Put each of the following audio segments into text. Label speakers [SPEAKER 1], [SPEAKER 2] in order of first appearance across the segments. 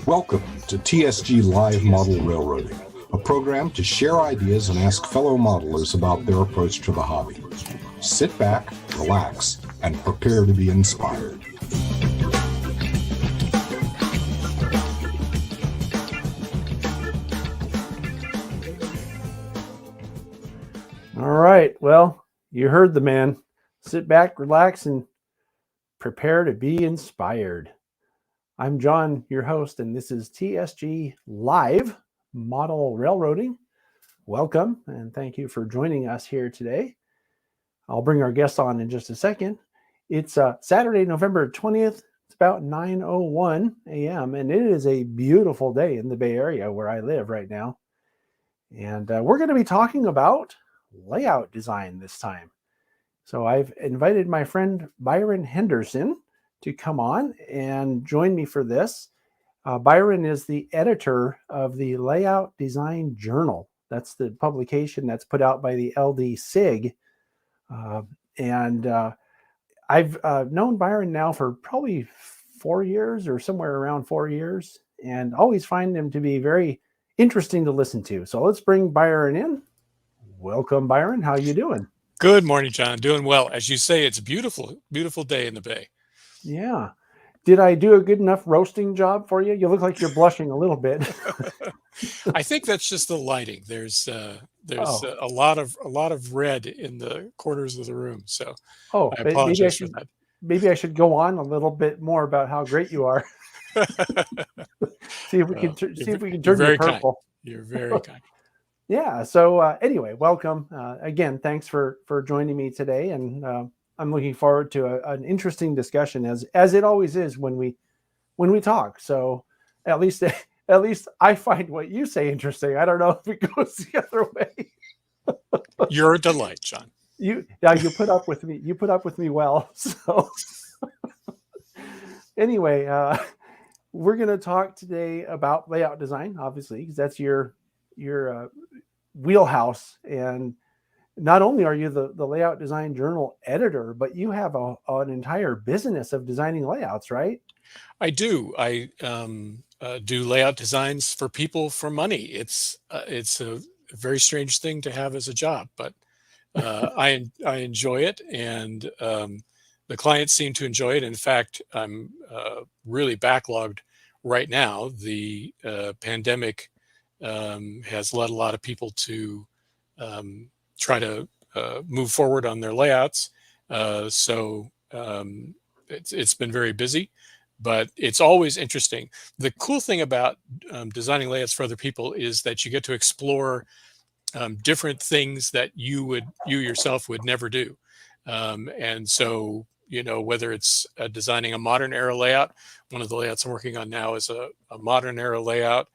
[SPEAKER 1] Welcome to TSG Live Model Railroading, a program to share ideas and ask fellow modelers about their approach to the hobby. Sit back, relax, and prepare to be inspired.
[SPEAKER 2] All right, well, you heard the man. Sit back, relax, and prepare to be inspired. I'm John, your host, and this is TSG Live Model Railroading. Welcome, and thank you for joining us here today. I'll bring our guest on in just a second. It's Saturday, November 20th. It's about 9:01 a.m., and it is a beautiful day in the Bay Area where I live right now. And we're going to be talking about layout design this time. So I've invited my friend Byron Henderson to come on and join me for this. Byron is the editor of the Layout Design Journal. That's the publication that's put out by the LD SIG. I've known Byron now for probably 4 years or somewhere around 4 years, and always find him to be very interesting to listen to. So let's bring Byron in. Welcome, Byron. How you doing?
[SPEAKER 3] Good morning, John. Doing well. As you say, it's a beautiful, beautiful day in the Bay.
[SPEAKER 2] Yeah. Did I do a good enough roasting job for you? You look like you're blushing a little bit.
[SPEAKER 3] I think that's just the lighting. There's a lot of red in the corners of the room. So I apologize for that.
[SPEAKER 2] Maybe I should go on a little bit more about how great you are. see if we can turn you purple.
[SPEAKER 3] Kind. You're very kind.
[SPEAKER 2] Yeah. So anyway, welcome again. Thanks for joining me today, and I'm looking forward to an interesting discussion, as it always is when we talk. So at least I find what you say interesting. I don't know if it goes the other way.
[SPEAKER 3] You're a delight, John.
[SPEAKER 2] You put up with me. You put up with me well. So anyway, we're going to talk today about layout design, obviously, because that's your wheelhouse. And not only are you the Layout Design Journal editor, but you have an entire business of designing layouts, right?
[SPEAKER 3] I do. I do layout designs for people for money. It's a very strange thing to have as a job, but I enjoy it, and the clients seem to enjoy it. In fact, I'm really backlogged right now. The pandemic has led a lot of people to try to move forward on their layouts. So it's been very busy, but it's always interesting. The cool thing about designing layouts for other people is that you get to explore different things that you yourself would never do. And so, whether it's designing a modern era layout, one of the layouts I'm working on now is a modern era layout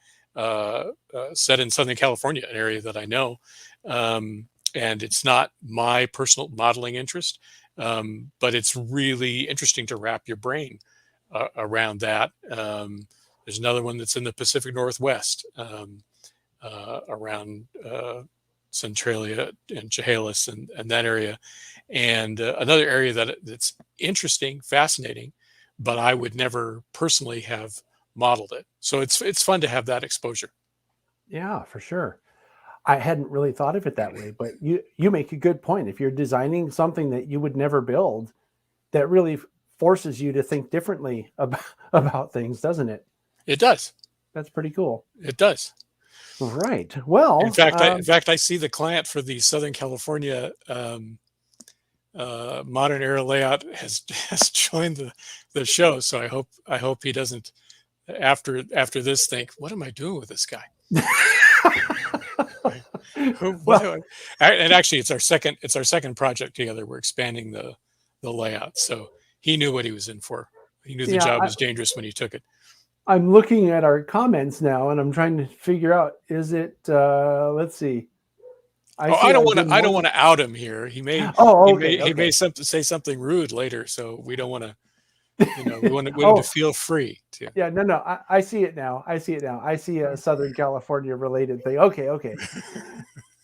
[SPEAKER 3] set in Southern California, an area that I know. And it's not my personal modeling interest, but it's really interesting to wrap your brain around that. There's another one that's in the Pacific Northwest, around Centralia and Chehalis and that area. And another area that's interesting, fascinating, but I would never personally have modeled it. So it's fun to have that exposure.
[SPEAKER 2] Yeah, for sure. I hadn't really thought of it that way, but you make a good point. If you're designing something that you would never build, that really forces you to think differently about things, doesn't it?
[SPEAKER 3] It does.
[SPEAKER 2] That's pretty cool.
[SPEAKER 3] It does.
[SPEAKER 2] Right. Well,
[SPEAKER 3] in fact, I see the client for the Southern California modern era layout has joined the show. So I hope he doesn't after this think, what am I doing with this guy? And actually, it's our second project together. We're expanding the layout, so he knew what he was in for. He knew the job was dangerous when he took it.
[SPEAKER 2] I'm looking at our comments now, and I'm trying to figure out: is it? Let's see.
[SPEAKER 3] I don't want to out him here. He may. He may say something rude later, so we don't want to. We want him to feel free to.
[SPEAKER 2] Yeah, no. I see it now. I see a Southern California related thing. Okay.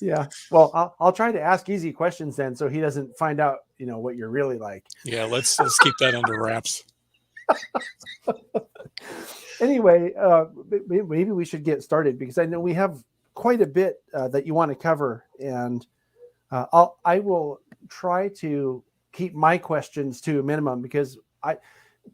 [SPEAKER 2] Yeah. Well, I'll try to ask easy questions then, so he doesn't find out, what you're really like.
[SPEAKER 3] Yeah. Let's keep that under wraps.
[SPEAKER 2] Anyway, maybe we should get started because I know we have quite a bit that you want to cover, and I will try to keep my questions to a minimum because I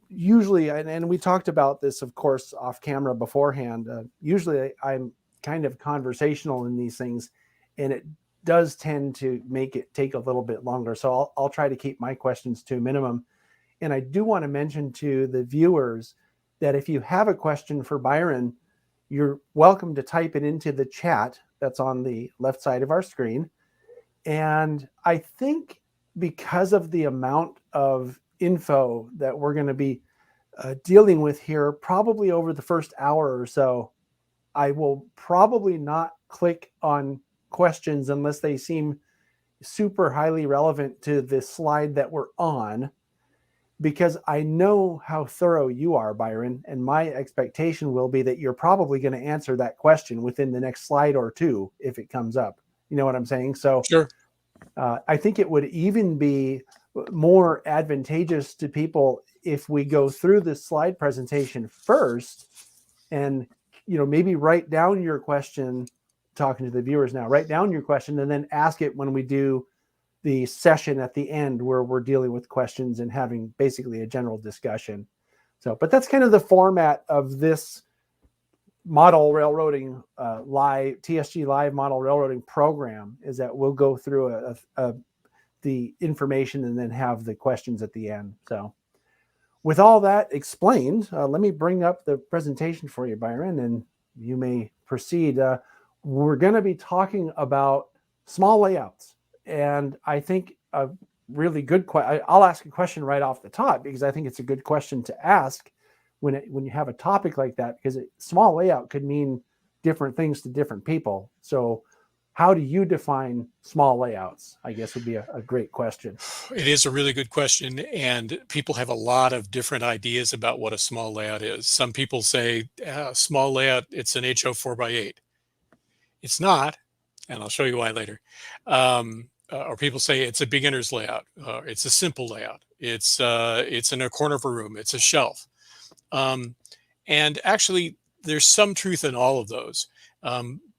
[SPEAKER 2] usually, and we talked about this, of course, off camera beforehand. Usually, I'm kind of conversational in these things, and it does tend to make it take a little bit longer. So I'll try to keep my questions to a minimum. And I do want to mention to the viewers that if you have a question for Byron, you're welcome to type it into the chat that's on the left side of our screen. And I think because of the amount of info that we're going to be dealing with here, probably over the first hour or so, I will probably not click on questions unless they seem super highly relevant to the slide that we're on, because I know how thorough you are, Byron, and my expectation will be that you're probably going to answer that question within the next slide or two if it comes up. You know what I'm saying? So
[SPEAKER 3] Sure.
[SPEAKER 2] I think it would even be more advantageous to people if we go through this slide presentation first and, maybe write down your question, talking to the viewers now, write down your question and then ask it when we do the session at the end where we're dealing with questions and having basically a general discussion. So, but that's kind of the format of this model railroading live TSG live model railroading program, is that we'll go through the information and then have the questions at the end. So with all that explained, let me bring up the presentation for you, Byron, and you may proceed. We're going to be talking about small layouts. And I think a really good question, I'll ask a question right off the top because I think it's a good question to ask when you have a topic like that, because small layout could mean different things to different people. So how do you define small layouts, I guess would be a great question.
[SPEAKER 3] It is a really good question, and people have a lot of different ideas about what a small layout is. Some people say small layout, it's an HO 4x8. It's not, and I'll show you why later. Or people say it's a beginner's layout. It's a simple layout. It's in a corner of a room. It's a shelf. And actually, there's some truth in all of those.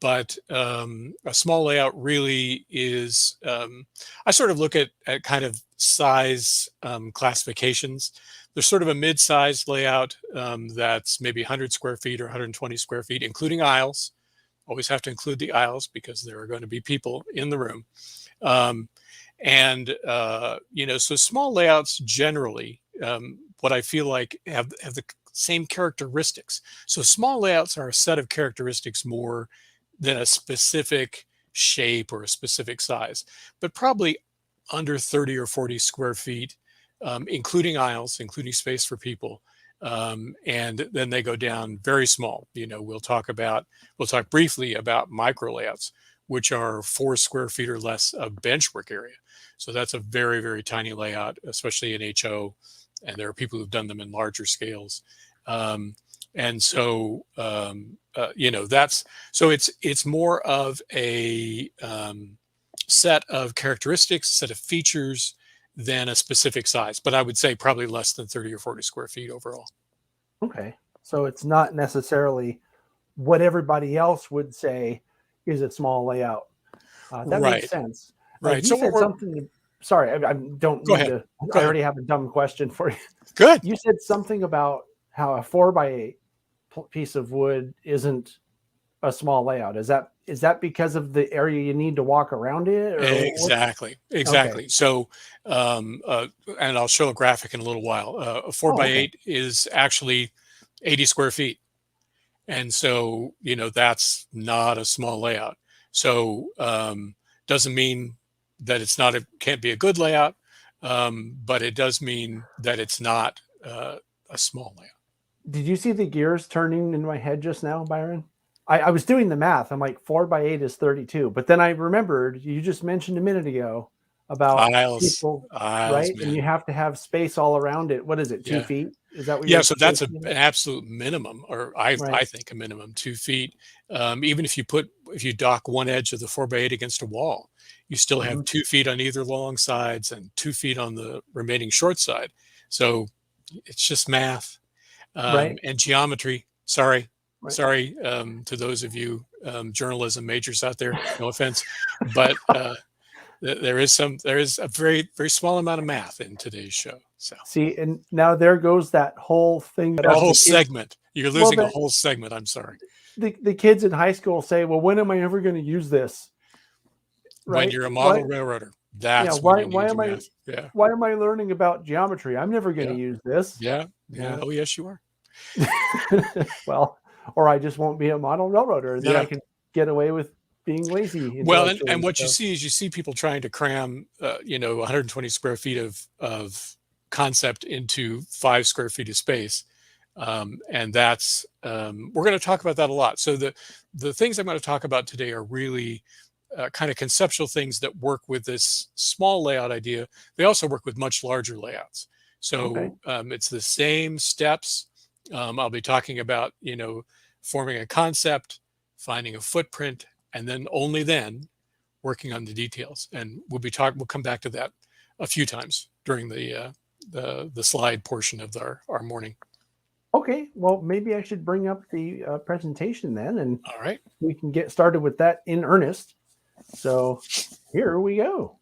[SPEAKER 3] But a small layout really is, I sort of look at kind of size classifications. There's sort of a mid-sized layout that's maybe 100 square feet or 120 square feet, including aisles. Always have to include the aisles because there are going to be people in the room. So small layouts generally, what I feel like have the same characteristics. So small layouts are a set of characteristics more than a specific shape or a specific size, but probably under 30 or 40 square feet, including aisles, including space for people. And then they go down very small. We'll talk briefly about micro layouts, which are 4 square feet or less of benchwork area. So that's a very, very tiny layout, especially in HO. And there are people who've done them in larger scales. It's more of a set of characteristics, set of features than a specific size, but I would say probably less than 30 or 40 square feet overall.
[SPEAKER 2] Okay. So it's not necessarily what everybody else would say is a small layout. That makes sense.
[SPEAKER 3] Right.
[SPEAKER 2] You said something. Sorry, I don't
[SPEAKER 3] go
[SPEAKER 2] mean
[SPEAKER 3] ahead.
[SPEAKER 2] to. I already have a dumb question for you.
[SPEAKER 3] Good.
[SPEAKER 2] You said something about how a 4x8 piece of wood isn't a small layout. Is that because of the area you need to walk around it? Or
[SPEAKER 3] exactly. Okay. So, and I'll show a graphic in a little while. A 4x8 is actually 80 square feet. And so, that's not a small layout. So, doesn't mean that can't be a good layout, but it does mean that it's not a small layout.
[SPEAKER 2] Did you see the gears turning in my head just now, Byron? I was doing the math. I'm like 4x8 is 32, but then I remembered you just mentioned a minute ago about
[SPEAKER 3] aisles,
[SPEAKER 2] right?
[SPEAKER 3] Man.
[SPEAKER 2] And you have to have space all around it. What is it? 2 feet? Is that what?
[SPEAKER 3] Yeah. So that's an absolute minimum, or I think a minimum 2 feet. Even if you dock one edge of the 4x8 against a wall, you still have 2 feet on either long sides and 2 feet on the remaining short side. So it's just math.
[SPEAKER 2] Right.
[SPEAKER 3] and geometry. Sorry,
[SPEAKER 2] Right.
[SPEAKER 3] sorry to those of you journalism majors out there. No offense, but there is a very very small amount of math in today's show. So
[SPEAKER 2] See, and now there goes that whole thing
[SPEAKER 3] a
[SPEAKER 2] that
[SPEAKER 3] whole
[SPEAKER 2] the kids,
[SPEAKER 3] segment. You're
[SPEAKER 2] well,
[SPEAKER 3] losing a whole segment. I'm sorry.
[SPEAKER 2] the kids in high school say, well, when am I ever going to use this?
[SPEAKER 3] When
[SPEAKER 2] Right.
[SPEAKER 3] you're a
[SPEAKER 2] Why?
[SPEAKER 3] model railroader,
[SPEAKER 2] Yeah.
[SPEAKER 3] that's when
[SPEAKER 2] Why?
[SPEAKER 3] you need
[SPEAKER 2] Why
[SPEAKER 3] your
[SPEAKER 2] am I?
[SPEAKER 3] math. Yeah,
[SPEAKER 2] Why am I learning about geometry? I'm never going to
[SPEAKER 3] yeah,
[SPEAKER 2] use this.
[SPEAKER 3] yeah,
[SPEAKER 2] Yeah.
[SPEAKER 3] yeah. Oh yes, you are.
[SPEAKER 2] Well, or I just won't be a model railroader, and then I
[SPEAKER 3] Yeah.
[SPEAKER 2] can get away with being lazy
[SPEAKER 3] Well, and
[SPEAKER 2] intellectually.
[SPEAKER 3] what you
[SPEAKER 2] So,
[SPEAKER 3] see is you see people trying to cram, 120 square feet of concept into 5 square feet of space, and that's we're going to talk about that a lot. So the things I'm going to talk about today are really kind of conceptual things that work with this small layout idea. They also work with much larger layouts.
[SPEAKER 2] okay.
[SPEAKER 3] So it's the same steps. I'll be talking about forming a concept, finding a footprint, and then only then working on the details. And we'll come back to that a few times during the slide portion of our morning.
[SPEAKER 2] Okay. Well, maybe I should bring up the presentation then, and
[SPEAKER 3] All right.
[SPEAKER 2] we can get started with that in earnest. So here we go.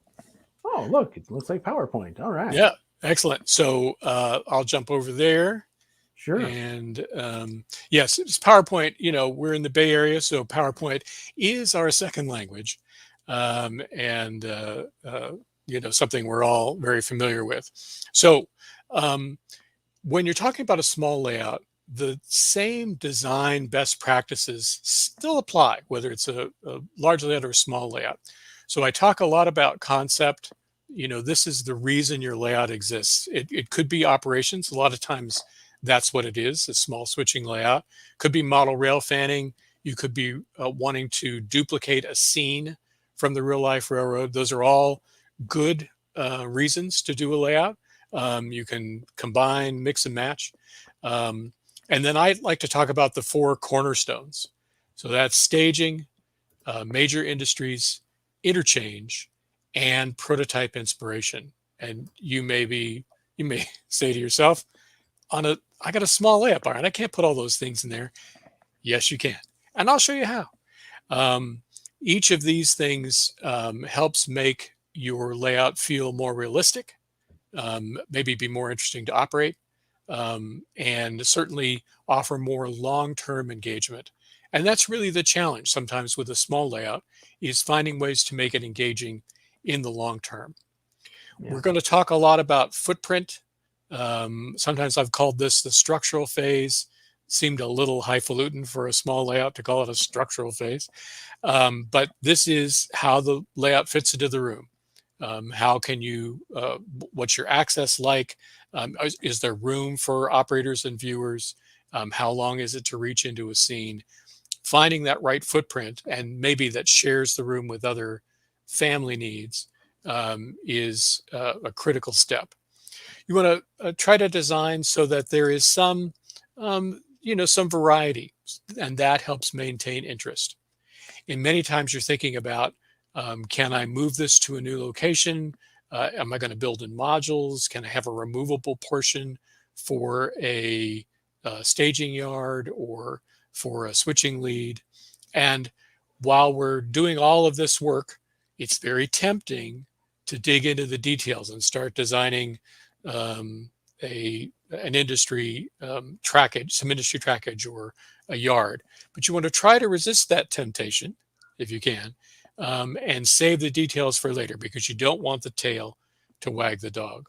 [SPEAKER 2] Oh, look, it looks like PowerPoint. All right.
[SPEAKER 3] Yeah. Excellent. So I'll jump over there.
[SPEAKER 2] Sure.
[SPEAKER 3] And yes, it's PowerPoint. We're in the Bay Area, so PowerPoint is our second language, and something we're all very familiar with. So when you're talking about a small layout, the same design best practices still apply, whether it's a large layout or a small layout. So I talk a lot about concept. This is the reason your layout exists. It could be operations. A lot of times that's what it is, a small switching layout. Could be model rail fanning. You could be wanting to duplicate a scene from the real life railroad. Those are all good reasons to do a layout. You can combine, mix and match. And then I like to talk about the 4 cornerstones. So that's staging, major industries, interchange, and prototype inspiration. And you may say to yourself, I got a small layout, Byron, I can't put all those things in there. Yes, you can. And I'll show you how. Each of these things helps make your layout feel more realistic, maybe be more interesting to operate, and certainly offer more long-term engagement. And that's really the challenge sometimes with a small layout, is finding ways to make it engaging in the long term.
[SPEAKER 2] Yeah.
[SPEAKER 3] We're going to talk a lot about footprint. Sometimes I've called this the structural phase. Seemed a little highfalutin for a small layout to call it a structural phase. But this is how the layout fits into the room. How can you, what's your access like? Is there room for operators and viewers? How long is it to reach into a scene? Finding that right footprint, and maybe that shares the room with other family needs, is a critical step. You want to try to design so that there is some variety, and that helps maintain interest. And many times you're thinking about, can I move this to a new location? Am I going to build in modules? Can I have a removable portion for a staging yard or for a switching lead? And while we're doing all of this work, it's very tempting to dig into the details and start designing an industry trackage, some industry trackage or a yard. But you want to try to resist that temptation if you can, and save the details for later, because you don't want the tail to wag the dog.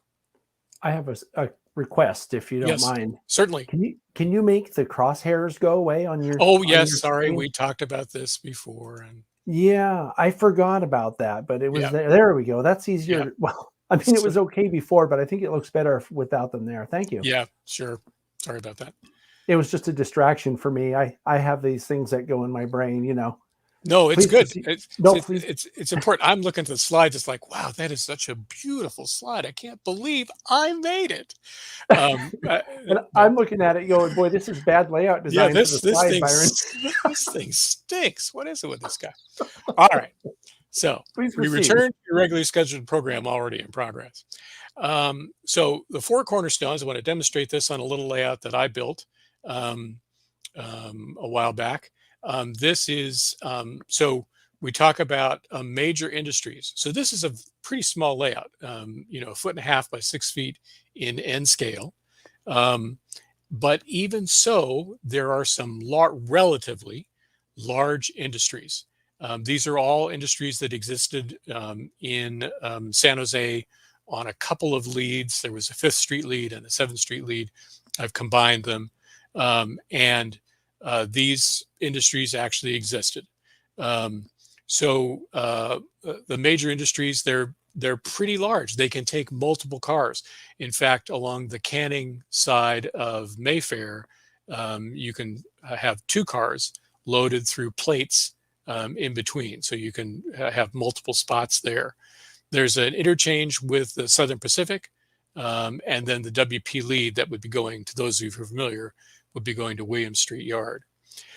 [SPEAKER 2] I have a request, if you don't
[SPEAKER 3] Yes,
[SPEAKER 2] mind.
[SPEAKER 3] certainly.
[SPEAKER 2] Can you make the crosshairs go away on your?
[SPEAKER 3] Oh
[SPEAKER 2] on
[SPEAKER 3] yes,
[SPEAKER 2] your
[SPEAKER 3] sorry,
[SPEAKER 2] screen?
[SPEAKER 3] we talked about this before. And
[SPEAKER 2] Yeah, I forgot about that, but it was
[SPEAKER 3] Yeah.
[SPEAKER 2] there. There we go. That's easier.
[SPEAKER 3] Yeah.
[SPEAKER 2] Well, I mean, it was okay before, but I think it looks better without them there. Thank you.
[SPEAKER 3] Yeah, sure. Sorry about that.
[SPEAKER 2] It was just a distraction for me. I have these things that go in my brain,
[SPEAKER 3] No, it's
[SPEAKER 2] Please
[SPEAKER 3] good.
[SPEAKER 2] proceed.
[SPEAKER 3] It's,
[SPEAKER 2] No,
[SPEAKER 3] it's,
[SPEAKER 2] please.
[SPEAKER 3] it's important. I'm looking at the slides. It's like, wow, that is such a beautiful slide. I can't believe I made it.
[SPEAKER 2] And I'm looking at it going, boy, this is bad layout
[SPEAKER 3] Yeah,
[SPEAKER 2] design for the slide, Byron.
[SPEAKER 3] this thing stinks. What is it with this guy? All right. So
[SPEAKER 2] Please
[SPEAKER 3] we
[SPEAKER 2] proceed.
[SPEAKER 3] return to your regularly scheduled program already in progress. So the 4 cornerstones, I want to demonstrate this on a little layout that I built um, a while back. This is, so we talk about major industries. So this is a pretty small layout, you know, 1.5 feet by 6 feet in N scale. But even so, there are some relatively large industries. These are all industries that existed in San Jose on a couple of leads. There was a 5th Street lead and a 7th Street lead. I've combined them. And these industries actually existed. The major industries, they're pretty large. They can take multiple cars. In fact, along the Canning side of Mayfair, you can have 2 cars loaded through plates in between. So you can have multiple spots there. There's an interchange with the Southern Pacific, and then the WP lead that would be going, to those of you who are familiar, would be going to William Street Yard.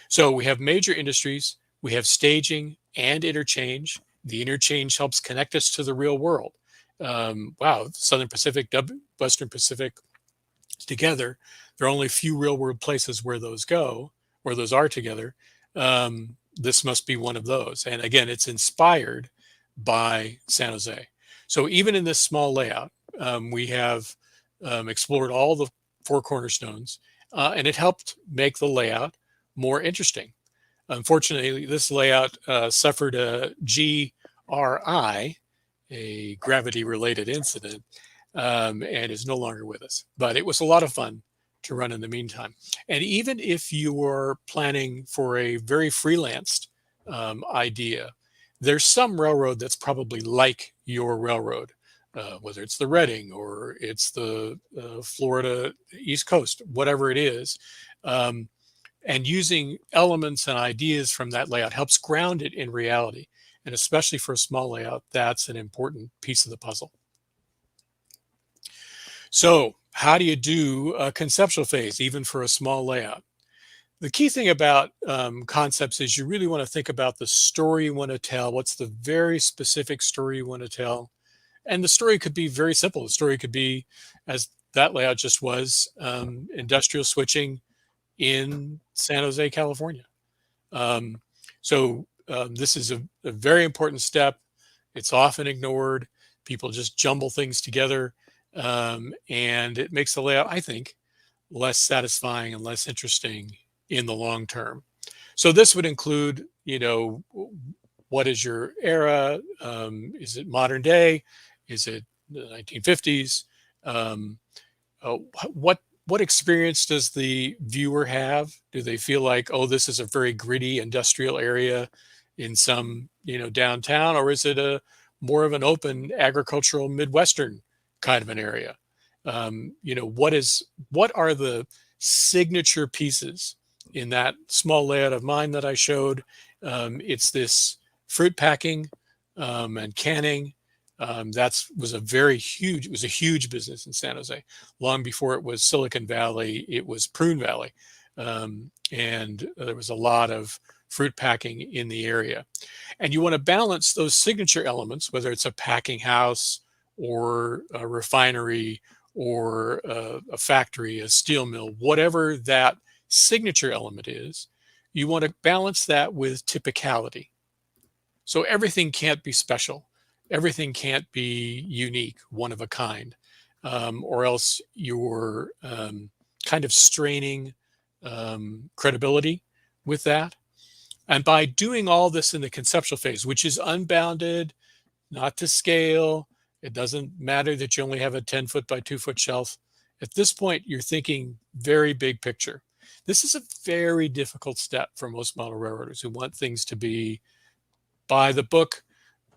[SPEAKER 3] So we have major industries, we have staging and interchange. The interchange helps connect us to the real world. Wow, Southern Pacific, Western Pacific together, there are only a few real world places where those go, where those are together. This must be one of those. And again, it's inspired by San Jose. So even in this small layout, we have explored all the 4 cornerstones, and it helped make the layout more interesting. Unfortunately, this layout suffered a GRI, a gravity-related incident, and is no longer with us. But it was a lot of fun to run in the meantime. And even if you were planning for a very freelanced idea, there's some railroad that's probably like your railroad, whether it's the Reading or it's the Florida East Coast, whatever it is. And using elements and ideas from that layout helps ground it in reality. And especially for a small layout, that's an important piece of the puzzle. So how do you do a conceptual phase, even for a small layout? The key thing about concepts is you really want to think about the story you want to tell. What's the very specific story you want to tell? And the story could be very simple. The story could be, as that layout just was, industrial switching in San Jose, California. This is a very important step. It's often ignored. People just jumble things together, and it makes the layout, I think, less satisfying and less interesting in the long term. So this would include, you know, what is your era? Is it modern day? Is it the 1950s? What experience does the viewer have? Do they feel like, oh, this is a very gritty industrial area in some, you know, downtown, or is it a more of an open agricultural Midwestern kind of an area? You know, what are the signature pieces in that small layout of mine that I showed? It's this fruit packing and canning. Was a huge business in San Jose. Long before it was Silicon Valley, it was Prune Valley. And there was a lot of fruit packing in the area. And you want to balance those signature elements, whether it's a packing house or a refinery or a factory, a steel mill, whatever that signature element is, you want to balance that with typicality. So everything can't be special. Everything can't be unique, one of a kind, or else you're kind of straining credibility with that. And by doing all this in the conceptual phase, which is unbounded, not to scale, it doesn't matter that you only have a 10-foot by 2-foot shelf. At this point, you're thinking very big picture. This is a very difficult step for most model railroaders who want things to be by the book,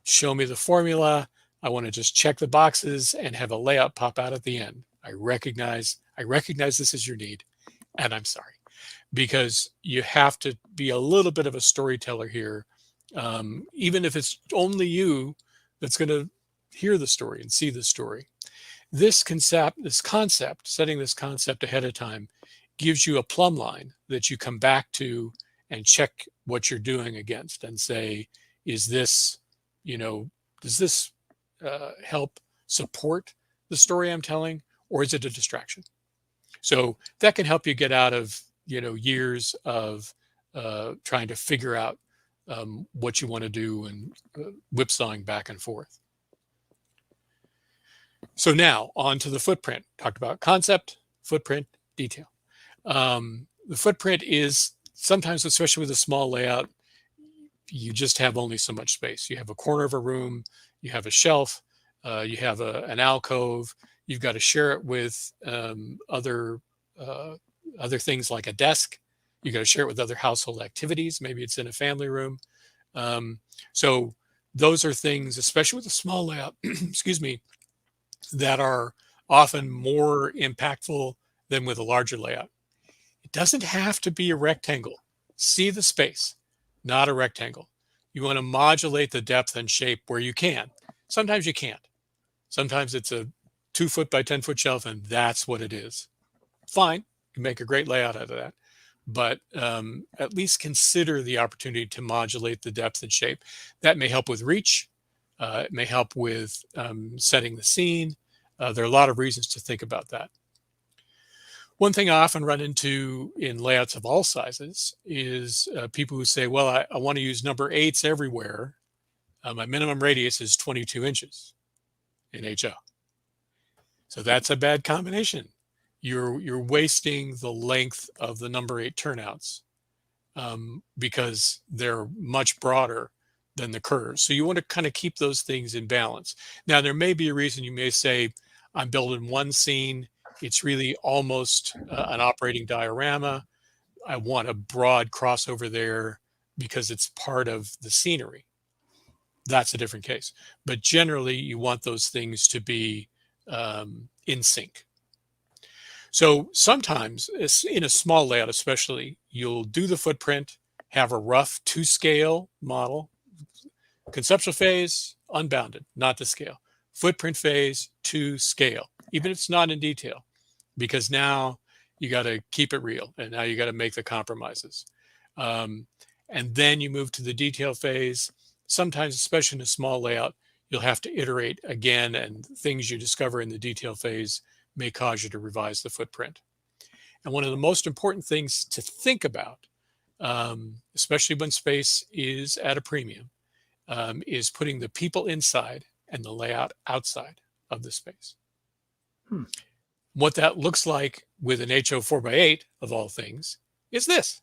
[SPEAKER 3] show me the formula. I want to just check the boxes and have a layout pop out at the end. I recognize this is your need, and I'm sorry, because you have to be a little bit of a storyteller here, even if it's only you that's going to hear the story and see the story. This concept, setting this concept ahead of time gives you a plumb line that you come back to and check what you're doing against and say, is this, does this help support the story I'm telling, or is it a distraction? So that can help you get out of, years of trying to figure out what you want to do and whipsawing back and forth. So now on to the footprint. Talked about concept, footprint, detail. The footprint is sometimes, especially with a small layout, you just have only so much space. You have a corner of a room, you have a shelf, you have an alcove. You've got to share it with other things like a desk. You got to share it with other household activities. Maybe it's in a family room. So those are things, especially with a small layout, excuse me, that are often more impactful than with a larger layout. It doesn't have to be a rectangle. See the space, not a rectangle. You want to modulate the depth and shape where you can. Sometimes you can't. Sometimes it's a 2 foot by 10 foot shelf, and that's what it is. Fine, you can make a great layout out of that. But at least consider the opportunity to modulate the depth and shape. That may help with reach. It may help with setting the scene. There are a lot of reasons to think about that. One thing I often run into in layouts of all sizes is people who say, well, I want to use number 8s everywhere. My minimum radius is 22 inches in HO. So that's a bad combination. You're wasting the length of the number 8 turnouts because they're much broader than the curves. So you want to kind of keep those things in balance. Now, there may be a reason you may say, I'm building one scene. It's really almost an operating diorama. I want a broad crossover there because it's part of the scenery. That's a different case. But generally, you want those things to be in sync. So sometimes, in a small layout especially, you'll do the footprint, have a rough to scale model, conceptual phase, unbounded, not to scale. Footprint phase to scale, even if it's not in detail, because now you got to keep it real and now you got to make the compromises. And then you move to the detail phase. Sometimes, especially in a small layout, you'll have to iterate again, and things you discover in the detail phase may cause you to revise the footprint. And one of the most important things to think about, especially when space is at a premium, is putting the people inside and the layout outside of the space. What that looks like with an HO 4x8 of all things is this.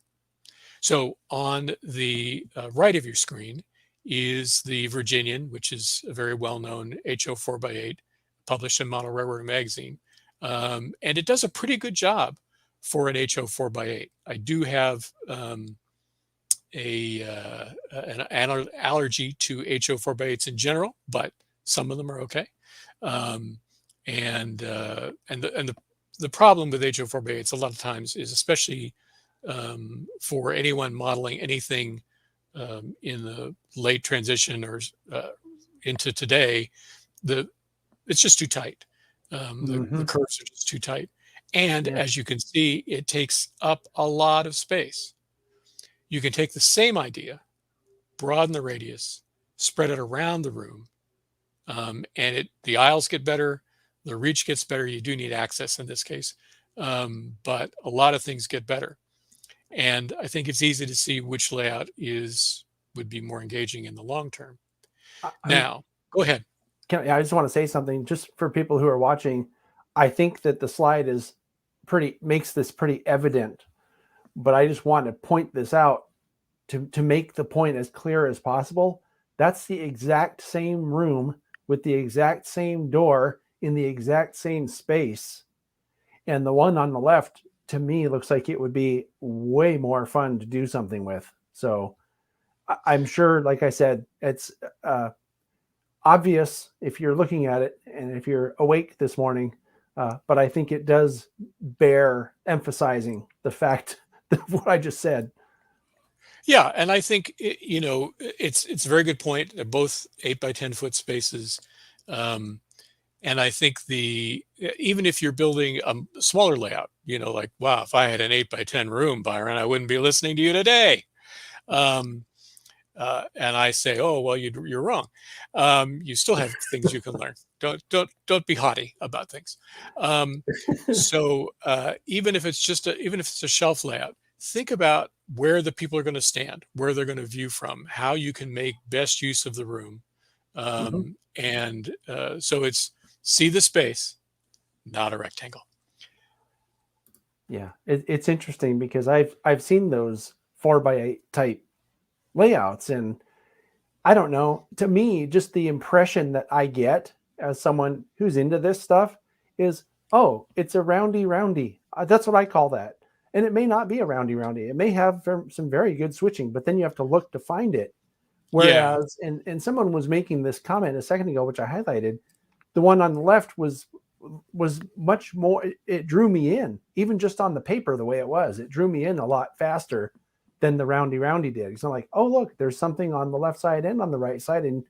[SPEAKER 3] So on the right of your screen is the Virginian, which is a very well-known HO 4x8 published in Model Railroad magazine. And it does a pretty good job for an HO 4x8. I do have an allergy to HO 4x8s in general, but some of them are okay. And the problem with HO 4x8s a lot of times is, especially for anyone modeling anything in the late transition or into today, it's just too tight. The curves are just too tight. And as you can see, it takes up a lot of space. You can take the same idea, broaden the radius, spread it around the room, and the aisles get better, the reach gets better. You do need access in this case, but a lot of things get better. And I think it's easy to see which layout would be more engaging in the long term. Now, go ahead.
[SPEAKER 2] I just want to say something just for people who are watching. I think that the slide makes this pretty evident, but I just want to point this out to make the point as clear as possible. That's the exact same room with the exact same door in the exact same space. And the one on the left, to me, looks like it would be way more fun to do something with. So I'm sure, like I said, it's obvious if you're looking at it and if you're awake this morning, but I think it does bear emphasizing the fact that what I just said.
[SPEAKER 3] Yeah, and I think it's a very good point. They're both 8 by 10 foot spaces, and I think even if you're building a smaller layout, like, wow, if I had an 8 by 10 room, Byron, I wouldn't be listening to you today. and I say, "Oh, well, you're wrong. You still have things you can learn. Don't be haughty about things." Um, even if it's a shelf layout, think about where the people are going to stand, where they're going to view from, how you can make best use of the room, and so it's see the space, not a rectangle.
[SPEAKER 2] Yeah, it's interesting because I've seen those 4x8 type layouts, and I don't know. To me, just the impression that I get as someone who's into this stuff is, oh, it's a roundy roundy. That's what I call that. And it may not be a roundy roundy. It may have some very good switching, but then you have to look to find it. Whereas, and someone was making this comment a second ago, which I highlighted. The one on the left was much more. It drew me in, even just on the paper, the way it was. It drew me in a lot faster than the roundy roundy did. So I'm like, oh, look, there's something on the left side and on the right side, and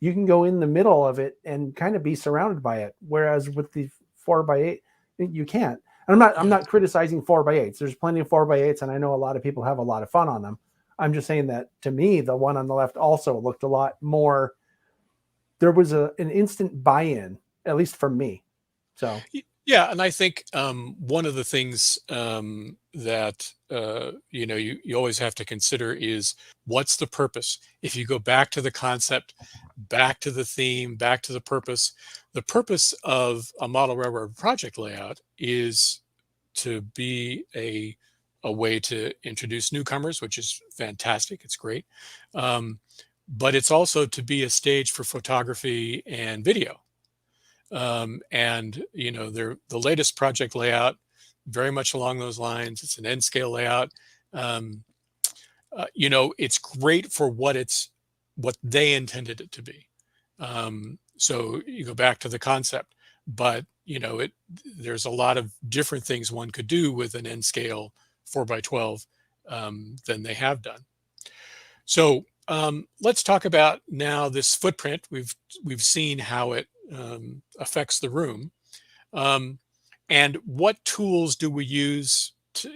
[SPEAKER 2] you can go in the middle of it and kind of be surrounded by it. Whereas with the 4x8, you can't. And I'm not criticizing 4x8s. There's plenty of 4x8s, and I know a lot of people have a lot of fun on them. I'm just saying that to me, the one on the left also looked a lot more. There was an instant buy-in, at least for me. So
[SPEAKER 3] yeah, and I think one of the things that you always have to consider is what's the purpose. If you go back to the concept, back to the theme, back to the purpose of a model railroad project layout is to be a way to introduce newcomers, which is fantastic. It's great. But it's also to be a stage for photography and video. And the latest project layout, very much along those lines. It's an N scale layout. It's great for what they intended it to be. So you go back to the concept, but there's a lot of different things one could do with an N scale 4x12 than they have done. So let's talk about now this footprint. We've seen how it affects the room, and what tools do we use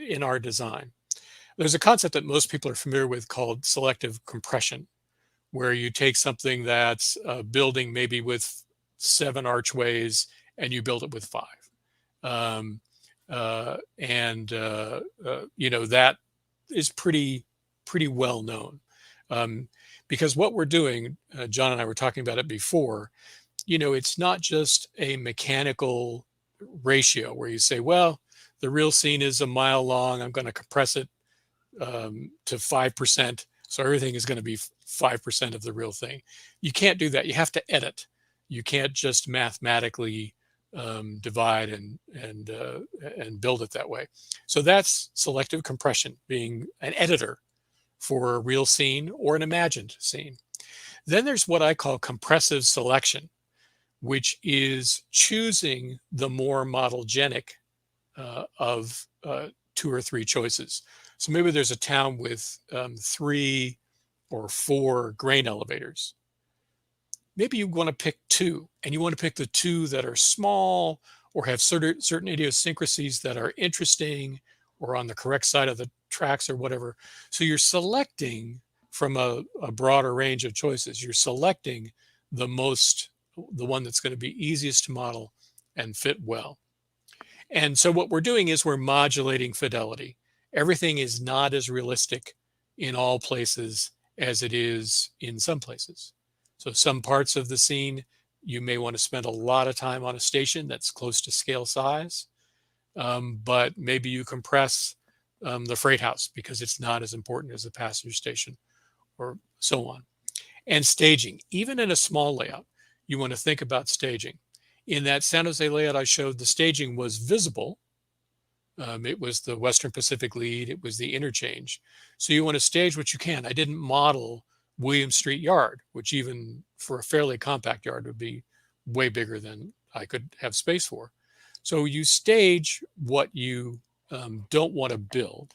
[SPEAKER 3] in our design. There's a concept that most people are familiar with called selective compression, where you take something that's a building maybe with 7 archways and you build it with 5. That is pretty well known, because what we're doing, John and I were talking about it before, it's not just a mechanical ratio where you say, well, the real scene is a mile long. I'm going to compress it to 5%. So everything is going to be 5% of the real thing. You can't do that. You have to edit. You can't just mathematically divide and build it that way. So that's selective compression, being an editor for a real scene or an imagined scene. Then there's what I call compressive selection, which is choosing the more modelgenic of 2 or 3 choices. So maybe there's a town with 3 or 4 grain elevators. Maybe you want to pick 2, and you want to pick the 2 that are small or have certain idiosyncrasies that are interesting or on the correct side of the tracks or whatever. So you're selecting from a broader range of choices. You're selecting the one that's going to be easiest to model and fit well. And so what we're doing is we're modulating fidelity. Everything is not as realistic in all places as it is in some places. So some parts of the scene, you may want to spend a lot of time on a station that's close to scale size, but maybe you compress the freight house because it's not as important as the passenger station, or so on. And staging, even in a small layout, you want to think about staging. In that San Jose layout I showed, the staging was visible. It was the Western Pacific lead. It was the interchange. So you want to stage what you can. I didn't model William Street Yard, which even for a fairly compact yard would be way bigger than I could have space for. So you stage what you don't want to build.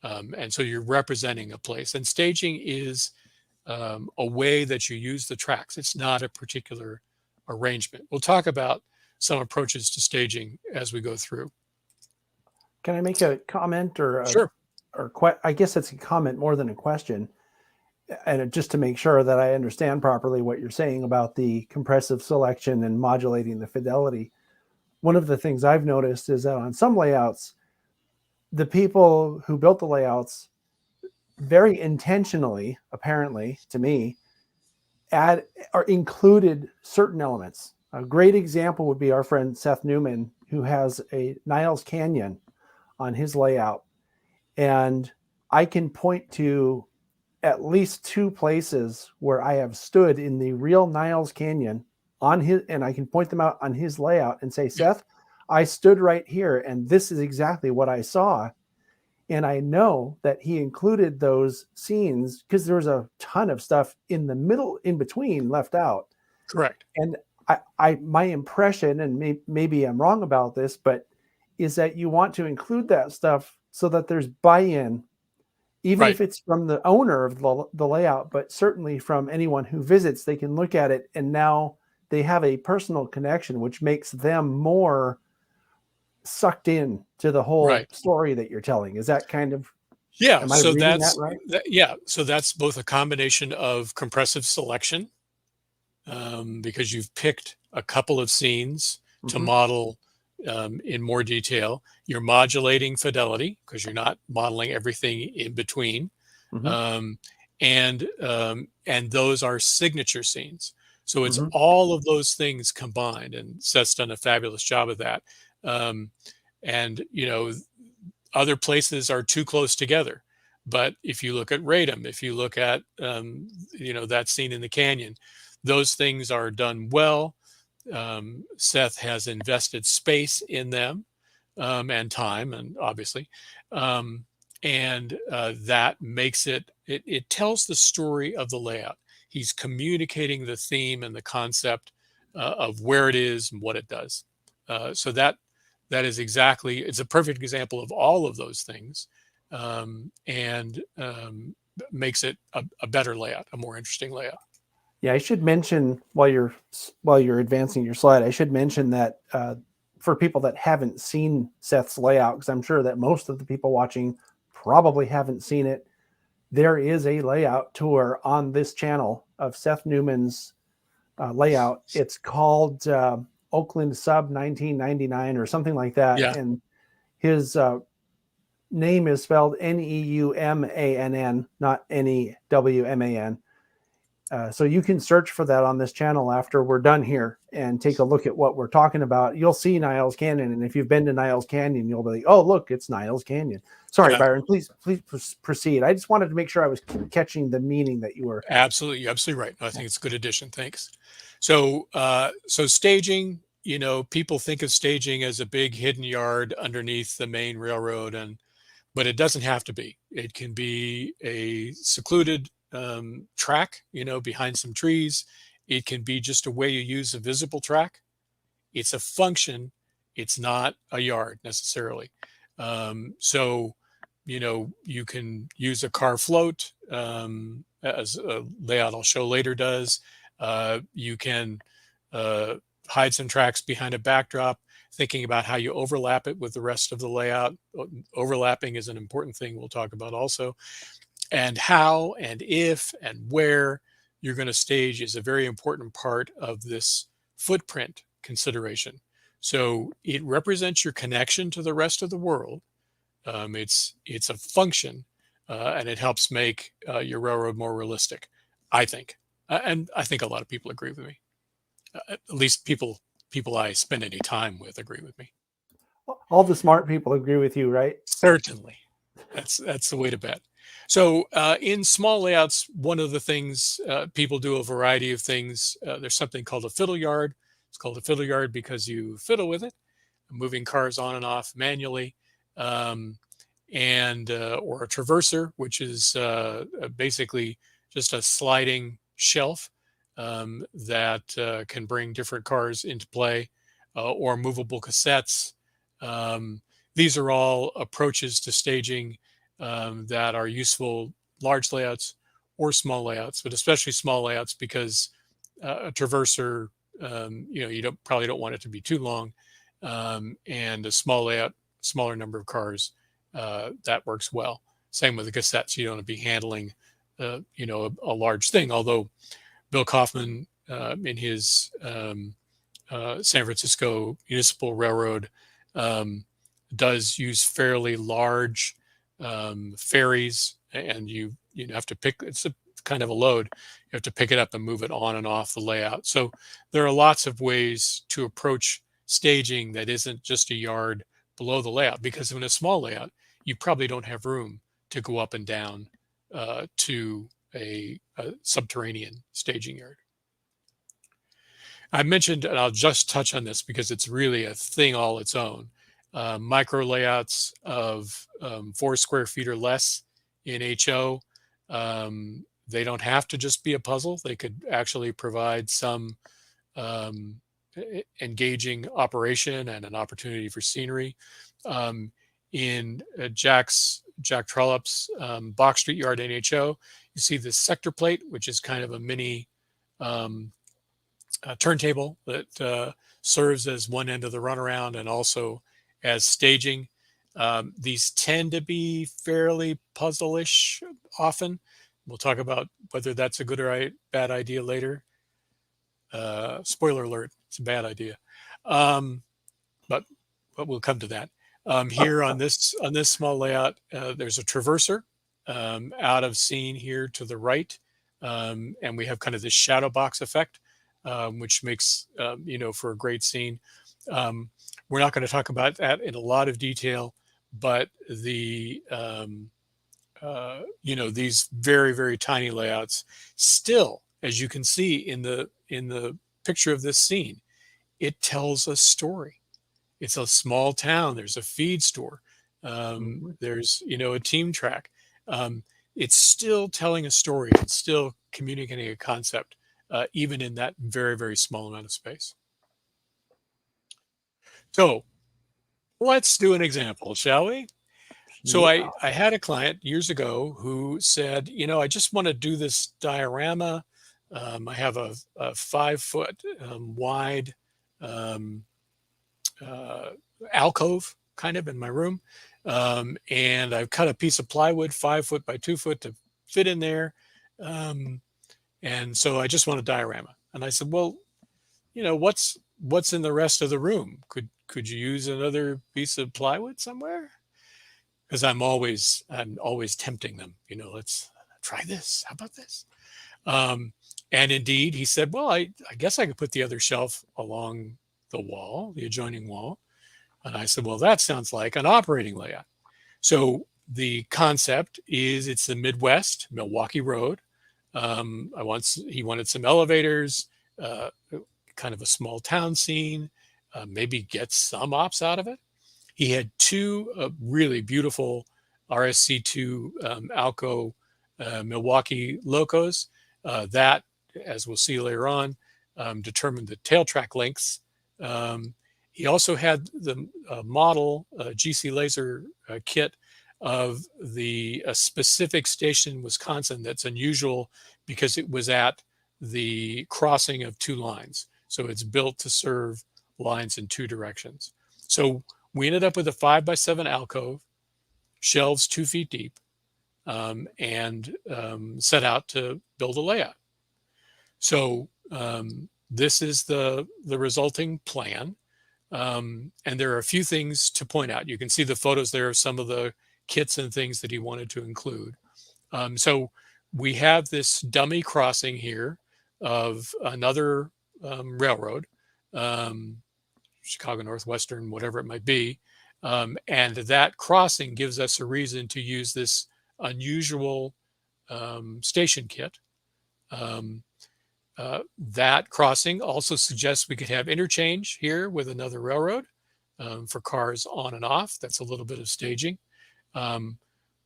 [SPEAKER 3] And so you're representing a place. And staging is a way that you use the tracks. It's not a particular arrangement. We'll talk about some approaches to staging as we go through.
[SPEAKER 2] Can I make a comment or
[SPEAKER 3] Sure.
[SPEAKER 2] I guess it's a comment more than a question. and just to make sure that I understand properly what you're saying about the compressive selection and modulating the fidelity, one of the things I've noticed is that on some layouts, the people who built the layouts very intentionally, apparently to me, add or included certain elements. A great example would be our friend Seth Newman, who has a Niles Canyon on his layout. And I can point to at least 2 places where I have stood in the real Niles Canyon on his, and I can point them out on his layout and say, Seth, I stood right here and this is exactly what I saw. And I know that he included those scenes because there was a ton of stuff in the middle, in between, left out.
[SPEAKER 3] Correct.
[SPEAKER 2] And I my impression, and maybe I'm wrong about this, but is that you want to include that stuff so that there's buy-in, even if it's from the owner of the layout, but certainly from anyone who visits. They can look at it and now they have a personal connection, which makes them more sucked in to the whole story that you're telling. Is that kind of, am I
[SPEAKER 3] so
[SPEAKER 2] reading
[SPEAKER 3] that's
[SPEAKER 2] that right?
[SPEAKER 3] So that's both a combination of compressive selection, because you've picked a couple of scenes to model in more detail. You're modulating fidelity because you're not modeling everything in between, and those are signature scenes. So it's all of those things combined, and Seth's done a fabulous job of that. And other places are too close together. But if you look at Radom, if you look at that scene in the canyon, those things are done well. Seth has invested space in them, and time, and obviously, and that makes it tells the story of the layout. He's communicating the theme and the concept of where it is and what it does. So that is exactly, it's a perfect example of all of those things, and makes it a better layout, a more interesting layout.
[SPEAKER 2] Yeah, I should mention while you're advancing your slide, I should mention that for people that haven't seen Seth's layout, because I'm sure that most of the people watching probably haven't seen it, there is a layout tour on this channel of Seth Newman's layout. It's called Oakland Sub 1999 or something like that.
[SPEAKER 3] Yeah.
[SPEAKER 2] And his name is spelled Neumann, not Newman. So you can search for that on this channel after we're done here and take a look at what we're talking about. You'll see Niles Canyon. And if you've been to Niles Canyon, you'll be like, oh, look, it's Niles Canyon. Sorry, Byron, please proceed. I just wanted to make sure I was catching the meaning that you were.
[SPEAKER 3] Absolutely. You're absolutely right. I think it's a good addition. Thanks. So, so staging, people think of staging as a big hidden yard underneath the main railroad, but it doesn't have to be. It can be a secluded track, behind some trees. It can be just a way you use a visible track. It's a function. It's not a yard necessarily. So, you can use a car float, as a layout I'll show later does. You can hide some tracks behind a backdrop, thinking about how you overlap it with the rest of the layout. Overlapping is an important thing we'll talk about also. And how and if and where you're going to stage is a very important part of this footprint consideration. So it represents your connection to the rest of the world. It's a function, and it helps make your railroad more realistic, I think. And I think a lot of people agree with me. At least people I spend any time with agree with me.
[SPEAKER 2] All the smart people agree with you, right?
[SPEAKER 3] Certainly. That's the way to bet. So in small layouts, one of the things people do a variety of things. There's something called a fiddle yard. It's called a fiddle yard because you fiddle with it, moving cars on and off manually, and or a traverser, which is basically just a sliding shelf that can bring different cars into play, or movable cassettes. These are all approaches to staging that are useful, large layouts or small layouts, but especially small layouts because a traverser, you probably don't want it to be too long, and a small layout, smaller number of cars, that works well. Same with the cassettes. You don't want to be handling a large thing. Although Bill Kaufman, in his San Francisco Municipal Railroad, does use fairly large ferries, and you have to pick. It's a kind of a load. You have to pick it up and move it on and off the layout. So there are lots of ways to approach staging that isn't just a yard below the layout, because in a small layout, you probably don't have room to go up and down to a subterranean staging yard. I mentioned, and I'll just touch on this because it's really a thing all its own, micro layouts of 4 square feet or less in HO. They don't have to just be a puzzle. They could actually provide some engaging operation and an opportunity for scenery. In Jack Trollop's Box Street Yard in HO, you see this sector plate, which is kind of a mini turntable that serves as one end of the runaround and also as staging. These tend to be fairly puzzle-ish often. We'll talk about whether that's a good or bad idea later. Spoiler alert, it's a bad idea. But we'll come to that. Here on this small layout, there's a traverser out of scene here to the right. And we have kind of this shadow box effect, which makes, for a great scene. We're not going to talk about that in a lot of detail, but the, these very, very tiny layouts still, as you can see in the picture of this scene, it tells a story. It's a small town. There's a feed store. There's, a team track. It's still telling a story. It's still communicating a concept, even in that very, very small amount of space. So let's do an example, shall we? So I had a client years ago who said, I just want to do this diorama. I have a 5-foot wide alcove kind of in my room. And I've cut a piece of plywood 5 foot by 2 foot to fit in there. And so I just want a diorama. And I said, well, what's in the rest of the room? Could you use another piece of plywood somewhere? Because I'm always tempting them, let's try this. How about this? And indeed, he said, well, I guess I could put the other shelf along the adjoining wall. And I said, well, that sounds like an operating layout. So the concept is it's the Midwest, Milwaukee Road. He wanted some elevators, kind of a small town scene, maybe get some ops out of it. He had 2 really beautiful RSC2 Alco Milwaukee locos that, as we'll see later on, determined the tail track lengths. He also had the model GC laser kit of a specific station in Wisconsin that's unusual because it was at the crossing of 2 lines. So it's built to serve lines in 2 directions. So we ended up with a 5x7 alcove, shelves 2 feet deep, and set out to build a layout. So this is the resulting plan. And there are a few things to point out. You can see the photos there of some of the kits and things that he wanted to include. So we have this dummy crossing here of another railroad, Chicago Northwestern, whatever it might be. And that crossing gives us a reason to use this unusual station kit. That crossing also suggests we could have interchange here with another railroad for cars on and off. That's a little bit of staging.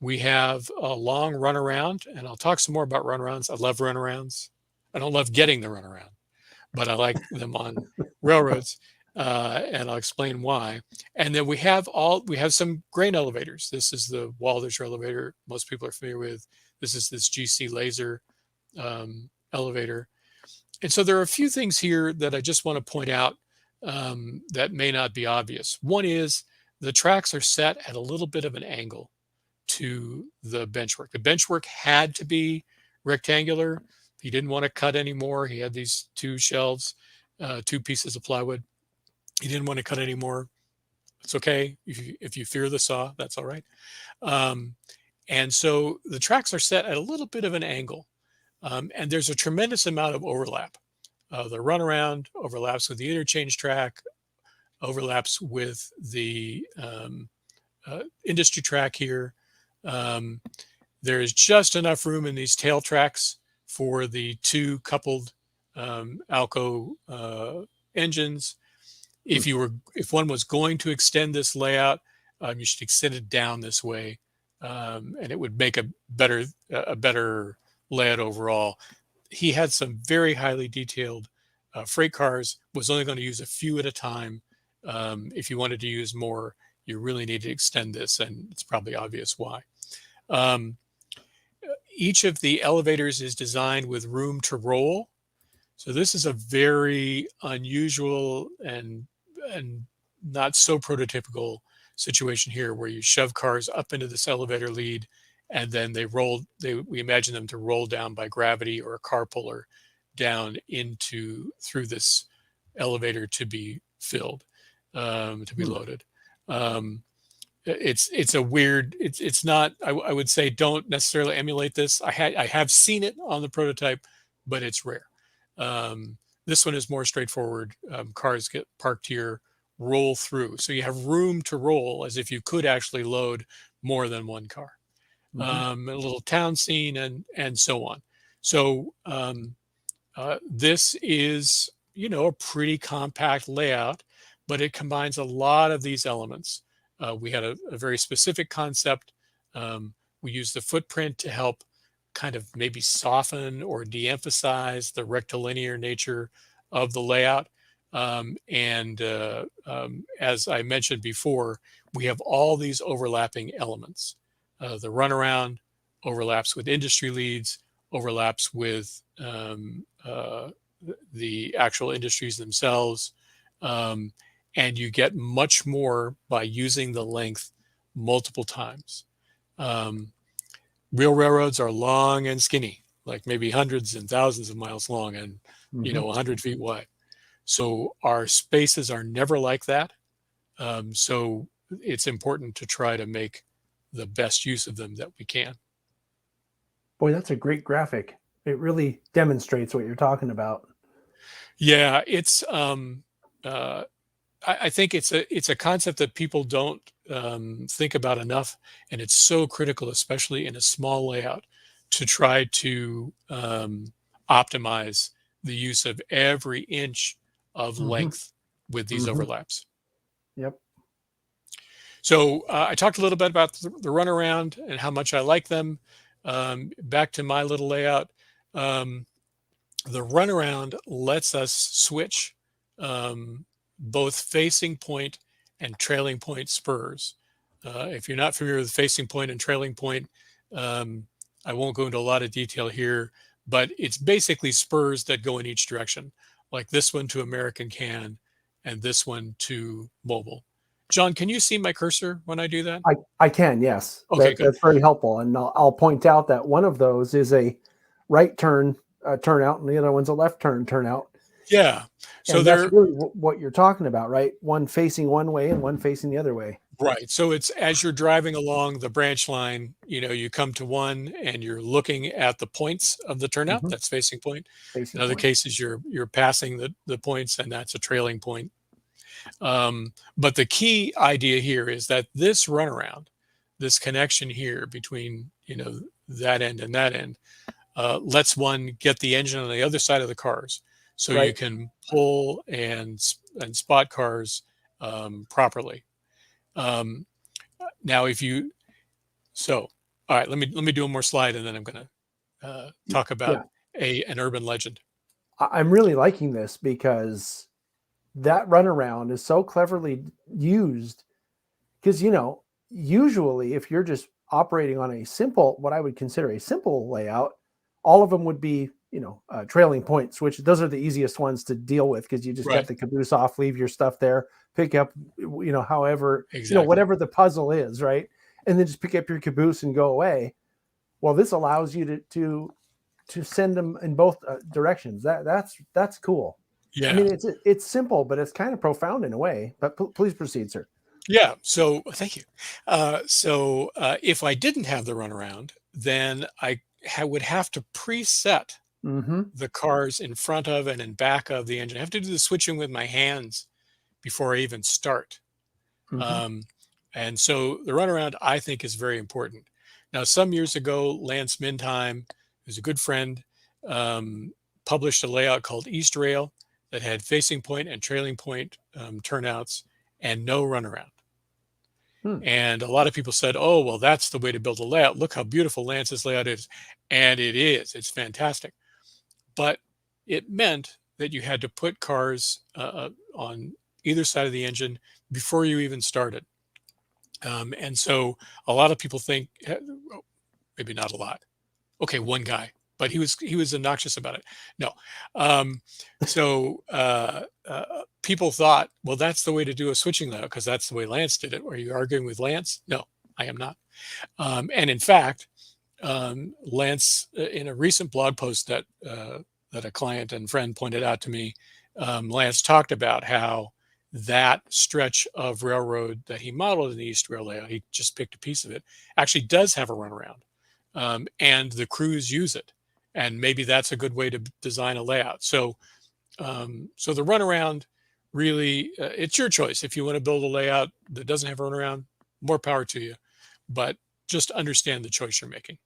[SPEAKER 3] We have a long runaround, and I'll talk some more about runarounds. I love runarounds. I don't love getting the runaround, but I like them on railroads, and I'll explain why. And then we have some grain elevators. This is the Walters elevator most people are familiar with. This is this GC laser elevator. And so there are a few things here that I just want to point out that may not be obvious. One is the tracks are set at a little bit of an angle to the benchwork. The benchwork had to be rectangular. He didn't want to cut anymore. He had these two shelves, two pieces of plywood. He didn't want to cut anymore. It's okay. If you fear the saw, that's all right. And so the tracks are set at a little bit of an angle. And there's a tremendous amount of overlap. The runaround overlaps with the interchange track, overlaps with the industry track here. There is just enough room in these tail tracks for the two coupled Alco engines. If one was going to extend this layout, you should extend it down this way, and it would make a better layout overall. He had some very highly detailed freight cars, was only going to use a few at a time. If you wanted to use more, you really need to extend this, and it's probably obvious why. Each of the elevators is designed with room to roll. So this is a very unusual and not so prototypical situation here, where you shove cars up into this elevator lead, and then we imagine them to roll down by gravity or a car puller down through this elevator to be filled, to be loaded. It's a weird, it's not, I would say don't necessarily emulate this. I have seen it on the prototype, but it's rare. This one is more straightforward. Cars get parked here, roll through. So you have room to roll as if you could actually load more than one car. A little town scene and so on. So this is, a pretty compact layout, but it combines a lot of these elements. We had a very specific concept. We used the footprint to help kind of maybe soften or de-emphasize the rectilinear nature of the layout. As I mentioned before, we have all these overlapping elements. The runaround overlaps with industry leads, overlaps with the actual industries themselves. And you get much more by using the length multiple times. Real railroads are long and skinny, like maybe hundreds and thousands of miles long and 100 feet wide. So our spaces are never like that. So it's important to try to make the best use of them that we can.
[SPEAKER 2] Boy, that's a great graphic. It really demonstrates what you're talking about.
[SPEAKER 3] Yeah, it's I think it's a concept that people don't think about enough, and it's so critical, especially in a small layout, to try to optimize the use of every inch of length with these overlaps.
[SPEAKER 2] Yep.
[SPEAKER 3] So I talked a little bit about the runaround and how much I like them. Back to my little layout. The runaround lets us switch both facing point and trailing point spurs. If you're not familiar with facing point and trailing point, I won't go into a lot of detail here, but it's basically spurs that go in each direction, like this one to American Can and this one to Mobile. John, can you see my cursor when I do that?
[SPEAKER 2] I can, yes.
[SPEAKER 3] Okay, good.
[SPEAKER 2] That's very helpful. And I'll point out that one of those is a right turn turnout, and the other one's a left turn turnout.
[SPEAKER 3] Yeah. So
[SPEAKER 2] that's really what you're talking about, right? One facing one way and one facing the other way.
[SPEAKER 3] Right. So it's as you're driving along the branch line, you come to one and you're looking at the points of the turnout. That's facing point. In other cases, you're passing the points, and that's a trailing point. But the key idea here is that this runaround, this connection here between that end and that end, lets one get the engine on the other side of the cars, so you can pull and spot cars properly. Now, all right, let me do one more slide, and then I'm going to talk about an urban legend.
[SPEAKER 2] I'm really liking this because that runaround is so cleverly used, because usually if you're just operating on what I would consider a simple layout, all of them would be trailing points, which those are the easiest ones to deal with, because you just get the caboose off, leave your stuff there, pick up however whatever the puzzle is, right, and then just pick up your caboose and go away. Well, this allows you to to send them in both directions. That's cool.
[SPEAKER 3] Yeah.
[SPEAKER 2] I mean, it's simple, but it's kind of profound in a way. But please proceed, sir.
[SPEAKER 3] Yeah. So thank you. If I didn't have the runaround, then I would have to preset the cars in front of and in back of the engine. I have to do the switching with my hands before I even start. And so the runaround, I think, is very important. Now, some years ago, Lance Mintime, who's a good friend, published a layout called East Rail that had facing point and trailing point turnouts and no runaround. And a lot of people said, oh, well, that's the way to build a layout. Look how beautiful Lance's layout is. And it is. It's fantastic. But it meant that you had to put cars on either side of the engine before you even started. And so a lot of people think, maybe not a lot. Okay, one guy, but he was obnoxious about it. No. People thought, well, that's the way to do a switching layout because that's the way Lance did it. Are you arguing with Lance? No, I am not. And in fact, Lance, in a recent blog post that a client and friend pointed out to me, Lance talked about how that stretch of railroad that he modeled in the East Rail layout, he just picked a piece of it, actually does have a runaround. And the crews use it. And maybe that's a good way to design a layout. So the runaround really, it's your choice. If you want to build a layout that doesn't have a runaround, more power to you. But just understand the choice you're making.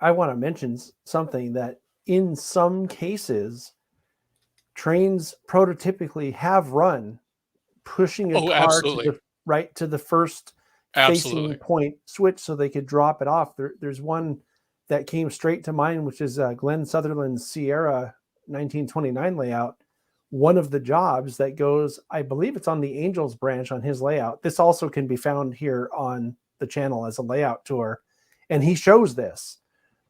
[SPEAKER 2] I want to mention something that in some cases, trains prototypically have run pushing a car to the first facing point switch so they could drop it off. There's one that came straight to mind, which is Glenn Sutherland's Sierra 1929 layout. One of the jobs that goes, I believe it's on the Angels branch on his layout. This also can be found here on the channel as a layout tour. And he shows this.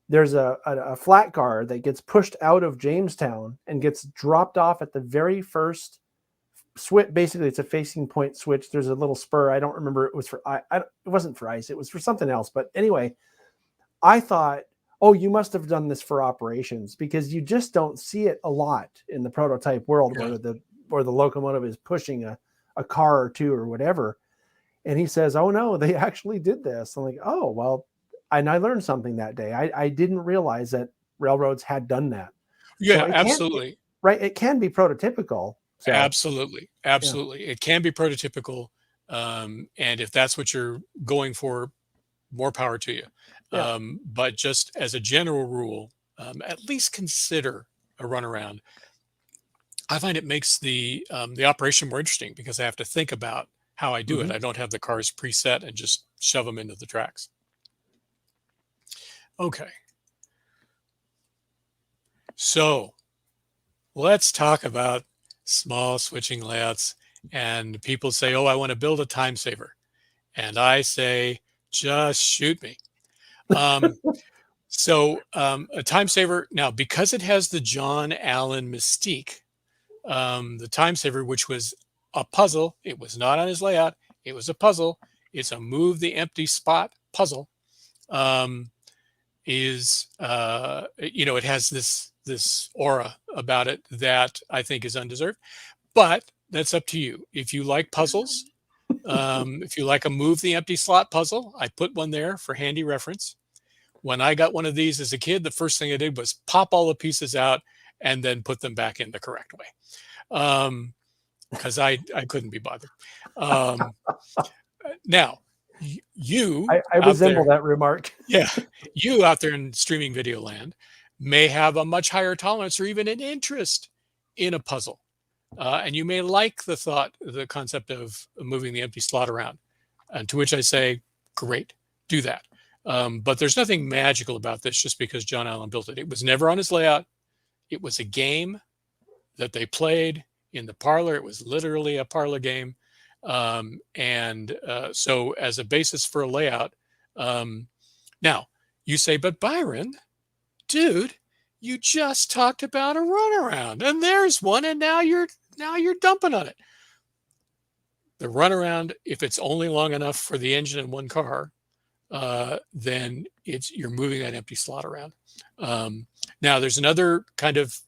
[SPEAKER 2] There's a flat car that gets pushed out of Jamestown and gets dropped off at the very first switch. Basically, it's a facing point switch. There's a little spur. I don't remember. It was for it wasn't for ice. It was for something else. But anyway, I thought, oh, you must have done this for operations because you just don't see it a lot in the prototype world where the locomotive is pushing a car or two or whatever. And he says, oh no, they actually did this. I'm like, oh, well. And I learned something that day. I didn't realize that railroads had done that.
[SPEAKER 3] Yeah, so absolutely.
[SPEAKER 2] Right. It can be prototypical. So.
[SPEAKER 3] Absolutely. Yeah. It can be prototypical. And if that's what you're going for, more power to you. Yeah. But just as a general rule, at least consider a runaround. I find it makes the operation more interesting because I have to think about how I do it. I don't have the cars preset and just shove them into the tracks. Okay. So let's talk about small switching layouts. And people say, oh, I want to build a time saver. And I say, just shoot me. A time saver, now, because it has the John Allen mystique, the time saver, which was a puzzle, it was not on his layout, it was a puzzle. It's a move the empty spot puzzle. It has this aura about it that I think is undeserved, but that's up to you. If you like puzzles, if you like a move the empty slot puzzle, I put one there for handy reference. When I got one of these as a kid, the first thing I did was pop all the pieces out and then put them back in the correct way. Because I couldn't be bothered. Now, I
[SPEAKER 2] resemble that remark.
[SPEAKER 3] Yeah. You out there in streaming video land may have a much higher tolerance or even an interest in a puzzle. And you may like the concept of moving the empty slot around. And to which I say, great, do that. But there's nothing magical about this just because John Allen built it. It was never on his layout. It was a game that they played in the parlor. It was literally a parlor game. So as a basis for a layout, now you say, but Byron, dude, you just talked about a runaround and there's one. And now you're dumping on it. The runaround, if it's only long enough for the engine in one car, then you're moving that empty slot around. Now, there's another kind of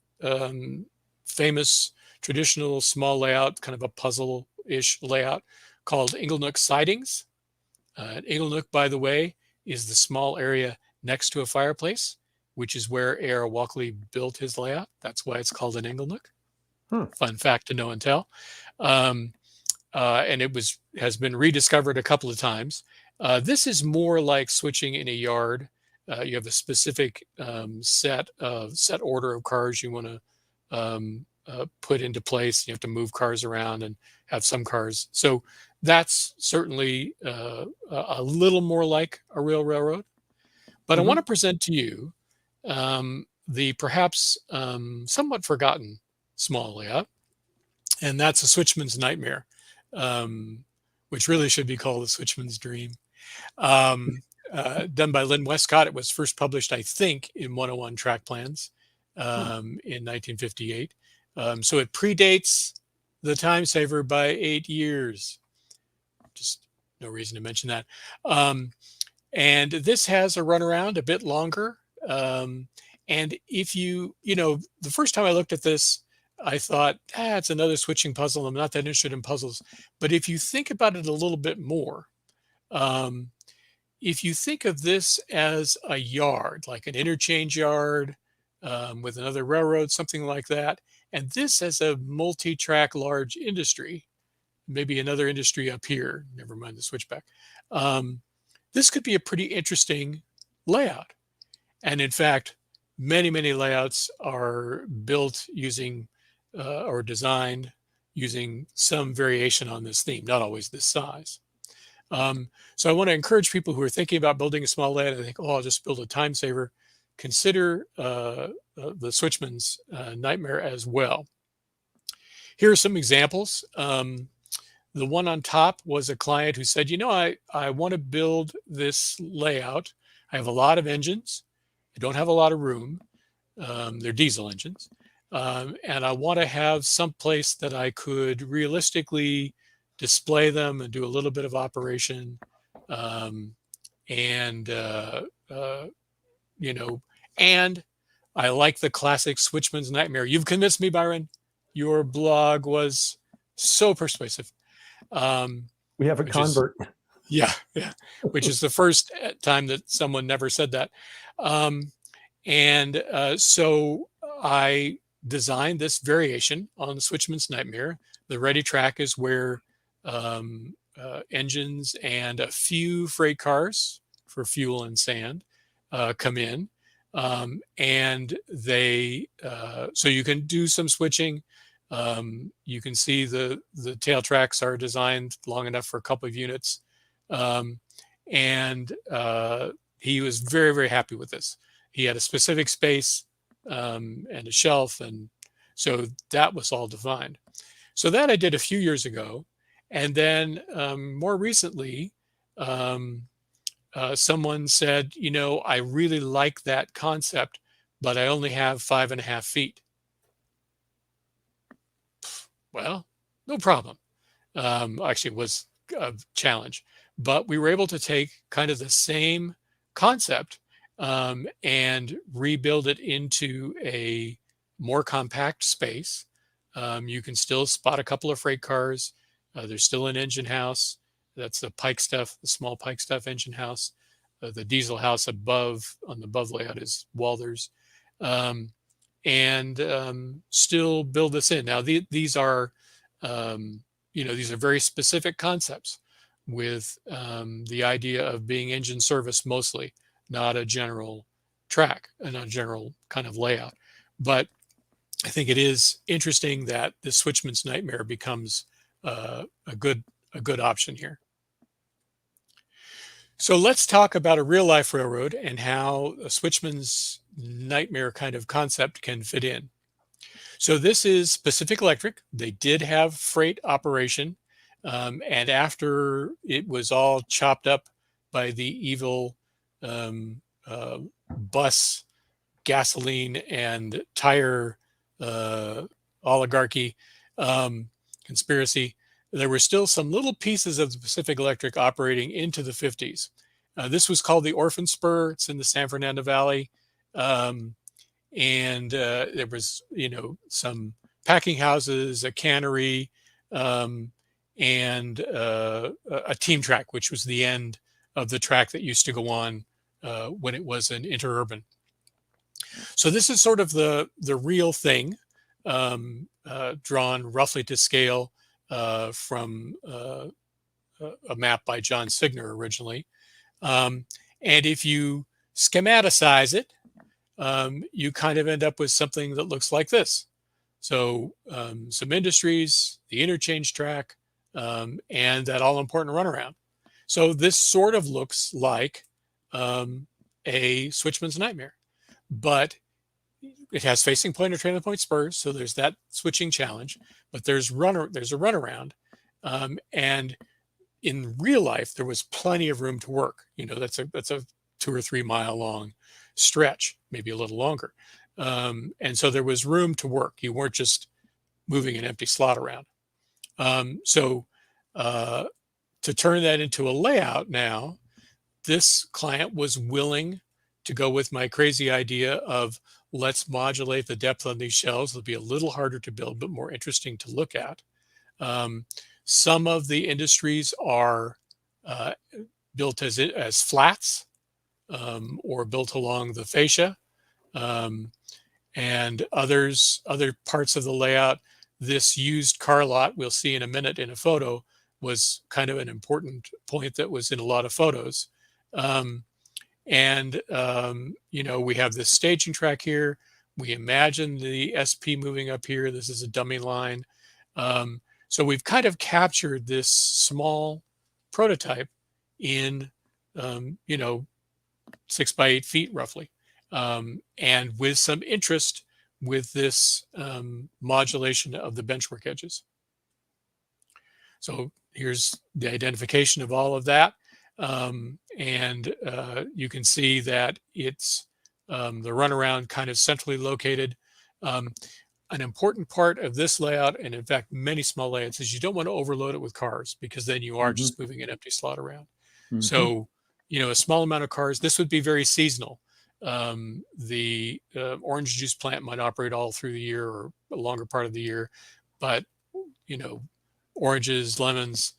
[SPEAKER 3] famous traditional small layout, kind of a puzzle-ish layout called Inglenook sidings. Inglenook, by the way, is the small area next to a fireplace, which is where A.R. Walkley built his layout. That's why it's called an Inglenook. Fun fact to know and tell. And it has been rediscovered a couple of times. This is more like switching in a yard. You have a specific set order of cars you want to put into place. You have to move cars around and have some cars. So that's certainly a little more like a real railroad. But I want to present to you the perhaps somewhat forgotten small layout, and that's a Switchman's Nightmare, which really should be called the Switchman's Dream. Done by Lynn Westcott. It was first published, I think, in 101 Track Plans in 1958. So it predates the Time Saver by 8 years. Just no reason to mention that. And this has a runaround a bit longer. And if the first time I looked at this, I thought, it's another switching puzzle. I'm not that interested in puzzles. But if you think about it a little bit more, if you think of this as a yard, like an interchange yard with another railroad, something like that, and this as a multi-track large industry, maybe another industry up here, never mind the switchback, this could be a pretty interesting layout. And in fact, many, many layouts are built using or designed using some variation on this theme, not always this size. So I want to encourage people who are thinking about building a small layout and think, I'll just build a Time Saver. Consider the Switchman's Nightmare as well. Here are some examples. The one on top was a client who said, I want to build this layout. I have a lot of engines. I don't have a lot of room. They're diesel engines. And I want to have some place that I could realistically display them and do a little bit of operation. And I like the classic Switchman's Nightmare. You've convinced me, Byron. Your blog was so persuasive.
[SPEAKER 2] We have a convert.
[SPEAKER 3] Yeah. Which is the first time that someone never said that. So I designed this variation on the Switchman's Nightmare. The ready track is where engines and a few freight cars for fuel and sand come in. And they, so you can do some switching. You can see the tail tracks are designed long enough for a couple of units. He was very, very happy with this. He had a specific space and a shelf. And so that was all defined. So that I did a few years ago. And then more recently, someone said, I really like that concept, but I only have 5.5 feet. Well, no problem. Actually, it was a challenge, but we were able to take kind of the same concept and rebuild it into a more compact space. You can still spot a couple of freight cars. There's still an engine house. That's the Pike Stuff, the small Pike Stuff engine house. The diesel house above on the above layout is Walther's. Still build this in. Now, these are, these are very specific concepts with the idea of being engine service mostly, not a general track, not a general kind of layout. But I think it is interesting that the Switchman's Nightmare becomes a good option here. So let's talk about a real life railroad and how a Switchman's Nightmare kind of concept can fit in. So this is Pacific Electric. They did have freight operation. And after it was all chopped up by the evil bus, gasoline, and tire oligarchy conspiracy, there were still some little pieces of the Pacific Electric operating into the 50s. This was called the Orphan Spur. It's in the San Fernando Valley. And there was, some packing houses, a cannery, and a team track, which was the end of the track that used to go on when it was an interurban. So this is sort of the real thing, drawn roughly to scale from a map by John Signer originally. And if you schematicize it, you kind of end up with something that looks like this. So some industries, the interchange track, and that all-important runaround. So this sort of looks like a switchman's nightmare, but it has facing point or trailing point spurs, so there's that switching challenge. But there's a runaround, and in real life there was plenty of room to work. That's a 2 or 3 mile long stretch, maybe a little longer, and so there was room to work. You weren't just moving an empty slot around. So to turn that into a layout now, this client was willing to go with my crazy idea of let's modulate the depth on these shelves. They'll be a little harder to build, but more interesting to look at. Some of the industries are built as flats or built along the fascia, and other parts of the layout. This used car lot we'll see in a minute in a photo was kind of an important point that was in a lot of photos. We have this staging track here. We imagine the SP moving up here. This is a dummy line. So we've kind of captured this small prototype in, 6 by 8 feet roughly. And with some interest with this modulation of the benchwork edges. So here's the identification of all of that. You can see that it's the runaround kind of centrally located. An important part of this layout, and in fact many small layouts, is you don't want to overload it with cars, because then you are just moving an empty slot around. So a small amount of cars. This would be very seasonal. The orange juice plant might operate all through the year or a longer part of the year, but oranges, lemons,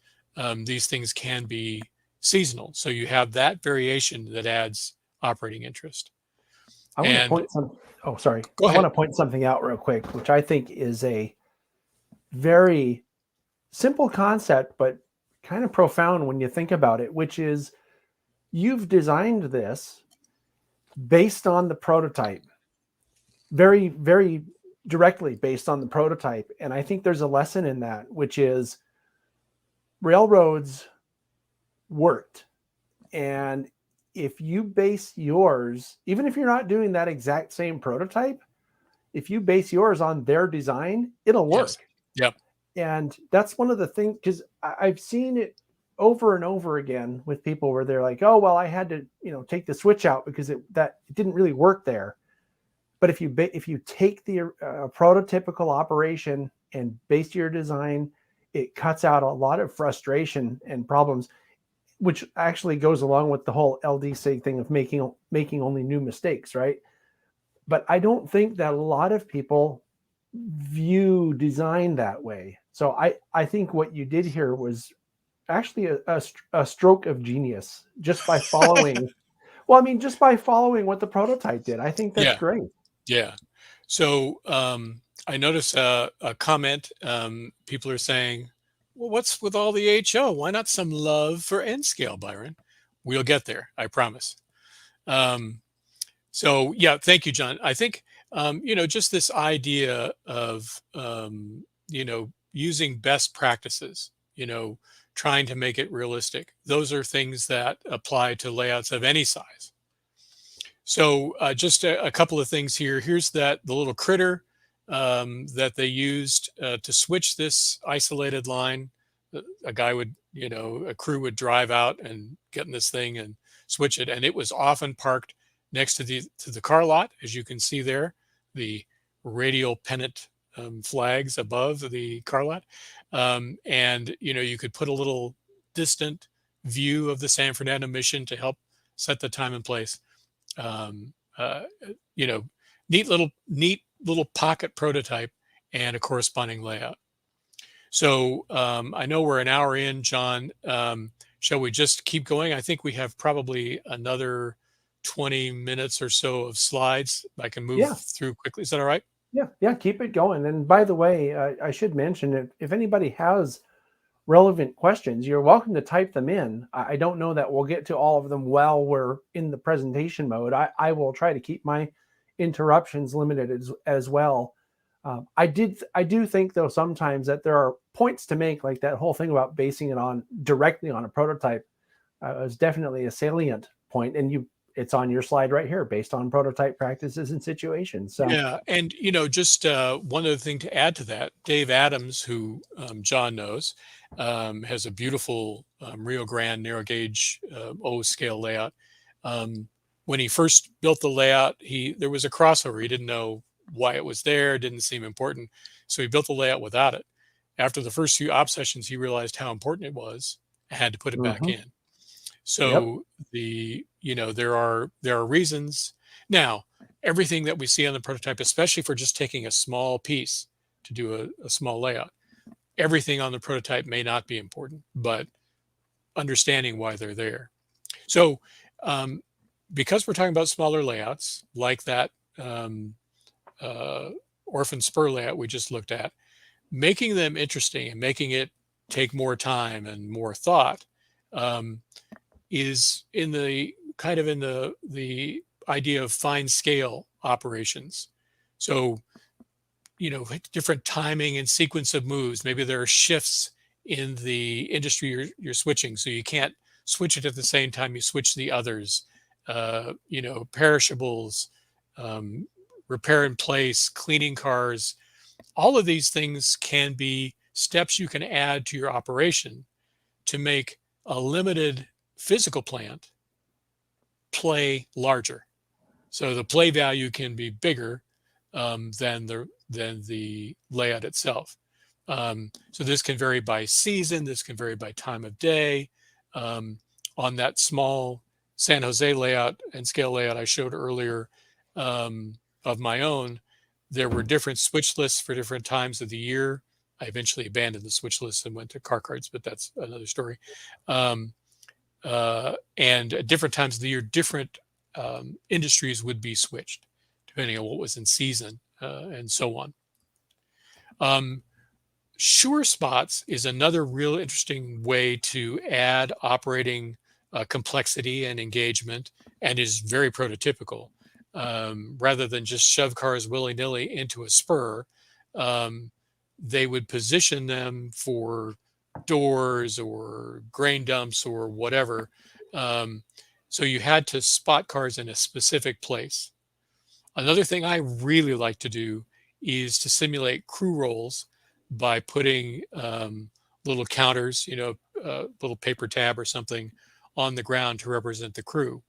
[SPEAKER 3] these things can be seasonal. So you have that variation that adds operating interest.
[SPEAKER 2] I want to point some. Oh, sorry.
[SPEAKER 3] Go ahead.
[SPEAKER 2] I want to point something out real quick, which I think is a very simple concept, but kind of profound when you think about it, which is you've designed this based on the prototype, very, very directly based on the prototype. And I think there's a lesson in that, which is railroads worked. And if you base yours, even if you're not doing that exact same prototype, if you base yours on their design, it'll work.
[SPEAKER 3] Yes. Yep.
[SPEAKER 2] And that's one of the things, because I've seen it over and over again with people where they're like, oh, well, I had to, take the switch out because it didn't really work there. But if you take the prototypical operation and base your design, it cuts out a lot of frustration and problems, which actually goes along with the whole LDC thing of making only new mistakes, right? But I don't think that a lot of people view design that way. So I think what you did here was actually a stroke of genius, just by following. Well, I mean, just by following what the prototype did. I think that's great.
[SPEAKER 3] Yeah. So I noticed a comment. People are saying, well, what's with all the HO? Why not some love for N scale, Byron? We'll get there, I promise. So yeah, thank you, John. I think, just this idea of, using best practices, trying to make it realistic. Those are things that apply to layouts of any size. So just a couple of things here. Here's the little critter that they used to switch this isolated line. A guy would, a crew would drive out and get in this thing and switch it. And it was often parked next to the car lot, as you can see there, the radial pennant flags above the car lot. And, you could put a little distant view of the San Fernando mission to help set the time and place. Um, uh, you know, neat little pocket prototype and a corresponding layout. So I know we're an hour in, John. Shall we just keep going? I think we have probably another 20 minutes or so of slides. I can move
[SPEAKER 2] Yeah.
[SPEAKER 3] through quickly. Is that all right?
[SPEAKER 2] Yeah, keep it going. And by the way, I should mention, if anybody has relevant questions, you're welcome to type them in. I don't know that we'll get to all of them while we're in the presentation mode. I will try to keep my interruptions limited as well. I do think, though, sometimes that there are points to make, like that whole thing about basing it on directly on a prototype is definitely a salient point, and it's on your slide right here, based on prototype practices and situations. So
[SPEAKER 3] yeah, and just one other thing to add to that, Dave Adams, who John knows, has a beautiful Rio Grande narrow gauge O scale layout. When he first built the layout, there was a crossover. He didn't know why it was there, it didn't seem important, so he built the layout without it. After the first few op sessions, he realized how important it was and had to put it back in. So there are reasons. Now, everything that we see on the prototype, especially for just taking a small piece to do a small layout, everything on the prototype may not be important, but understanding why they're there. So because we're talking about smaller layouts like that orphan spur layout we just looked at, making them interesting and making it take more time and more thought is in the idea of fine scale operations. So, different timing and sequence of moves. Maybe there are shifts in the industry you're switching, so you can't switch it at the same time you switch the others. Perishables, repair in place, cleaning cars. All of these things can be steps you can add to your operation to make a limited physical plant play larger. So the play value can be bigger than the layout itself. So this can vary by season. This can vary by time of day. On that small San Jose layout and scale layout I showed earlier of my own, there were different switch lists for different times of the year. I eventually abandoned the switch lists and went to car cards, but that's another story. And at different times of the year, different industries would be switched depending on what was in season and so on. Sure spots is another real interesting way to add operating complexity and engagement, and is very prototypical. Rather than just shove cars willy-nilly into a spur, they would position them for doors or grain dumps or whatever. So you had to spot cars in a specific place. Another thing I really like to do is to simulate crew rolls by putting little counters, little paper tab or something on the ground to represent the crew.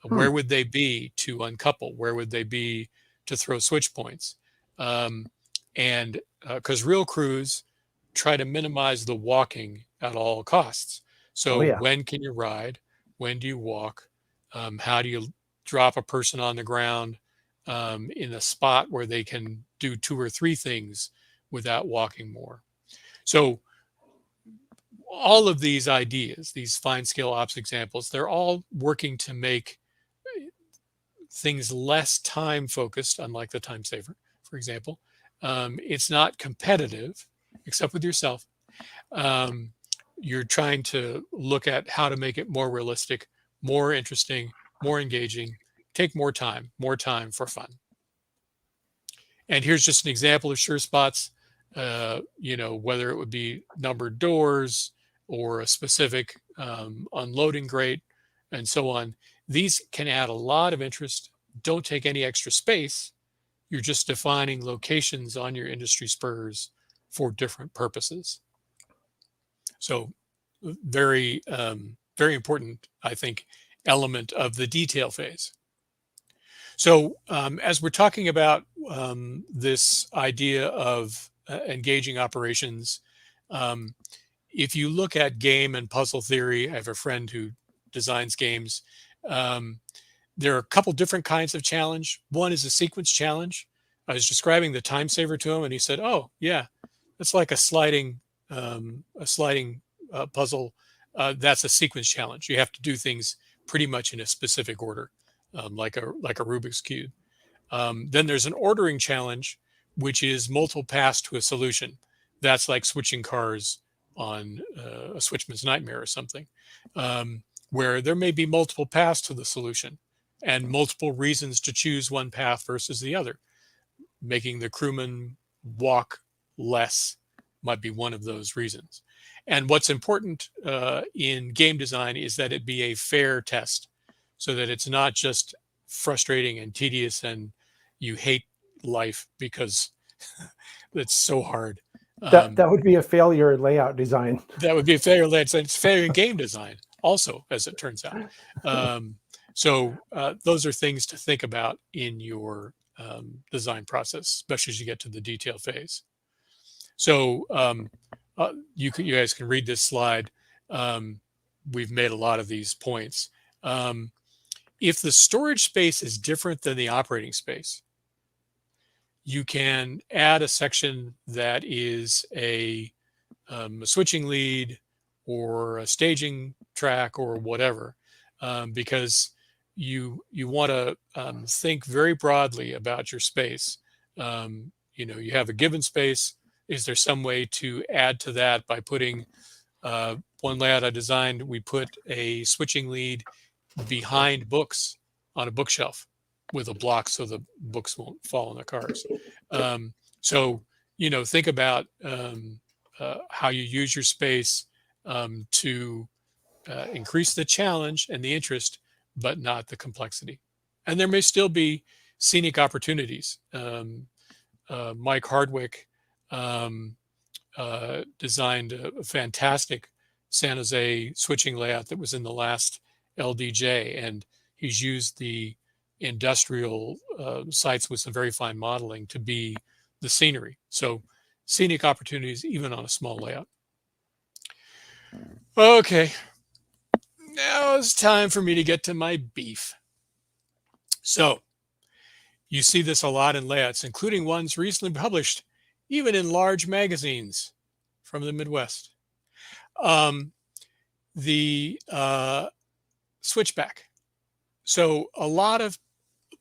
[SPEAKER 3] Where would they be to uncouple? Where would they be to throw switch points? And because real crews try to minimize the walking at all costs. So when can you ride? When do you walk? How do you drop a person on the ground in a spot where they can do 2 or 3 things without walking more? So all of these ideas, these fine scale ops examples, they're all working to make things less time focused, unlike the time saver, for example. It's not competitive, except with yourself. You're trying to look at how to make it more realistic, more interesting, more engaging, take more time for fun. And here's just an example of sure spots, whether it would be numbered doors or a specific unloading grate and so on. These can add a lot of interest, don't take any extra space. You're just defining locations on your industry spurs for different purposes. So very, very important, I think, element of the detail phase. So as we're talking about this idea of engaging operations, if you look at game and puzzle theory, I have a friend who designs games, There are a couple different kinds of challenge. One is a sequence challenge. I was describing the time saver to him, and he said, "Oh, yeah, it's like a sliding puzzle. That's a sequence challenge. You have to do things pretty much in a specific order, like a Rubik's cube." Then there's an ordering challenge, which is multiple paths to a solution. That's like switching cars on a Switchman's Nightmare or something, where there may be multiple paths to the solution and multiple reasons to choose one path versus the other. Making the crewman walk less might be one of those reasons. And what's important in game design is that it be a fair test, so that it's not just frustrating and tedious and you hate life because it's so hard.
[SPEAKER 2] That would be a failure in layout design.
[SPEAKER 3] That would be a failure in layout design. It's failure in game design also, as it turns out. So those are things to think about in your design process, especially as you get to the detail phase. So you guys can read this slide. We've made a lot of these points. If the storage space is different than the operating space, you can add a section that is a switching lead or a staging track or whatever, because you want to think very broadly about your space. You have a given space. Is there some way to add to that by putting one layout I designed? We put a switching lead behind books on a bookshelf with a block so the books won't fall in the cars. So think about how you use your space to increase the challenge and the interest, but not the complexity. And there may still be scenic opportunities. Mike Hardwick designed a fantastic San Jose switching layout that was in the last LDJ, and he's used the industrial sites with some very fine modeling to be the scenery. So scenic opportunities even on a small layout. Okay, now it's time for me to get to my beef. So you see this a lot in layouts, including ones recently published even in large magazines from the Midwest. The switchback. So a lot of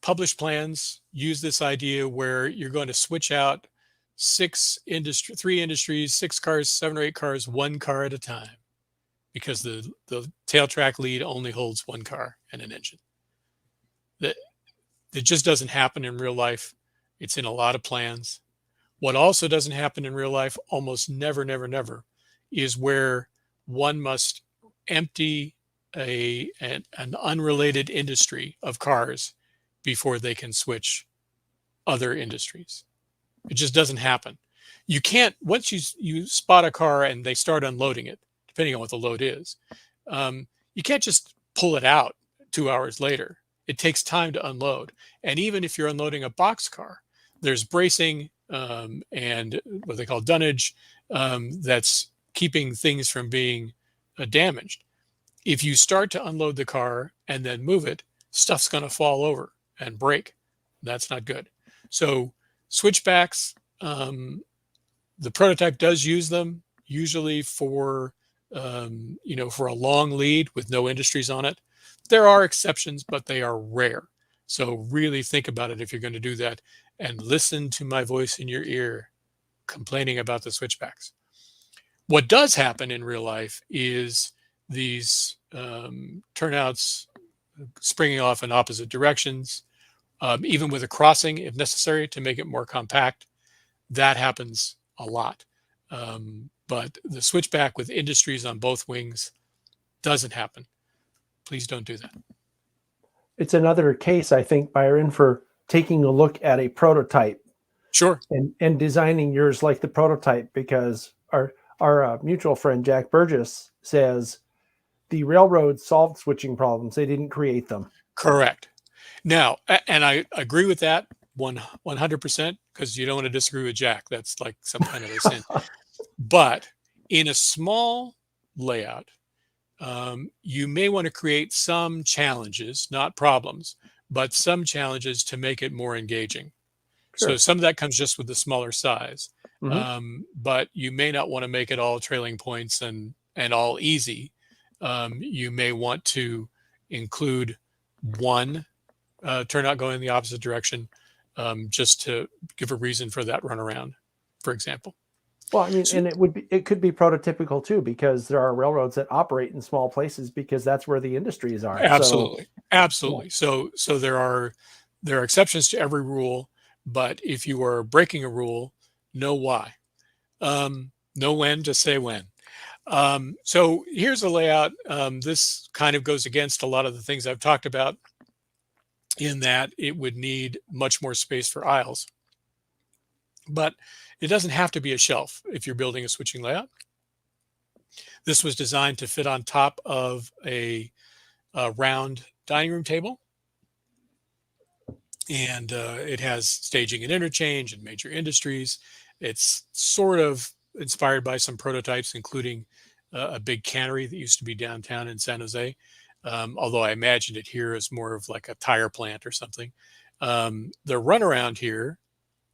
[SPEAKER 3] published plans use this idea where you're going to switch out three industries, 6 cars, 7 or 8 cars, 1 car at a time, because the tail track lead only holds 1 car and an engine. That just doesn't happen in real life. It's in a lot of plans. What also doesn't happen in real life, almost never, is where one must empty an unrelated industry of cars before they can switch other industries. It just doesn't happen. You can't, once you spot a car and they start unloading it, depending on what the load is, you can't just pull it out 2 hours later. It takes time to unload. And even if you're unloading a box car, there's bracing and what they call dunnage that's keeping things from being damaged. If you start to unload the car and then move it, stuff's going to fall over and break. That's not good. So switchbacks, the prototype does use them usually for for a long lead with no industries on it. There are exceptions, but they are rare. So really think about it if you're going to do that, and listen to my voice in your ear complaining about the switchbacks. What does happen in real life is these turnouts springing off in opposite directions, even with a crossing if necessary to make it more compact. That happens a lot. But the switchback with industries on both wings doesn't happen. Please don't do that.
[SPEAKER 2] It's another case, I think, Byron, for taking a look at a prototype.
[SPEAKER 3] Sure.
[SPEAKER 2] And designing yours like the prototype, because our mutual friend Jack Burgess says the railroad solved switching problems. They didn't create them.
[SPEAKER 3] Correct. Now, and I agree with that 100%, because you don't want to disagree with Jack. That's like some kind of a sin. But in a small layout, you may want to create some challenges, not problems, but some challenges to make it more engaging. So
[SPEAKER 2] Sure.
[SPEAKER 3] some of that comes just with the smaller size,
[SPEAKER 2] Hmm.
[SPEAKER 3] but you may not want to make it all trailing points and all easy. You may want to include one turnout going in the opposite direction, just to give a reason for that runaround, for example.
[SPEAKER 2] Well, I mean,
[SPEAKER 3] So,
[SPEAKER 2] and it could be prototypical too, because there are railroads that operate in small places because that's where the industries are. So,
[SPEAKER 3] absolutely,
[SPEAKER 2] yeah.
[SPEAKER 3] absolutely. So there are exceptions to every rule, but if you are breaking a rule, know why. Know when to say when. So here's a layout. This kind of goes against a lot of the things I've talked about, in that it would need much more space for aisles. But it doesn't have to be a shelf if you're building a switching layout. This was designed to fit on top of a round dining room table. And it has staging and interchange and major industries. It's sort of inspired by some prototypes, including a big cannery that used to be downtown in San Jose. Although I imagined it here as more of like a tire plant or something. The runaround here,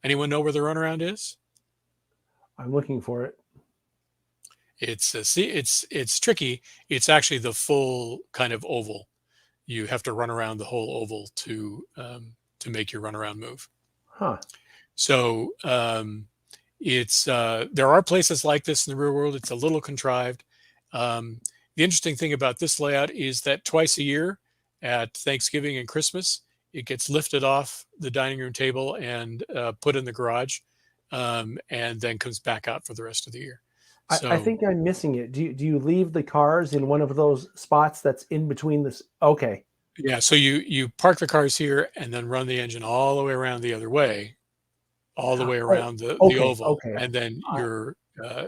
[SPEAKER 3] anyone know where the runaround is?
[SPEAKER 2] I'm looking for it.
[SPEAKER 3] It's tricky. It's actually the full kind of oval. You have to run around the whole oval to make your runaround move.
[SPEAKER 2] Huh.
[SPEAKER 3] So it's there are places like this in the real world. It's a little contrived. The interesting thing about this layout is that twice a year, at Thanksgiving and Christmas, it gets lifted off the dining room table and put in the garage, and then comes back out for the rest of the year.
[SPEAKER 2] I
[SPEAKER 3] So
[SPEAKER 2] think I'm missing it. Do you leave the cars in one of those spots that's in between this? Okay.
[SPEAKER 3] yeah, so you park the cars here and then run the engine all the way around the other way, all the way
[SPEAKER 2] Oh,
[SPEAKER 3] around the
[SPEAKER 2] okay.
[SPEAKER 3] oval,
[SPEAKER 2] Okay.
[SPEAKER 3] and then
[SPEAKER 2] Uh,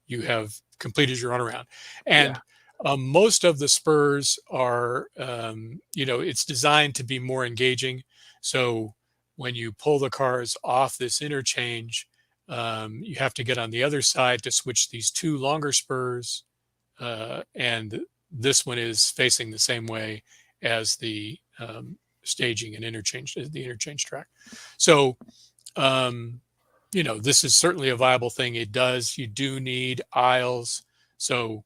[SPEAKER 3] you have completed your runaround.
[SPEAKER 2] yeah.
[SPEAKER 3] And most of the spurs are, it's designed to be more engaging. So when you pull the cars off this interchange, you have to get on the other side to switch these two longer spurs, and this one is facing the same way as the staging and the interchange track. So this is certainly a viable thing. You do need aisles. So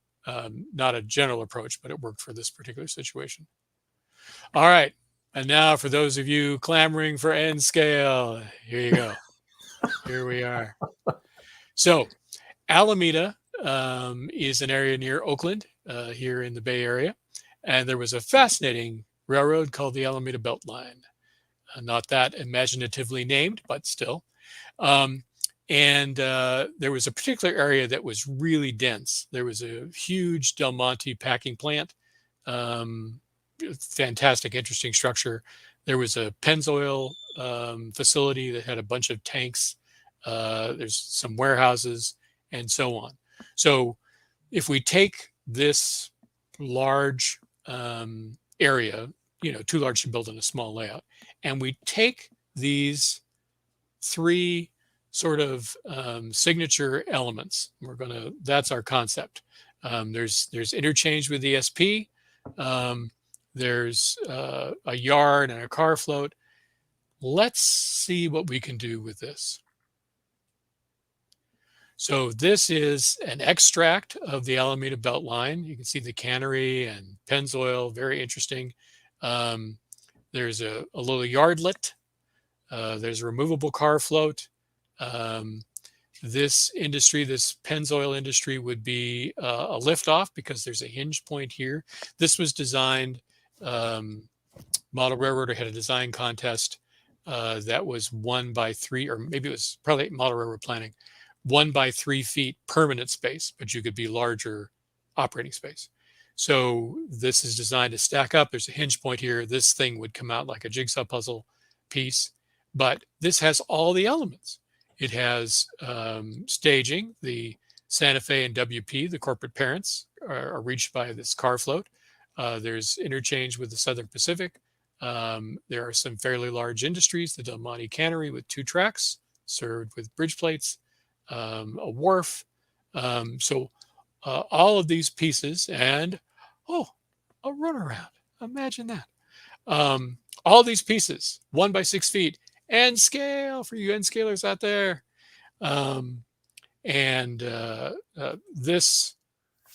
[SPEAKER 3] not a general approach, but it worked for this particular situation. All right. And now for those of you clamoring for N scale, here you go. Here we are. So Alameda is an area near Oakland, here in the Bay Area. And there was a fascinating railroad called the Alameda Beltline. Not that imaginatively named, but still. And there was a particular area that was really dense. There was a huge Del Monte packing plant, fantastic, interesting structure. There was a Pennzoil facility that had a bunch of tanks. There's some warehouses and so on. So if we take this large area, too large to build in a small layout, and we take these three sort of signature elements, that's our concept. There's interchange with ESP. There's a yard and a car float. Let's see what we can do with this. So this is an extract of the Alameda Beltline. You can see the cannery and Pennzoil, very interesting. There's a little yardlet. There's a removable car float. This Pennzoil industry would be a liftoff because there's a hinge point here. This was designed, Model Railroader had a design contest that was 1 by 3, or maybe it was probably Model Railroad Planning, 1 by 3 feet permanent space, but you could be larger operating space. So this is designed to stack up. There's a hinge point here. This thing would come out like a jigsaw puzzle piece, but this has all the elements. It has staging. The Santa Fe and WP, the corporate parents, are reached by this car float. There's interchange with the Southern Pacific. There are some fairly large industries, the Del Monte Cannery with 2 tracks served with bridge plates, a wharf. So all of these pieces and, oh, a runaround. Imagine that. All these pieces, 1 by 6 feet, and scale for you end scalers out there. This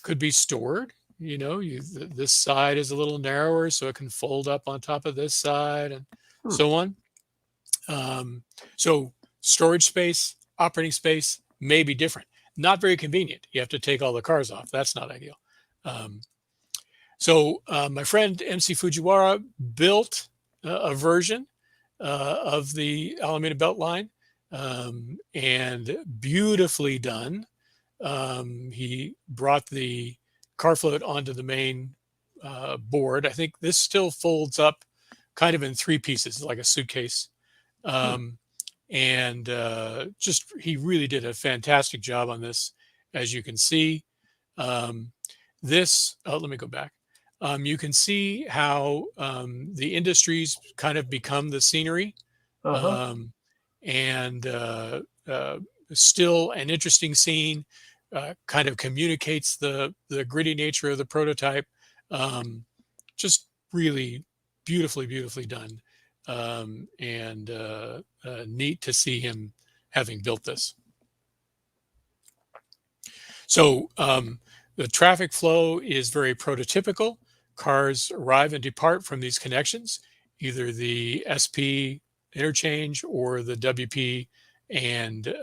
[SPEAKER 3] could be stored. This side is a little narrower, so it can fold up on top of this side, and so on. So storage space, operating space may be different. Not very convenient. You have to take all the cars off. That's not ideal. My friend MC Fujiwara built a version of the Alameda Beltline, and beautifully done. He brought the car float onto the main board. I think this still folds up kind of in 3 pieces, like a suitcase. He really did a fantastic job on this, as you can see. Let me go back. You can see how the industries kind of become the scenery. Still an interesting scene, kind of communicates the gritty nature of the prototype. Just really beautifully done. Neat to see him having built this. So the traffic flow is very prototypical. Cars arrive and depart from these connections, either the SP interchange or the WP and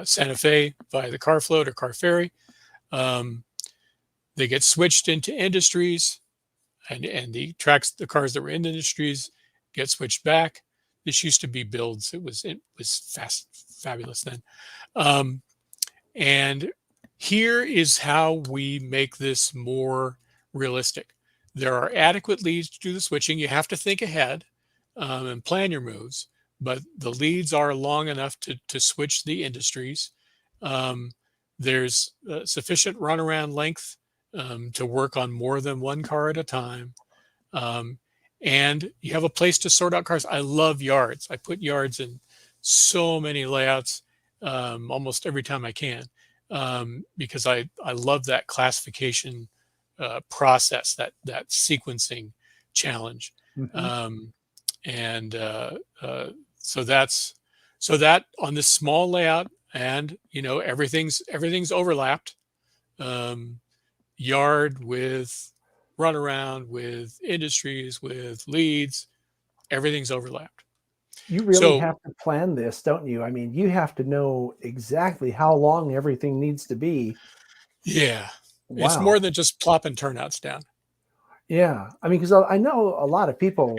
[SPEAKER 3] Santa Fe via the car float or car ferry. They get switched into industries, and the cars that were in the industries get switched back. This used to be builds. It was fabulous then. And here is how we make this more realistic. There are adequate leads to do the switching. You have to think ahead and plan your moves, but the leads are long enough to switch the industries. There's sufficient runaround length to work on more than one car at a time. And you have a place to sort out cars. I love yards. I put yards in so many layouts almost every time I can, because I love that classification process, that sequencing challenge. So that on this small layout, and everything's overlapped. Yard with runaround, with industries, with leads, everything's overlapped.
[SPEAKER 2] You really have to plan this, don't you? I mean, you have to know exactly how long everything needs to be.
[SPEAKER 3] Yeah.
[SPEAKER 2] Wow.
[SPEAKER 3] It's more than just plopping turnouts down.
[SPEAKER 2] Yeah. I mean, because I know a lot of people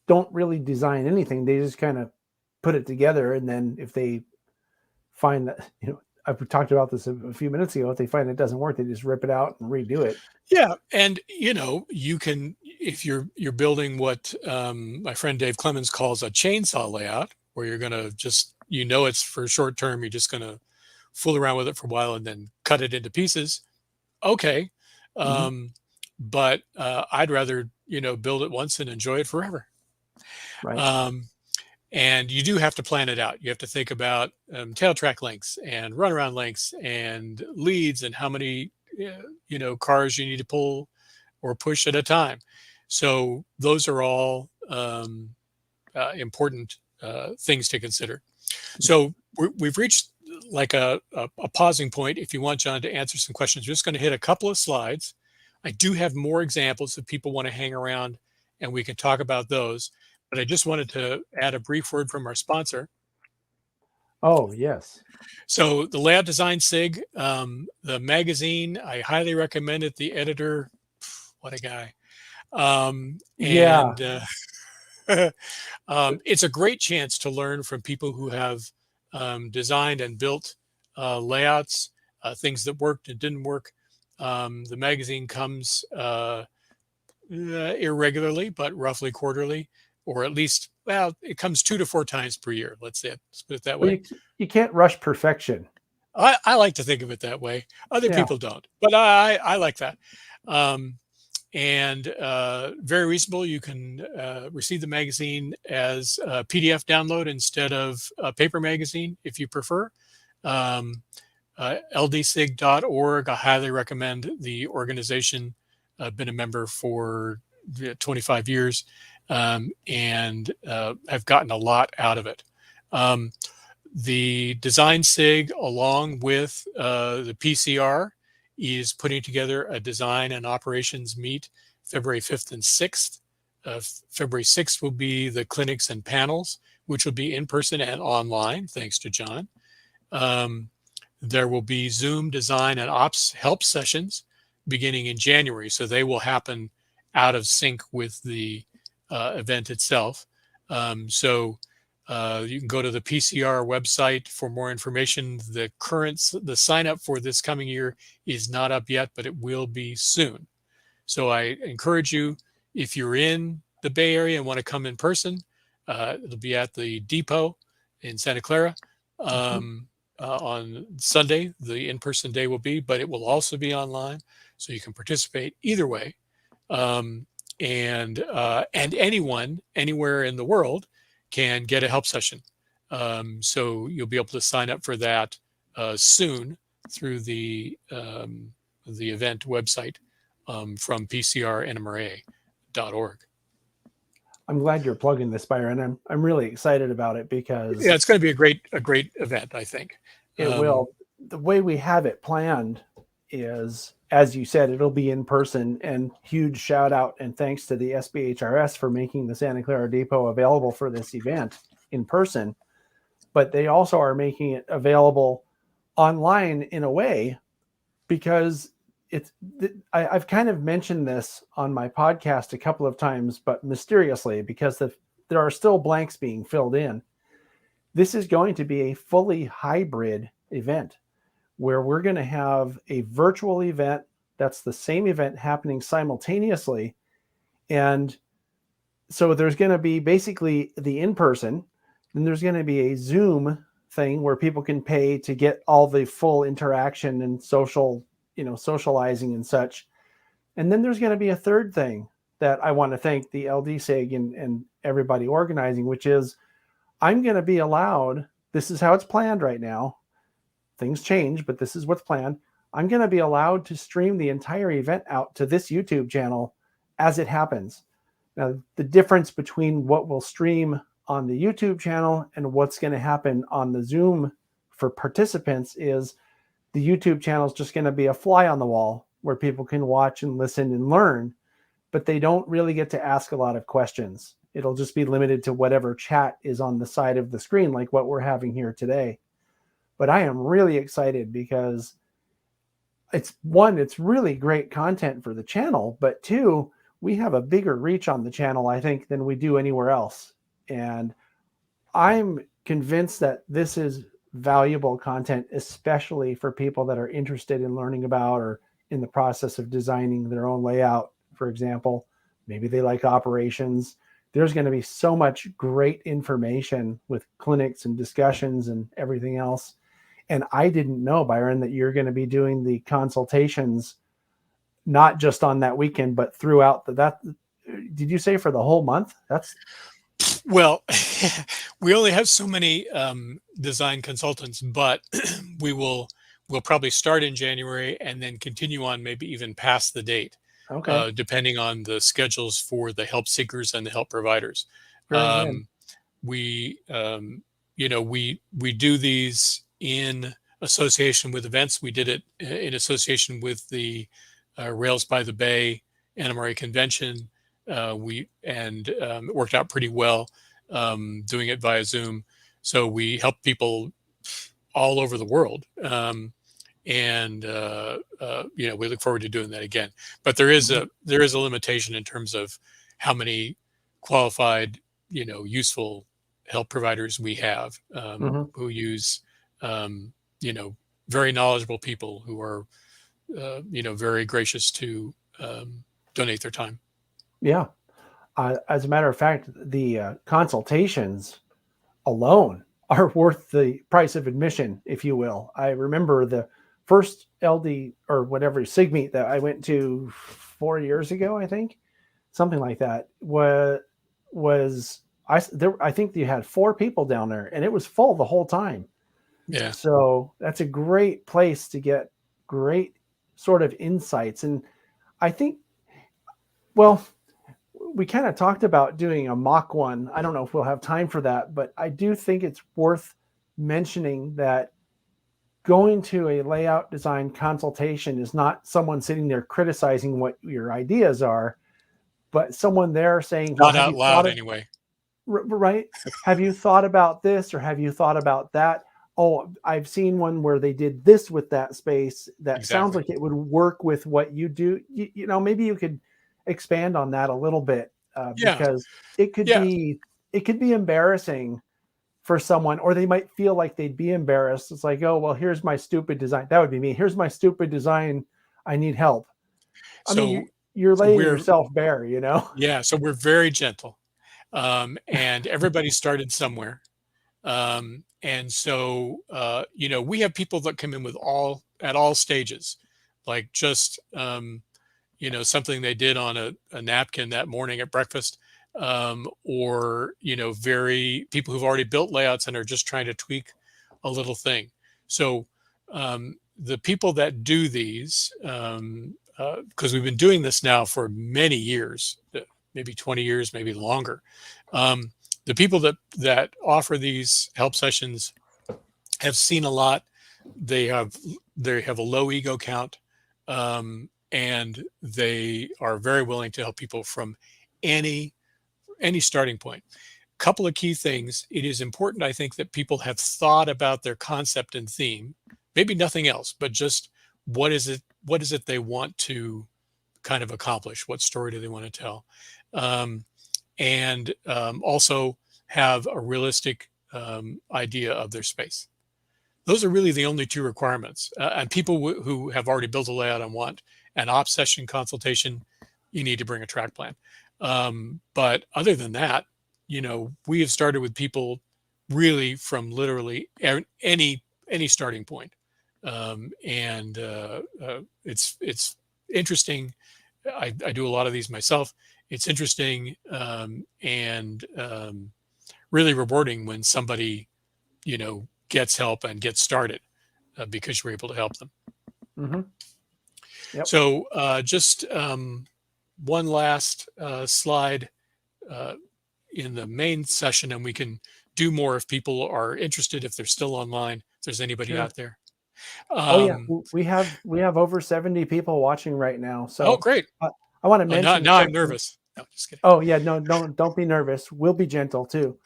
[SPEAKER 2] don't really design anything. They just kind of put it together. And then if they find that, I've talked about this a few minutes ago, if they find it doesn't work, they just rip it out and redo it.
[SPEAKER 3] Yeah. And, you can, if you're building what my friend Dave Clemens calls a chainsaw layout, where you're going to just, it's for short term, you're just going to fool around with it for a while and then cut it into pieces. Okay. But I'd rather, build it once and enjoy it forever.
[SPEAKER 2] Right.
[SPEAKER 3] And you do have to plan it out. You have to think about tail track lengths and runaround lengths and leads and how many, cars you need to pull or push at a time. So those are all important things to consider. So we've reached like a pausing point. If you want John to answer some questions, we're just going to hit a couple of slides. I do have more examples if people want to hang around, and we can talk about those. But I just wanted to add a brief word from our sponsor.
[SPEAKER 2] Oh, yes.
[SPEAKER 3] So the Layout Design SIG, the magazine, I highly recommend it. The editor, what a guy. It's a great chance to learn from people who have designed and built layouts, things that worked and didn't work. The magazine comes irregularly, but roughly quarterly, or at least, it comes 2 to 4 times per year. Let's put it that way.
[SPEAKER 2] You can't rush perfection.
[SPEAKER 3] I like to think of it that way. Other people don't, but I like that. Very reasonable. You can receive the magazine as a PDF download instead of a paper magazine if you prefer. ldsig.org. I highly recommend the organization. I've been a member for 25 years and have gotten a lot out of it. The Design SIG, along with the PCR, is putting together a design and operations meet February 5th and 6th. February 6th will be the clinics and panels, which will be in person and online, thanks to John. There will be Zoom design and ops help sessions beginning in January. So they will happen out of sync with the event itself. You can go to the PCR website for more information. The sign up for this coming year is not up yet, but it will be soon. So I encourage you, if you're in the Bay Area and want to come in person, it'll be at the Depot in Santa Clara. On Sunday, the in-person day will be, but it will also be online, so you can participate either way. And anyone, anywhere in the world, can get a help session. So you'll be able to sign up for that soon through the event website from pcrnmra.org.
[SPEAKER 2] I'm glad you're plugging this, Byron. I'm really excited about it because
[SPEAKER 3] it's going to be a great event, I think.
[SPEAKER 2] It will. The way we have it planned is, as you said, it'll be in person, and huge shout out and thanks to the SBHRS for making the Santa Clara Depot available for this event in person. But they also are making it available online in a way, because I've kind of mentioned this on my podcast a couple of times, but mysteriously, because there are still blanks being filled in. This is going to be a fully hybrid event where we're going to have a virtual event that's the same event happening simultaneously. And so there's going to be basically the in-person, and there's going to be a Zoom thing where people can pay to get all the full interaction and socializing and such. And then there's going to be a third thing that I want to thank the LDSIG and everybody organizing, which is I'm going to be allowed, this is how it's planned right now. Things change, but this is what's planned. I'm going to be allowed to stream the entire event out to this YouTube channel as it happens. Now, the difference between what we'll stream on the YouTube channel and what's going to happen on the Zoom for participants is the YouTube channel is just going to be a fly on the wall where people can watch and listen and learn, but they don't really get to ask a lot of questions. It'll just be limited to whatever chat is on the side of the screen, like what we're having here today. But I am really excited because it's really great content for the channel, but two, we have a bigger reach on the channel, I think, than we do anywhere else. And I'm convinced that this is valuable content, especially for people that are interested in learning about or in the process of designing their own layout, for example. Maybe they like operations. There's going to be so much great information with clinics and discussions and everything else. And I didn't know, Byron, that you're going to be doing the consultations, not just on that weekend, but throughout did you say for the whole month?
[SPEAKER 3] Well, we only have so many design consultants, but we'll probably start in January and then continue on maybe even past the date.
[SPEAKER 2] Okay.
[SPEAKER 3] Depending on the schedules for the help seekers and the help providers. We do these in association with events. We did it in association with the Rails by the Bay NMRA convention. It worked out pretty well doing it via Zoom. So we help people all over the world. We look forward to doing that again. But there is a limitation in terms of how many qualified, useful help providers we have who use, very knowledgeable people who are, very gracious to donate their time.
[SPEAKER 2] Yeah. As a matter of fact, the consultations alone are worth the price of admission, if you will. I remember the first LD or whatever SIG meet that I went to 4 years ago, I think, something like that, I think you had 4 people down there and it was full the whole time.
[SPEAKER 3] Yeah.
[SPEAKER 2] So that's a great place to get great sort of insights. And I think, well, we kind of talked about doing a mock one. I don't know if we'll have time for that, but I do think it's worth mentioning that going to a layout design consultation is not someone sitting there criticizing what your ideas are, but someone there saying, well,
[SPEAKER 3] Not
[SPEAKER 2] have
[SPEAKER 3] out
[SPEAKER 2] you thought
[SPEAKER 3] loud
[SPEAKER 2] of,
[SPEAKER 3] anyway.
[SPEAKER 2] right? Have you thought about this or have you thought about that? Oh, I've seen one where they did this with that space. That sounds
[SPEAKER 3] Exactly.
[SPEAKER 2] like it would work with what you do. You know, maybe you could expand on that a little bit
[SPEAKER 3] Yeah.
[SPEAKER 2] because it could
[SPEAKER 3] Yeah.
[SPEAKER 2] be embarrassing for someone, or they might feel like they'd be embarrassed. It's like, oh, well, here's my stupid design. That would be me. Here's my stupid design. I need help. I mean,
[SPEAKER 3] So
[SPEAKER 2] you're laying
[SPEAKER 3] we're
[SPEAKER 2] yourself bare, you know?
[SPEAKER 3] so we're very gentle. And everybody started somewhere. And so we have people that come in with at all stages, like just something they did on a napkin that morning at breakfast, or very people who've already built layouts and are just trying to tweak a little thing. So the people that do these, because we've been doing this now for many years, maybe 20 years, maybe longer. The people that offer these help sessions have seen a lot. They have a low ego count, and they are very willing to help people from any starting point. Couple of key things. It is important, I think, that people have thought about their concept and theme, maybe nothing else, but just what is it they want to kind of accomplish? What story do they want to tell? And also have a realistic idea of their space. Those are really the only two requirements. And people who have already built a layout and want an ops session consultation, you need to bring a track plan. But other than that, we have started with people really from literally any starting point. And it's interesting. I do a lot of these myself. It's interesting and really rewarding when somebody, gets help and gets started because you're able to help them.
[SPEAKER 2] Mm-hmm. Yep.
[SPEAKER 3] So just one last slide in the main session, and we can do more if people are interested, if they're still online, if there's anybody
[SPEAKER 2] Sure.
[SPEAKER 3] out there.
[SPEAKER 2] Oh yeah, we have over 70 people watching right now. So
[SPEAKER 3] great.
[SPEAKER 2] I want to mention.
[SPEAKER 3] Now I'm nervous. No, just kidding.
[SPEAKER 2] Oh yeah, no, don't be nervous. We'll be gentle too.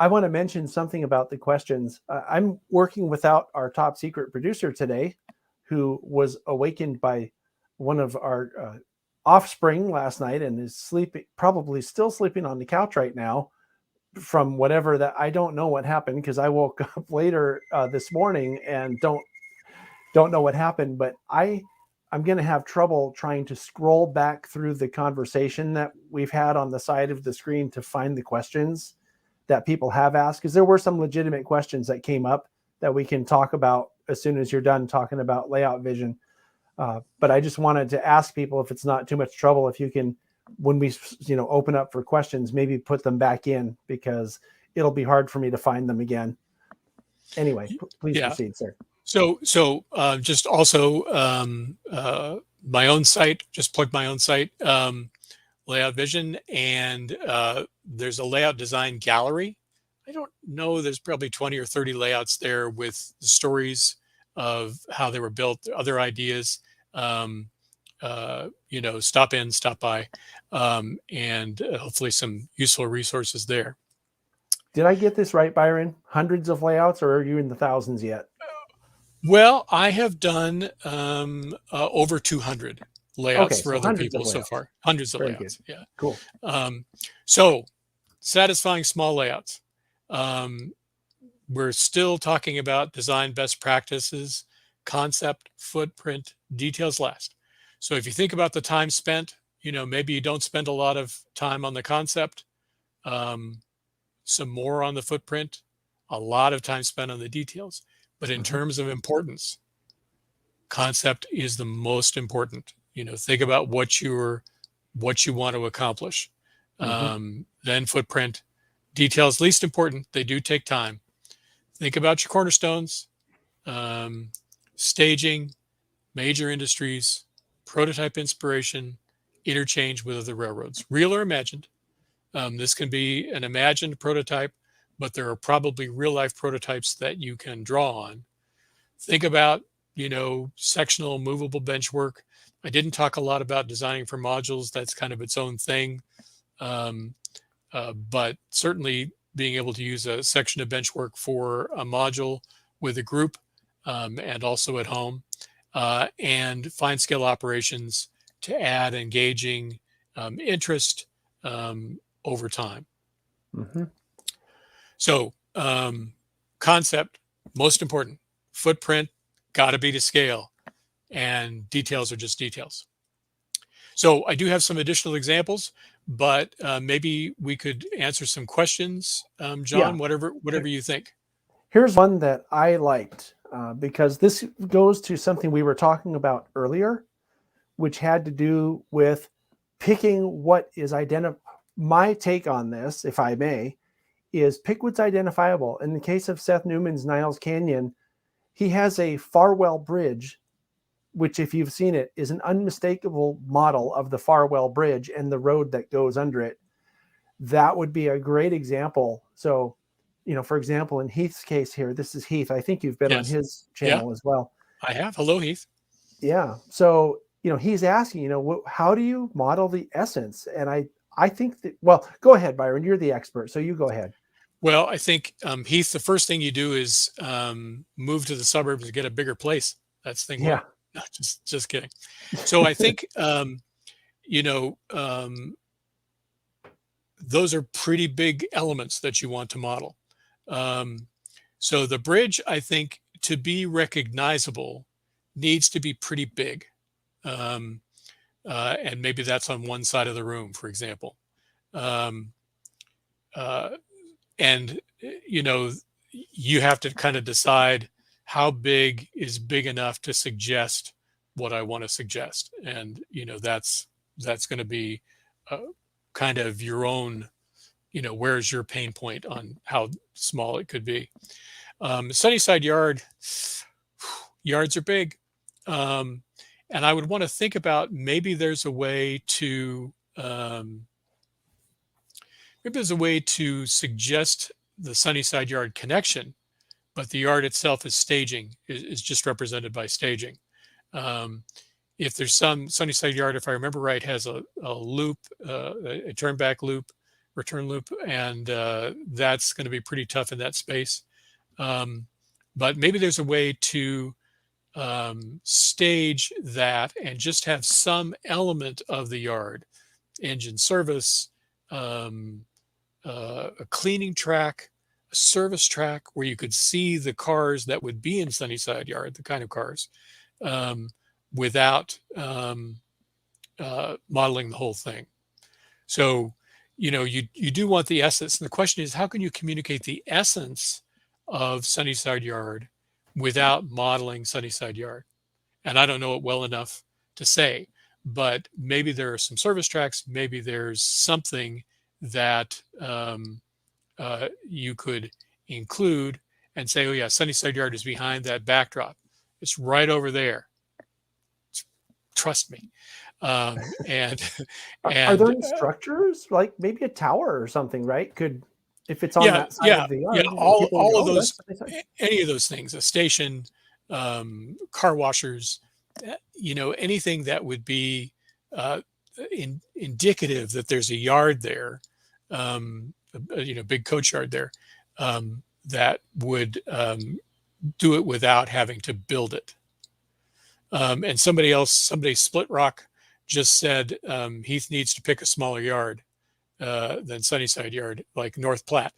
[SPEAKER 2] I want to mention something about the questions. I'm working without our top secret producer today, who was awakened by one of our offspring last night and is sleeping, probably still sleeping on the couch right now from whatever that. I don't know what happened because I woke up later this morning and don't know what happened, but I'm going to have trouble trying to scroll back through the conversation that we've had on the side of the screen to find the questions that people have asked, because there were some legitimate questions that came up that we can talk about as soon as you're done talking about layout vision. But I just wanted to ask people, if it's not too much trouble, if you can, when we open up for questions, maybe put them back in, because it'll be hard for me to find them again. Anyway, please proceed, sir.
[SPEAKER 3] So just also my own site, just plug my own site, Layout Vision, and there's a layout design gallery. I don't know, there's probably 20 or 30 layouts there with the stories of how they were built, other ideas. Stop in, stop by, and hopefully some useful resources there.
[SPEAKER 2] Did I get this right, Byron? Hundreds of layouts, or are you in the thousands yet?
[SPEAKER 3] Well, I have done over 200 layouts for other people so far. Hundreds of
[SPEAKER 2] Very
[SPEAKER 3] layouts.
[SPEAKER 2] good.
[SPEAKER 3] Yeah.
[SPEAKER 2] Cool.
[SPEAKER 3] So satisfying small layouts. We're still talking about design best practices, concept, footprint, details last. So if you think about the time spent, maybe you don't spend a lot of time on the concept, some more on the footprint, a lot of time spent on the details. But in terms of importance, concept is the most important. Think about what you want to accomplish. Then footprint, details least important. They do take time. think about your cornerstones, staging, major industries, prototype inspiration, interchange with other railroads, real or imagined. This can be an imagined prototype, but there are probably real life prototypes that you can draw on. Think about, sectional movable bench work. I didn't talk a lot about designing for modules. That's kind of its own thing. But certainly being able to use a section of bench work for a module with a group and also at home, and fine scale operations to add engaging interest over time.
[SPEAKER 2] Mm-hmm.
[SPEAKER 3] So concept, most important. Footprint, got to be to scale. And details are just details. So I do have some additional examples, but maybe we could answer some questions, John, whatever you think.
[SPEAKER 2] Here's one that I liked because this goes to something we were talking about earlier, which had to do with picking what is identifiable. My take on this, if I may, is pick what's identifiable. In the case of Seth Newman's Niles Canyon, he has a Farwell Bridge, which, if you've seen it, is an unmistakable model of the Farwell Bridge and the road that goes under it. That would be a great example. So, for example, in Heath's case here, this is Heath. I think you've been on his channel as well.
[SPEAKER 3] I have. Hello, Heath.
[SPEAKER 2] Yeah. So, he's asking, how do you model the essence? And I think that, well, go ahead, Byron. You're the expert, so you go ahead.
[SPEAKER 3] Well, I think, Heath, the first thing you do is move to the suburbs to get a bigger place. That's thing one.
[SPEAKER 2] Yeah.
[SPEAKER 3] No, just kidding. So I think, those are pretty big elements that you want to model. So the bridge, I think, to be recognizable, needs to be pretty big. And maybe that's on one side of the room, for example. And, you have to kind of decide how big is big enough to suggest what I want to suggest. And, that's going to be kind of your own, where's your pain point on how small it could be. Sunnyside Yard, yards are big. And I would want to think about maybe there's a way to suggest the Sunnyside Yard connection, but the yard itself is staging, is just represented by staging. If there's some Sunnyside Yard, if I remember right, has a loop, a turn back loop, return loop, and that's going to be pretty tough in that space. But maybe there's a way to stage that and just have some element of the yard, engine service, a cleaning track, a service track where you could see the cars that would be in Sunnyside Yard, the kind of cars, without modeling the whole thing. So, you do want the essence. And the question is, how can you communicate the essence of Sunnyside Yard without modeling Sunnyside Yard? And I don't know it well enough to say, but maybe there are some service tracks. Maybe there's something that you could include and say, oh yeah, Sunnyside Yard is behind that backdrop. It's right over there. Trust me. And
[SPEAKER 2] are there any structures, like maybe a tower or something, right? If it's on that side of the yard,
[SPEAKER 3] all of those, any of those things, a station, car washers, anything that would be indicative that there's a yard there, big coach yard there, that would do it without having to build it. And somebody Split Rock just said Heath needs to pick a smaller yard than Sunnyside Yard, like North Platte.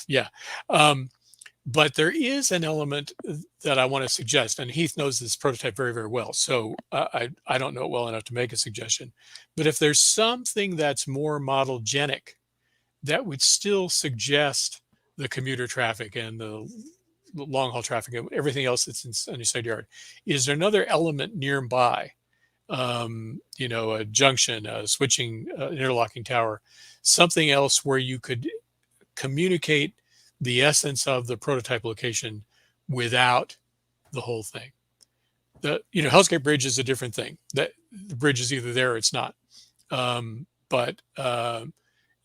[SPEAKER 3] Yeah. But there is an element that I want to suggest, and Heath knows this prototype very, very well. So I don't know it well enough to make a suggestion. But if there's something that's more model-genic that would still suggest the commuter traffic and the long-haul traffic and everything else that's in Sunnyside Yard, is there another element nearby? A junction, a switching, interlocking tower, something else where you could communicate the essence of the prototype location without the whole thing. Hell's Gate Bridge is a different thing. That the bridge is either there or it's not. But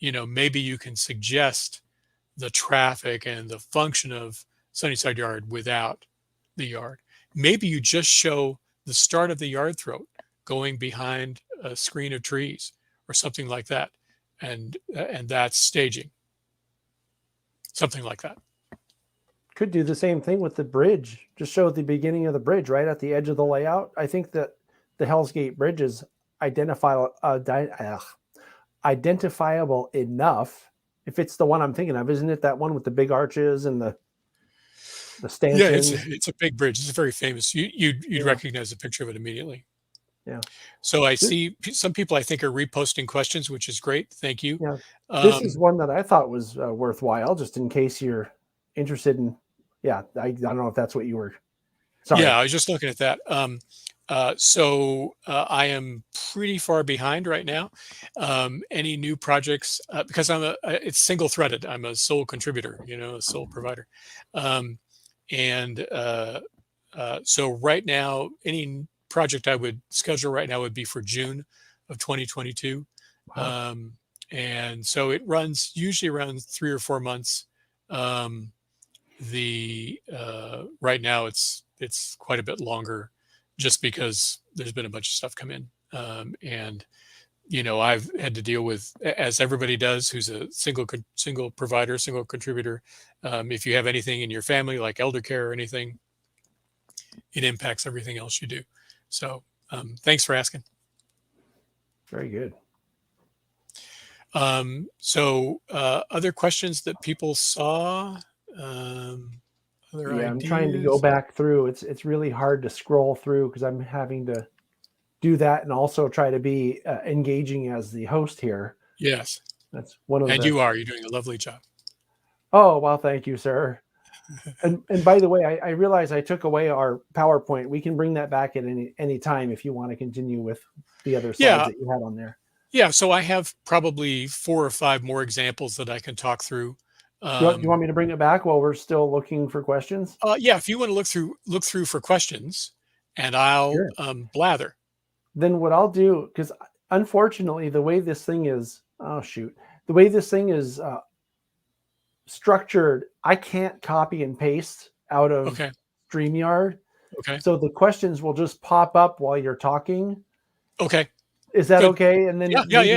[SPEAKER 3] maybe you can suggest the traffic and the function of Sunnyside Yard without the yard. Maybe you just show the start of the yard throat going behind a screen of trees or something like that, and that's staging. Something like that.
[SPEAKER 2] Could do the same thing with the bridge. Just show the beginning of the bridge right at the edge of the layout. I think that the Hell's Gate Bridge is identifiable enough. If it's the one I'm thinking of, isn't it that one with the big arches and the stanchions?
[SPEAKER 3] Yeah, it's a big bridge. It's very famous. You'd recognize a picture of it immediately.
[SPEAKER 2] Yeah.
[SPEAKER 3] So I see some people I think are reposting questions, which is great. Thank you.
[SPEAKER 2] Yeah. This is one that I thought was worthwhile, just in case you're interested in. Yeah, I don't know if that's what you were. Sorry.
[SPEAKER 3] Yeah, I was just looking at that. So I am pretty far behind right now. Any new projects, because it's single threaded. I'm a sole contributor, a sole provider. So right now, any project I would schedule right now would be for June of 2022. Wow. And so it runs usually around 3 or 4 months. Right now it's quite a bit longer, just because there's been a bunch of stuff come in. And I've had to deal with, as everybody does, who's a single provider, single contributor. If you have anything in your family like elder care or anything, it impacts everything else you do. So thanks for asking.
[SPEAKER 2] Very good.
[SPEAKER 3] So other questions that people saw? I'm
[SPEAKER 2] trying to go back through. It's really hard to scroll through because I'm having to do that and also try to be engaging as the host here.
[SPEAKER 3] Yes.
[SPEAKER 2] That's one of
[SPEAKER 3] and you're doing a lovely job.
[SPEAKER 2] Oh, well, thank you, sir. And by the way, I realize I took away our PowerPoint. We can bring that back at any time if you want to continue with the other slides that you had on there.
[SPEAKER 3] Yeah, so I have probably 4 or 5 more examples that I can talk through.
[SPEAKER 2] Do you want me to bring it back while we're still looking for questions?
[SPEAKER 3] Yeah, if you want to look through for questions, and I'll blather.
[SPEAKER 2] Then what I'll do, because unfortunately the way this thing is, the way this thing is structured, I can't copy and paste out of StreamYard.
[SPEAKER 3] Okay.
[SPEAKER 2] So the questions will just pop up while you're talking.
[SPEAKER 3] Okay.
[SPEAKER 2] Is that okay? And then
[SPEAKER 3] just
[SPEAKER 2] grab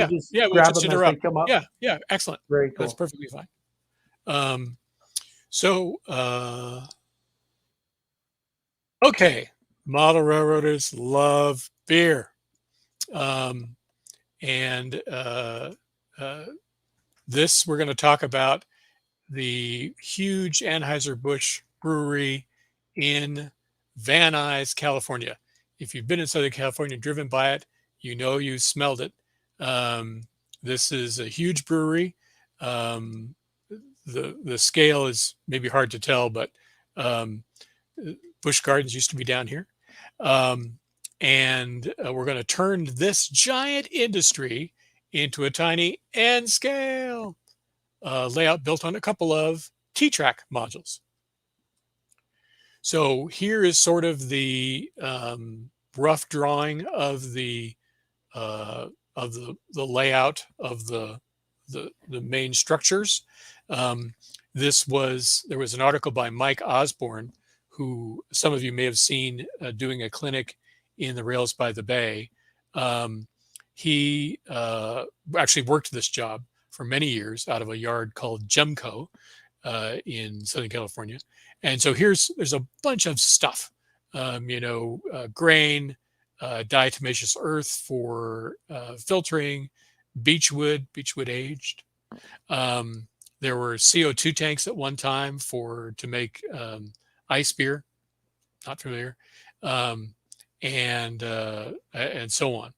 [SPEAKER 3] we'll just
[SPEAKER 2] them
[SPEAKER 3] interrupt.
[SPEAKER 2] as they come up.
[SPEAKER 3] Yeah, excellent.
[SPEAKER 2] Very cool.
[SPEAKER 3] That's perfectly fine. Okay, model railroaders love beer. This we're going to talk about the huge Anheuser-Busch brewery in Van Nuys, California. If you've been in Southern California, driven by it, you smelled it. This is a huge brewery. The scale is maybe hard to tell, but Busch Gardens used to be down here. And we're going to turn this giant industry into a tiny N-scale layout built on a couple of T-track modules. So here is sort of the rough drawing of the layout of the main structures. There was an article by Mike Osborne, who some of you may have seen doing a clinic in the Rails by the Bay. He actually worked this job for many years out of a yard called Gemco in Southern California. And so there's a bunch of stuff, grain, diatomaceous earth for filtering, beechwood aged. There were CO2 tanks at one time to make ice beer, not familiar, and so on.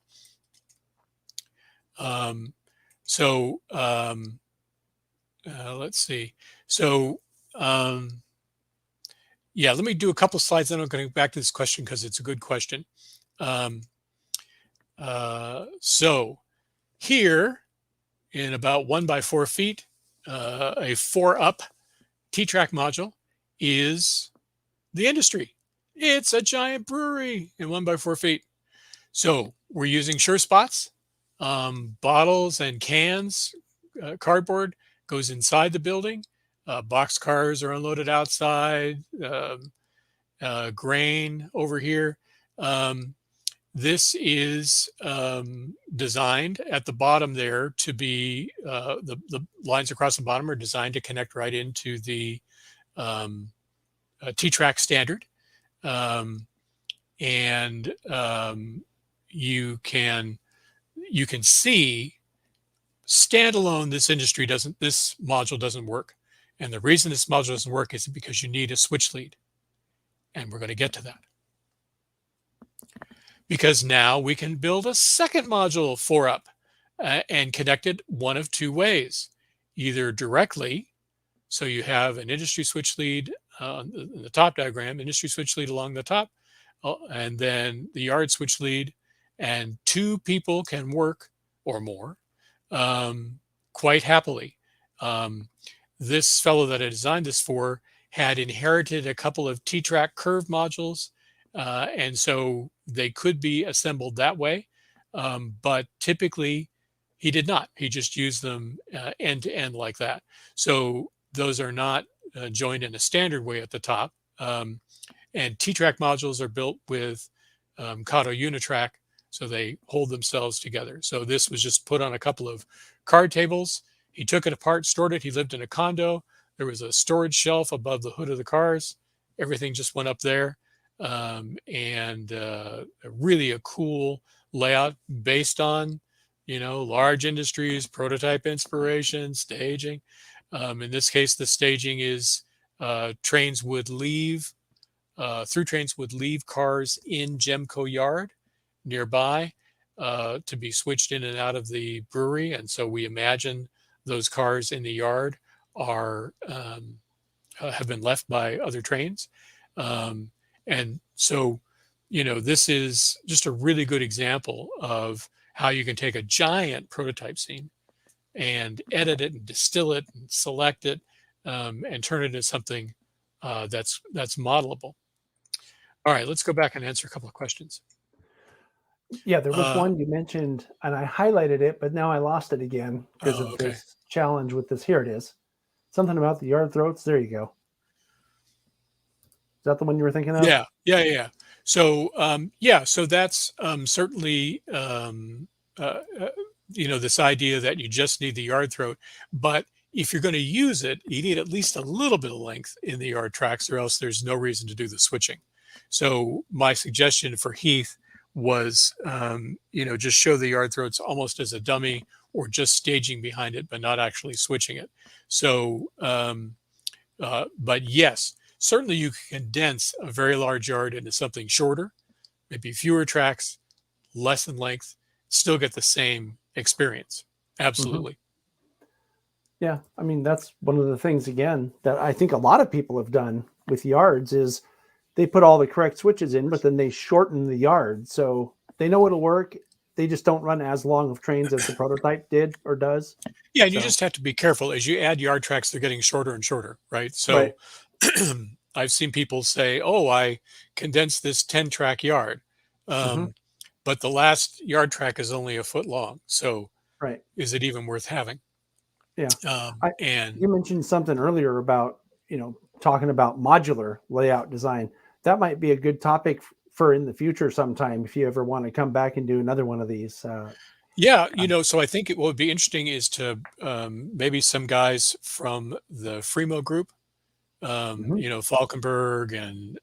[SPEAKER 3] Let's see. Let me do a couple slides, then I'm going to go back to this question because it's a good question. So here, in about 1 by 4 feet, a 4-up T-track module is the industry. It's a giant brewery in 1x4 feet. So we're using sure spots, bottles and cans, cardboard goes inside the building. Box cars are unloaded outside, grain over here. This is designed at the bottom there to be, the lines across the bottom are designed to connect right into the T-track standard. You can see standalone, this module doesn't work. And the reason this module doesn't work is because you need a switch lead. And we're going to get to that. Because now we can build a second module 4UP and connect it one of two ways. Either directly, so you have an industry switch lead in the top diagram, industry switch lead along the top, and then the yard switch lead, and two people can work or more quite happily. This fellow that I designed this for had inherited a couple of T-track curve modules, and so they could be assembled that way, but typically he did not. He just used them end to end like that. So those are not joined in a standard way at the top. And T-track modules are built with Kato Unitrack, so they hold themselves together. So this was just put on a couple of card tables. He took it apart, stored it. He lived in a condo. There was a storage shelf above the hood of the cars. Everything just went up there. Really a cool layout based on, large industries, prototype inspiration, staging. In this case, the staging is trains would leave cars in Gemco Yard nearby to be switched in and out of the brewery. And so we imagine those cars in the yard have been left by other trains. And so, this is just a really good example of how you can take a giant prototype scene and edit it and distill it and select it and turn it into something that's modelable. All right, let's go back and answer a couple of questions.
[SPEAKER 2] Yeah, there was one you mentioned, and I highlighted it, but now I lost it again because of this challenge with this. Here it is. Something about the yard throats. There you go. Is that the one you were thinking of?
[SPEAKER 3] Yeah. So, so that's certainly, this idea that you just need the yard throat. But if you're going to use it, you need at least a little bit of length in the yard tracks, or else there's no reason to do the switching. So my suggestion for Heath was, just show the yard throats almost as a dummy or just staging behind it, but not actually switching it. So, but yes, certainly you can condense a very large yard into something shorter, maybe fewer tracks, less in length, still get the same experience. Absolutely.
[SPEAKER 2] Mm-hmm. Yeah. I mean, that's one of the things, again, that I think a lot of people have done with yards is they put all the correct switches in, but then they shorten the yard. So they know it'll work. They just don't run as long of trains as the prototype did or does.
[SPEAKER 3] Yeah. And you just have to be careful as you add yard tracks, they're getting shorter and shorter. Right. So
[SPEAKER 2] right.
[SPEAKER 3] I've seen people say, I condensed this 10-track yard. But the last yard track is only a foot long. So
[SPEAKER 2] right.
[SPEAKER 3] Is it even worth having?
[SPEAKER 2] Yeah. And you mentioned something earlier about, talking about modular layout design. That might be a good topic for in the future sometime if you ever want to come back and do another one of these. So
[SPEAKER 3] I think what would be interesting is to maybe some guys from the Fremo group, Falkenberg and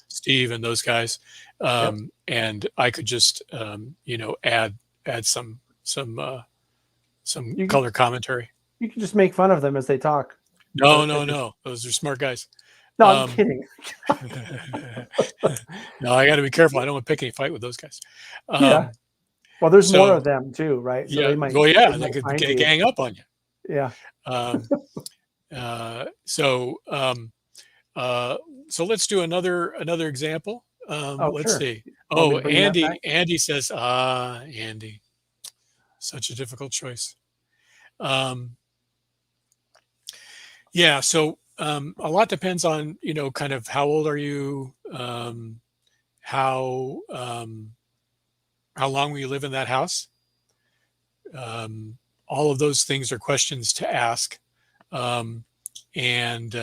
[SPEAKER 3] Steve and those guys. And I could just, add some color commentary.
[SPEAKER 2] You can just make fun of them as they talk.
[SPEAKER 3] No. Those are smart guys.
[SPEAKER 2] No, I'm kidding.
[SPEAKER 3] No, I got to be careful. I don't want to pick any fight with those guys.
[SPEAKER 2] Yeah. Well, there's more of them too, right?
[SPEAKER 3] So they could gang up on you.
[SPEAKER 2] Yeah.
[SPEAKER 3] So let's do another example. Let's see. Andy says, Andy, such a difficult choice. So A lot depends on, kind of how old are you, how long will you live in that house? All of those things are questions to ask. And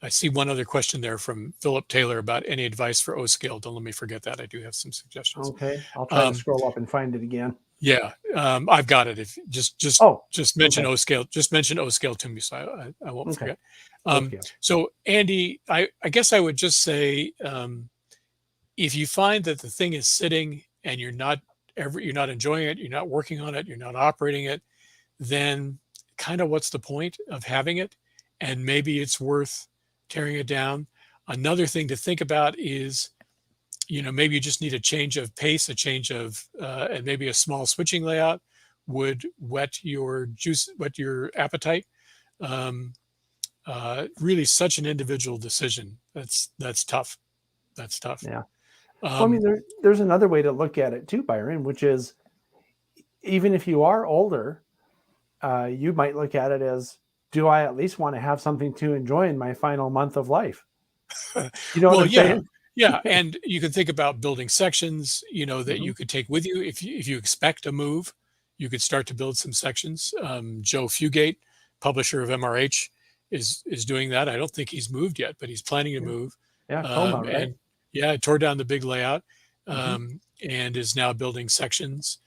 [SPEAKER 3] I see one other question there from Philip Taylor about any advice for O scale. Don't let me forget that. I do have some suggestions.
[SPEAKER 2] Okay, I'll try to scroll up and find it again.
[SPEAKER 3] Yeah, I've got it. If just mention
[SPEAKER 2] okay.
[SPEAKER 3] O scale. Just mention O scale to me, so I won't forget.
[SPEAKER 2] Okay.
[SPEAKER 3] So Andy, I guess I would just say, if you find that the thing is sitting and you're not enjoying it, you're not working on it, you're not operating it, then kind of what's the point of having it? And maybe it's worth tearing it down. Another thing to think about is, maybe you just need a change of pace, a change of, and maybe a small switching layout would whet your appetite. Really such an individual decision. That's tough. That's tough.
[SPEAKER 2] Yeah. Well, I mean, there's another way to look at it too, Byron, which is even if you are older, you might look at it as, do I at least want to have something to enjoy in my final month of life? You know what I'm saying?
[SPEAKER 3] Yeah. And you can think about building sections, that you could take with you. If you expect a move, you could start to build some sections. Joe Fugate, publisher of MRH, is doing that. I don't think he's moved yet, but he's planning to move.
[SPEAKER 2] Yeah, Coma, right?
[SPEAKER 3] And yeah, tore down the big layout, and is now building sections.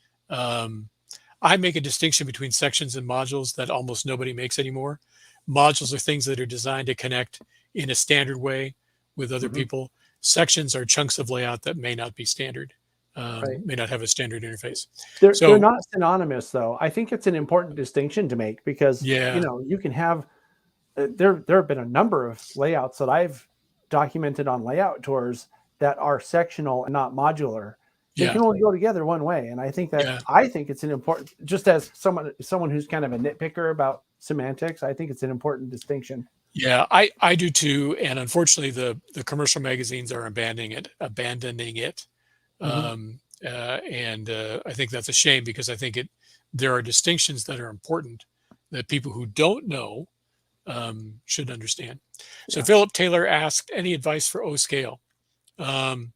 [SPEAKER 3] I make a distinction between sections and modules that almost nobody makes anymore. Modules are things that are designed to connect in a standard way with other people. Sections are chunks of layout that may not be standard, may not have a standard interface.
[SPEAKER 2] They're not synonymous, though. I think it's an important distinction to make because, you can have, there have been a number of layouts that I've documented on layout tours that are sectional and not modular. They can only go together one way. And I think that, I think it's an important, just as someone who's kind of a nitpicker about semantics, I think it's an important distinction.
[SPEAKER 3] Yeah, I do too. And unfortunately, the commercial magazines are abandoning it. And I think that's a shame because I think there are distinctions that are important that people who don't know should understand. So Philip Taylor asked, any advice for O scale? I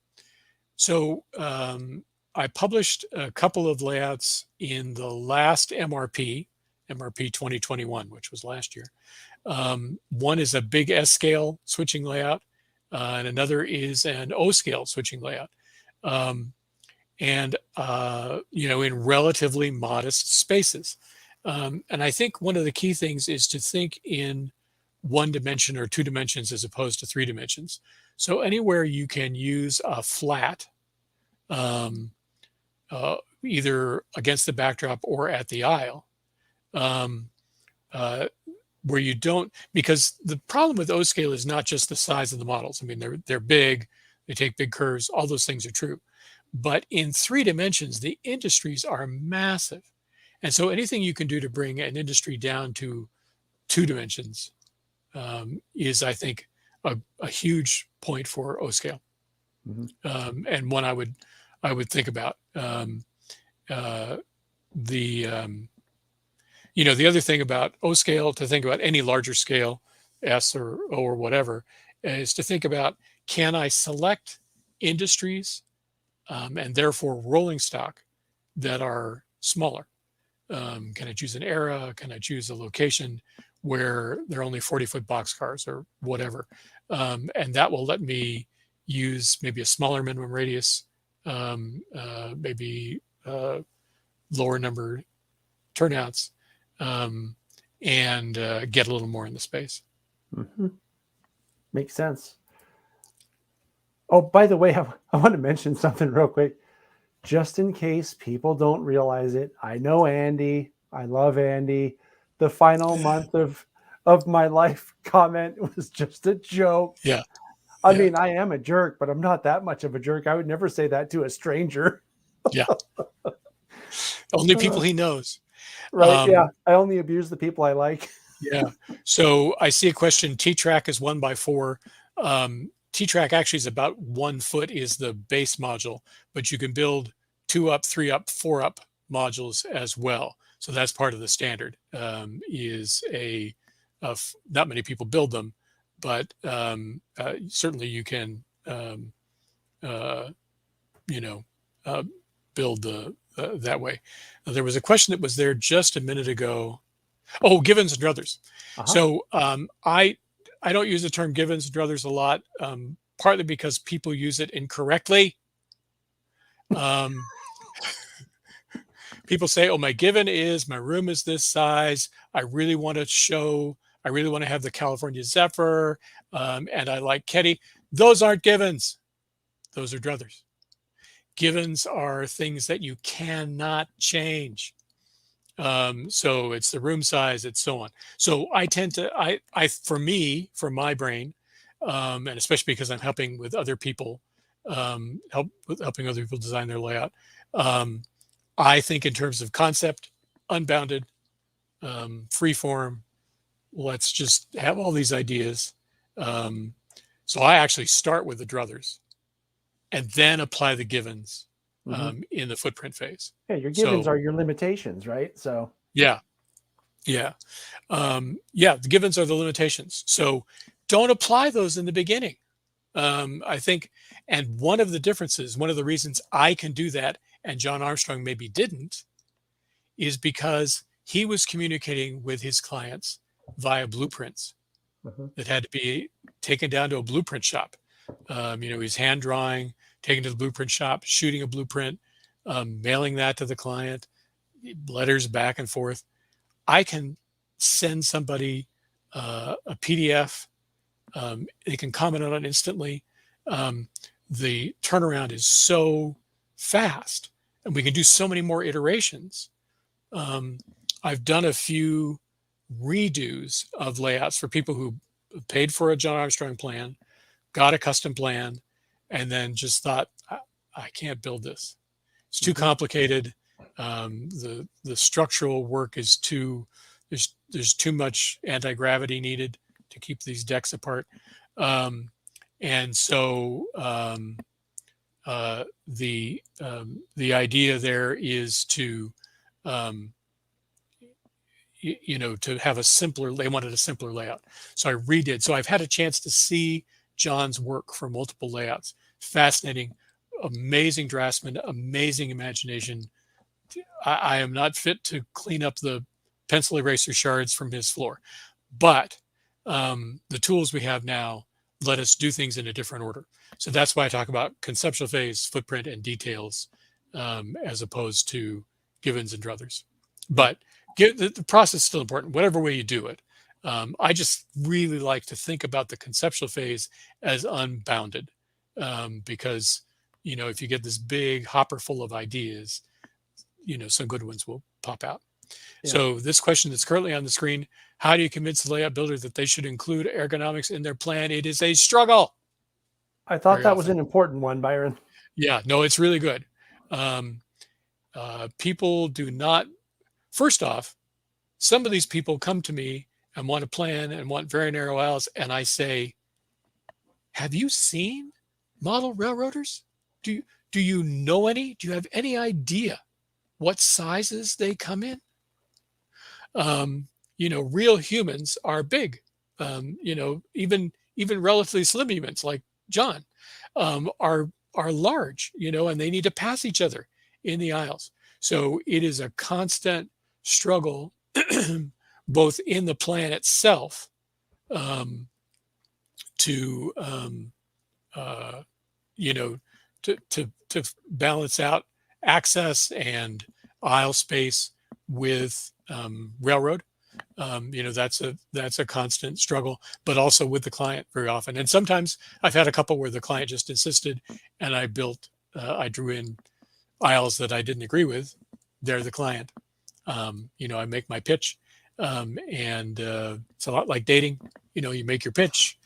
[SPEAKER 3] published a couple of layouts in the last MRP 2021, which was last year. One is a big S scale switching layout, and another is an O scale switching layout. In relatively modest spaces. And I think one of the key things is to think in 1 dimension or 2 dimensions as opposed to 3 dimensions. So anywhere you can use a flat, either against the backdrop or at the aisle, where you don't, because the problem with O scale is not just the size of the models. I mean, they're big, they take big curves, all those things are true. But in 3 dimensions, the industries are massive. And so anything you can do to bring an industry down to 2 dimensions is, I think, a huge point for O scale, and one I would think about. The other thing about O scale, to think about any larger scale, S or O or whatever, is to think about, can I select industries and therefore rolling stock that are smaller? Can I choose an era? Can I choose a location where there are only 40-foot boxcars or whatever? And that will let me use maybe a smaller minimum radius, maybe lower number turnouts, and get a little more in the space.
[SPEAKER 2] Makes sense. Oh, by the way, I want to mention something real quick, just in case people don't realize it. I know Andy. I love Andy. The final month of my life comment was just a joke.
[SPEAKER 3] Yeah.
[SPEAKER 2] I mean, I am a jerk, but I'm not that much of a jerk. I would never say that to a stranger.
[SPEAKER 3] Yeah. Only people he knows.
[SPEAKER 2] Right. Yeah. I only abuse the people I like.
[SPEAKER 3] Yeah. So I see a question. T-Track is 1x4. T-Track actually is about 1 foot is the base module, but you can build 2 up, 3 up, 4 up modules as well. So that's part of the standard, is a not many people build them, but certainly you can, build that way. Now, there was a question that was there just a minute ago. Oh, Givens and Druthers. So I don't use the term Givens and Druthers a lot, partly because people use it incorrectly. People say, oh, my given is my room is this size. I really want to have the California Zephyr, and I like Ketty. Those aren't givens. Those are druthers. Givens are things that you cannot change. So it's the room size, it's so on. So I tend to, for my brain, and especially because I'm helping with other people, helping other people design their layout. I think in terms of concept, unbounded, free form. Let's just have all these ideas. So I actually start with the druthers and then apply the givens in the footprint phase.
[SPEAKER 2] Yeah, your givens are your limitations, right? So
[SPEAKER 3] yeah. The givens are the limitations. So don't apply those in the beginning. I think, and one of the reasons I can do that and John Armstrong maybe didn't, is because he was communicating with his clients via blueprints that had to be taken down to a blueprint shop. He's hand drawing, taking to the blueprint shop, shooting a blueprint, mailing that to the client, letters back and forth. I can send somebody a PDF. They can comment on it instantly. The turnaround is so fast, and we can do so many more iterations. I've done a few redos of layouts for people who paid for a John Armstrong plan, got a custom plan, and then just thought, I can't build this. It's too complicated. The structural work is there's too much anti-gravity needed to keep these decks apart. And so the idea there is to to have they wanted a simpler layout. So I redid. So I've had a chance to see John's work for multiple layouts. Fascinating, amazing draftsman, amazing imagination. I am not fit to clean up the pencil eraser shards from his floor, but the tools we have now let us do things in a different order. So that's why I talk about conceptual phase, footprint, and details, as opposed to givens and druthers. But the process is still important, whatever way you do it. I just really like to think about the conceptual phase as unbounded, because, if you get this big hopper full of ideas, some good ones will pop out. Yeah. So this question that's currently on the screen, how do you convince the layout builder that they should include ergonomics in their plan? It is a struggle.
[SPEAKER 2] I thought that was an important one, Byron.
[SPEAKER 3] Yeah, no, it's really good. People do not, first off, some of these people come to me and want a plan and want very narrow aisles. And I say, have you seen model railroaders? Do you know any? Do you have any idea what sizes they come in? Real humans are big. Even relatively slim humans like John are large, and they need to pass each other in the aisles. So it is a constant struggle, both in the plan itself, to balance out access and aisle space with railroad. That's a constant struggle, but also with the client very often. And sometimes I've had a couple where the client just insisted, and I drew in aisles that I didn't agree with. They're the client. I make my pitch, and it's a lot like dating. You make your pitch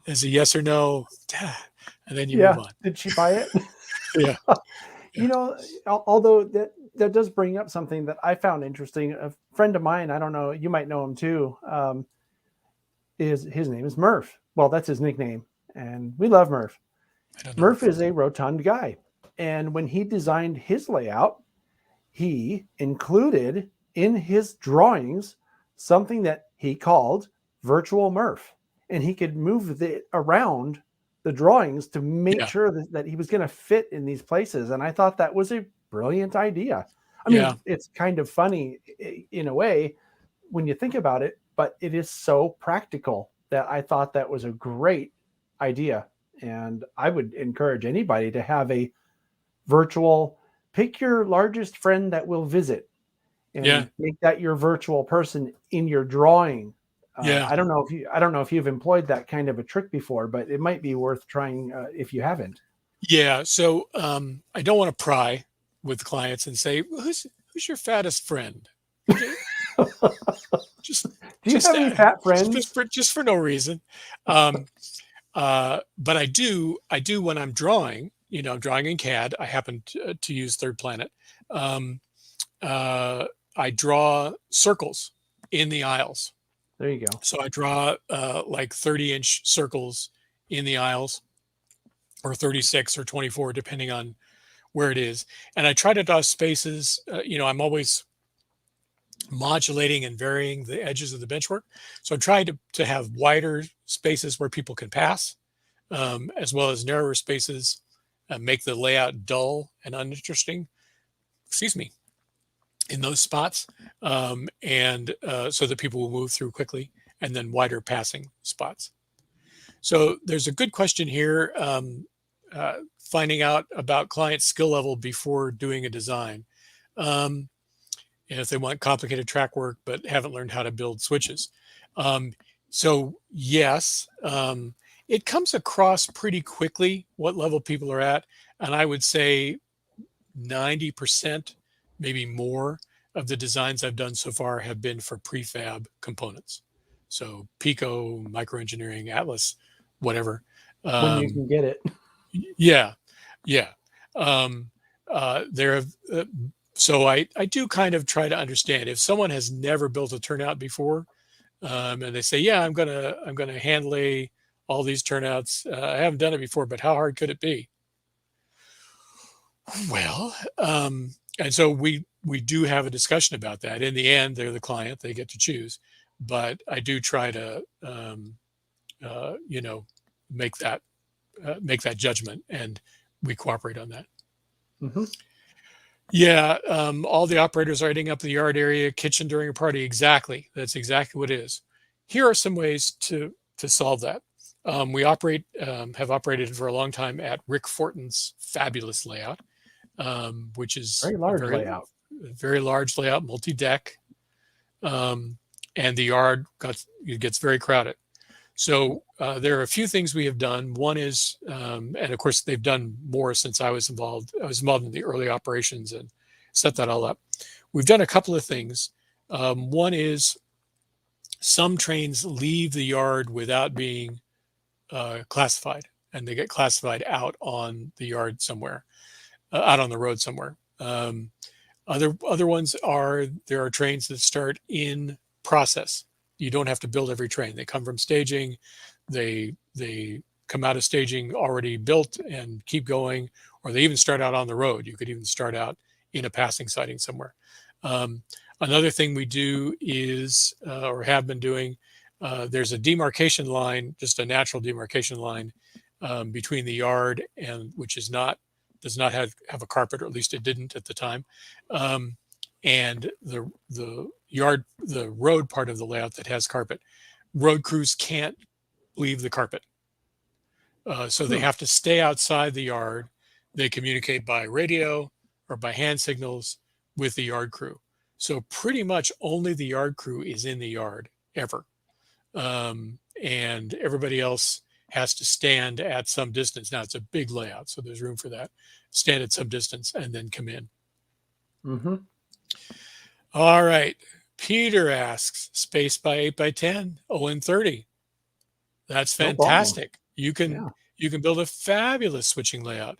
[SPEAKER 3] as a yes or no, and then you move on.
[SPEAKER 2] Did she buy it?
[SPEAKER 3] Yeah.
[SPEAKER 2] Although that does bring up something that I found interesting. A friend of mine, I don't know, you might know him too, his name is Murph. Well, that's his nickname, and we love Murph. Murph is a rotund guy, and when he designed his layout, he included in his drawings something that he called virtual Murph, and he could move it around the drawings to make
[SPEAKER 3] Yeah.
[SPEAKER 2] sure that he was going to fit in these places. And I thought that was a brilliant idea. I
[SPEAKER 3] Yeah.
[SPEAKER 2] mean, it's kind of funny in a way when you think about it, but it is so practical that I thought that was a great idea. And I would encourage anybody to have a virtual, pick your largest friend that will visit and
[SPEAKER 3] Yeah.
[SPEAKER 2] make that your virtual person in your drawing.
[SPEAKER 3] Yeah.
[SPEAKER 2] I don't know if you've employed that kind of a trick before, but it might be worth trying if you haven't.
[SPEAKER 3] Yeah. So I don't want to pry with clients and say, who's your fattest friend? Just
[SPEAKER 2] Do you have any fat friends?
[SPEAKER 3] just for no reason. But I do when I'm drawing, drawing in CAD. I happen to use Third Planet. I draw circles in the aisles.
[SPEAKER 2] There you go.
[SPEAKER 3] So I draw like 30-inch circles in the aisles, or 36 or 24, depending on where it is. And I try to draw spaces. I'm always modulating and varying the edges of the benchwork. So I try to have wider spaces where people can pass, as well as narrower spaces, make the layout dull and uninteresting. Excuse me. In those spots, and so that people will move through quickly, and then wider passing spots. So there's a good question here, finding out about client skill level before doing a design. And if they want complicated track work but haven't learned how to build switches. So yes, it comes across pretty quickly what level people are at. And I would say 90%, maybe more, of the designs I've done so far have been for prefab components. So Pico, Microengineering, Atlas, whatever.
[SPEAKER 2] When you can get it.
[SPEAKER 3] Yeah. So I do kind of try to understand if someone has never built a turnout before, and they say, yeah, I'm gonna hand lay all these turnouts. I haven't done it before, but how hard could it be? Well, and so we do have a discussion about that. In the end, they're the client; they get to choose. But I do try to, make that judgment, and we cooperate on that.
[SPEAKER 2] Mm-hmm.
[SPEAKER 3] Yeah, all the operators are lighting up the yard area, kitchen during a party. Exactly, that's exactly what it is. Here are some ways to solve that. We have operated for a long time at Rick Fortin's fabulous layout, which is
[SPEAKER 2] very large layout.
[SPEAKER 3] Very large layout, multi-deck, and the yard gets very crowded. So there are a few things we have done. One is, and of course they've done more since I was involved. I was involved in the early operations and set that all up. We've done a couple of things. One is some trains leave the yard without being classified, and they get classified out on the yard somewhere, out on the road somewhere. Other ones there are trains that start in process. You don't have to build every train. They come from staging. They come out of staging already built and keep going, or they even start out on the road. You could even start out in a passing siding somewhere. Another thing we do is, or have been doing, there's a demarcation line, just a natural demarcation line between the yard and which does not have a carpet, or at least it didn't at the time. And the road part of the layout that has carpet, road crews can't leave the carpet. So they have to stay outside the yard. They communicate by radio or by hand signals with the yard crew. So pretty much only the yard crew is in the yard ever. And everybody else has to stand at some distance. Now it's a big layout, so there's room for that. Stand at some distance and then come in.
[SPEAKER 2] Mm-hmm.
[SPEAKER 3] All right. Peter asks, space by 8 by 10, ON30. That's fantastic. You can build a fabulous switching layout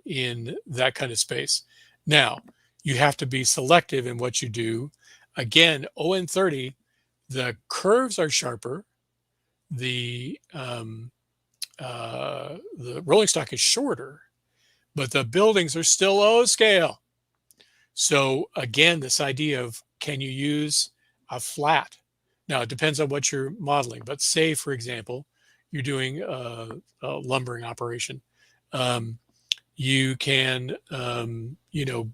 [SPEAKER 3] in that kind of space. Now, you have to be selective in what you do. Again, ON30, the curves are sharper. The rolling stock is shorter, but the buildings are still O scale. So again, this idea of, can you use a flat Now, it depends on what you're modeling, but say, for example, you're doing a lumbering operation. You can,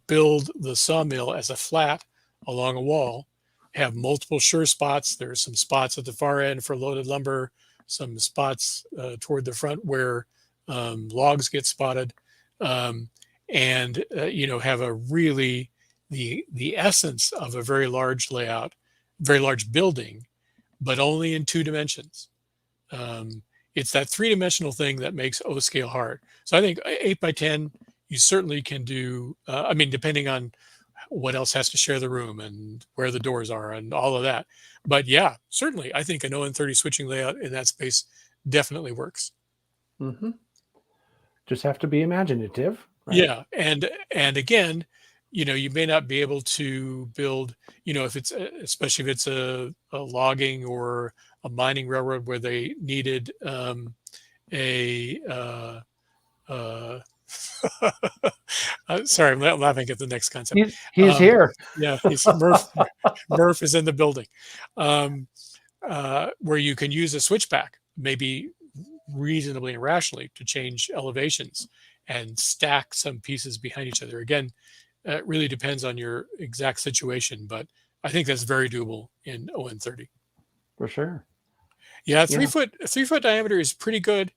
[SPEAKER 3] build the sawmill as a flat along a wall, have multiple sure spots. There's some spots at the far end for loaded lumber, some spots toward the front where logs get spotted, and have a really the essence of a very large layout, very large building, but only in 2 dimensions. It's that 3-dimensional thing that makes O scale hard. So I think 8 by 10, you certainly can do, depending on what else has to share the room and where the doors are and all of that. But yeah, certainly I think an ON30 switching layout in that space definitely works.
[SPEAKER 2] Mm-hmm. Just have to be imaginative. Right?
[SPEAKER 3] Yeah. And again, you may not be able to build, if it's, especially if it's a logging or a mining railroad where they needed sorry, I'm laughing at the next concept.
[SPEAKER 2] He's here.
[SPEAKER 3] Yeah, Murph is in the building. Where you can use a switchback, maybe reasonably and rationally, to change elevations and stack some pieces behind each other. Again, it really depends on your exact situation, but I think that's very doable in ON30.
[SPEAKER 2] For sure.
[SPEAKER 3] Yeah, 3 foot diameter is pretty good,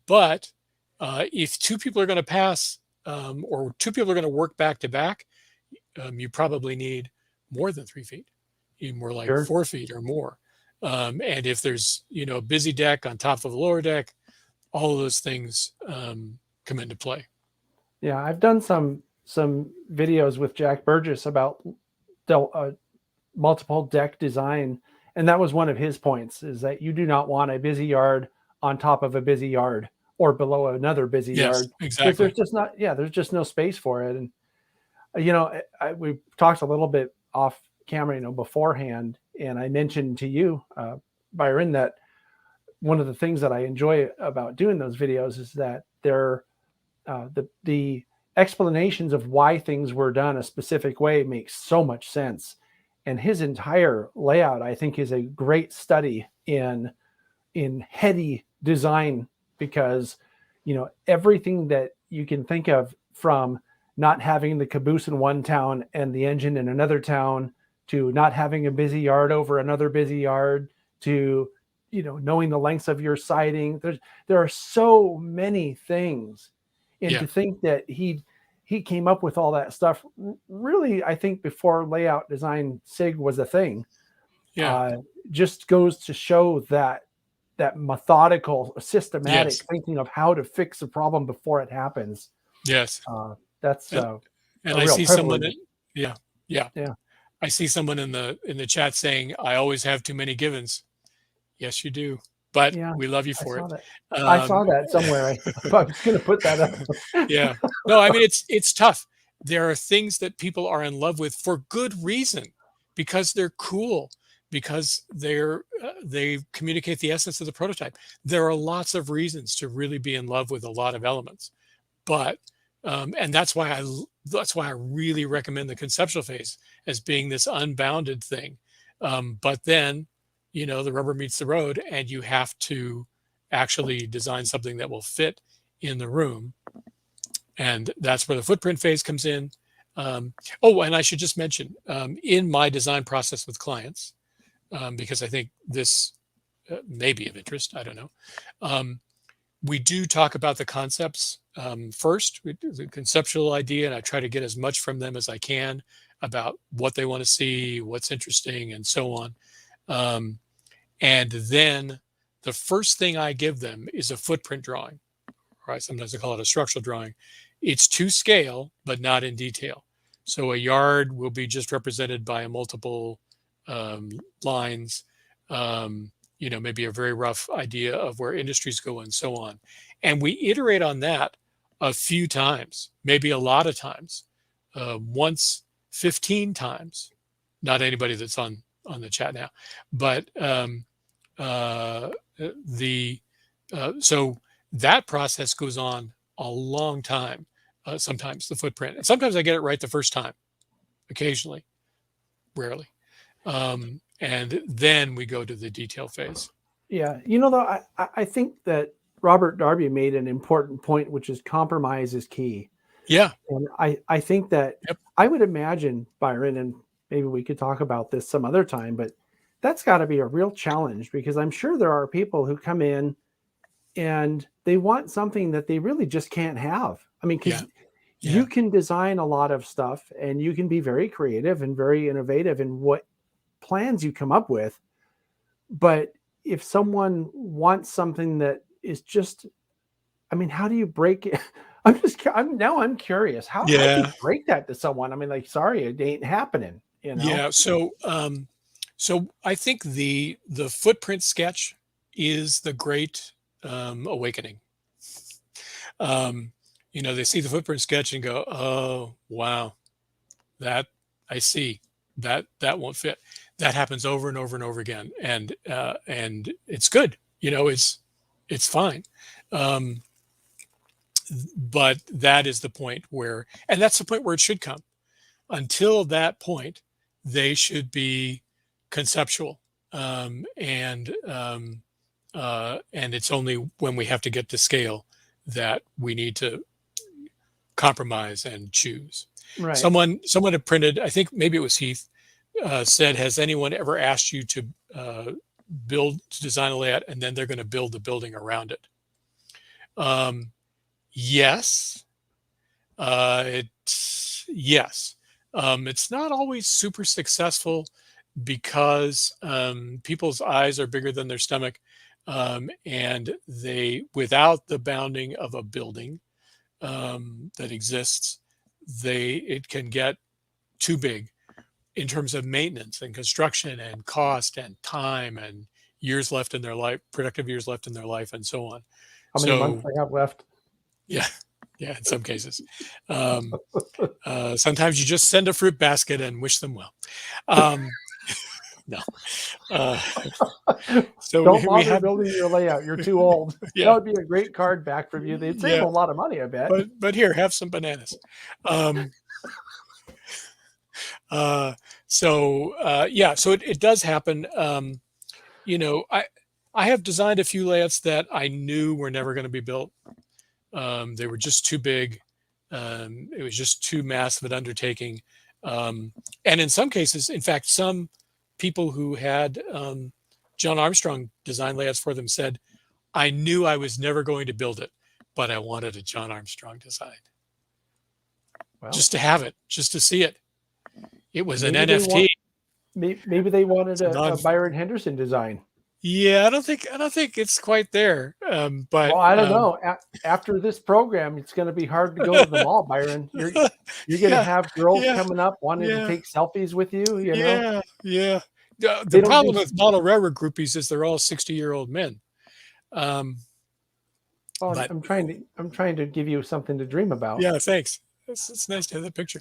[SPEAKER 3] but if 2 people are going to pass, or 2 people are going to work back to back, you probably need more than 3 feet, even more like 4 feet or more. And if there's a busy deck on top of the lower deck, all of those things come into play.
[SPEAKER 2] Yeah, I've done some videos with Jack Burgess about multiple deck design, and that was one of his points, is that you do not want a busy yard on top of a busy yard or below another busy yard.
[SPEAKER 3] Exactly.
[SPEAKER 2] There's just no space for it. And we talked a little bit off camera, beforehand, and I mentioned to you, Byron, that one of the things that I enjoy about doing those videos is that they're the explanations of why things were done a specific way makes so much sense. And his entire layout, I think, is a great study in heady design, because everything that you can think of, from not having the caboose in one town and the engine in another town, to not having a busy yard over another busy yard, to knowing the lengths of your siding. There are so many things, and to think that he came up with all that stuff really, I think, before layout design SIG was a thing. Just goes to show that methodical, systematic thinking of how to fix a problem before it happens.
[SPEAKER 3] Yes.
[SPEAKER 2] That's
[SPEAKER 3] and I see someone I see someone in the chat saying, I always have too many givens. Yes, you do. But we love you for it.
[SPEAKER 2] I saw that somewhere. I was going to put that up.
[SPEAKER 3] Yeah. No, it's tough. There are things that people are in love with for good reason, because they're cool, because they communicate the essence of the prototype. There are lots of reasons to really be in love with a lot of elements, but and that's why I really recommend the conceptual phase as being this unbounded thing. But then, the rubber meets the road, and you have to actually design something that will fit in the room. And that's where the footprint phase comes in. And I should just mention, in my design process with clients, because I think this may be of interest, I don't know. We do talk about the concepts first, the conceptual idea, and I try to get as much from them as I can about what they want to see, what's interesting, and so on. And then the first thing I give them is a footprint drawing, right? Sometimes I call it a structural drawing. It's to scale, but not in detail. So a yard will be just represented by multiple lines, maybe a very rough idea of where industries go and so on. And we iterate on that a few times, maybe a lot of times, once 15 times. Not anybody that's on the chat now, but so that process goes on a long time. Sometimes the footprint, and sometimes I get it right the first time, occasionally, rarely. and then we go to the detail phase.
[SPEAKER 2] Yeah. Though, I think that Robert Darby made an important point, which is compromise is key.
[SPEAKER 3] Yeah.
[SPEAKER 2] And I think that I would imagine, Byron, and maybe we could talk about this some other time, but that's got to be a real challenge, because I'm sure there are people who come in and they want something that they really just can't have. I mean, because you can design a lot of stuff and you can be very creative and very innovative in what plans you come up with. But if someone wants something that is just, I mean, how do you break it? I'm curious. How do you break that to someone? I mean, like, sorry, it ain't happening.
[SPEAKER 3] Yeah. So I think the footprint sketch is the great awakening. They see the footprint sketch and go, "Oh, wow, that I see that won't fit." That happens over and over and over again, and it's good. It's fine. But that is the point and that's the point where it should come. Until that point, they should be conceptual, and it's only when we have to get to scale that we need to compromise and choose.
[SPEAKER 2] Right.
[SPEAKER 3] Someone had printed, I think maybe it was Heath, said, "Has anyone ever asked you to design a layout and then they're going to build the building around it?" Yes. Yes. It's not always super successful because people's eyes are bigger than their stomach, and without the bounding of a building that exists, it can get too big in terms of maintenance and construction and cost and time and years left in their life, productive years left in their life, and so on.
[SPEAKER 2] How many months I have left?
[SPEAKER 3] Yeah. Yeah. In some cases. Sometimes you just send a fruit basket and wish them well. No. So
[SPEAKER 2] don't bother building your layout. You're too old.
[SPEAKER 3] Yeah.
[SPEAKER 2] That would be a great card back from you. They'd save a lot of money, I bet.
[SPEAKER 3] But here, have some bananas. So it does happen. I have designed a few layouts that I knew were never going to be built. They were just too big. It was just too massive an undertaking. And in some cases, in fact, some people who had John Armstrong design layouts for them said, "I knew I was never going to build it, but I wanted a John Armstrong design." Well, just to have it, just to see it. It was an NFT.
[SPEAKER 2] Maybe they wanted a Byron Henderson design.
[SPEAKER 3] Yeah, I don't think it's quite there. But
[SPEAKER 2] well, I don't know. After this program, it's going to be hard to go to the mall, Byron. You're going to have girls coming up wanting to take selfies with you. You know?
[SPEAKER 3] Yeah. The problem with model railroad groupies is they're all 60-year-old men.
[SPEAKER 2] I'm trying to give you something to dream about.
[SPEAKER 3] Yeah, thanks. It's nice to have that picture.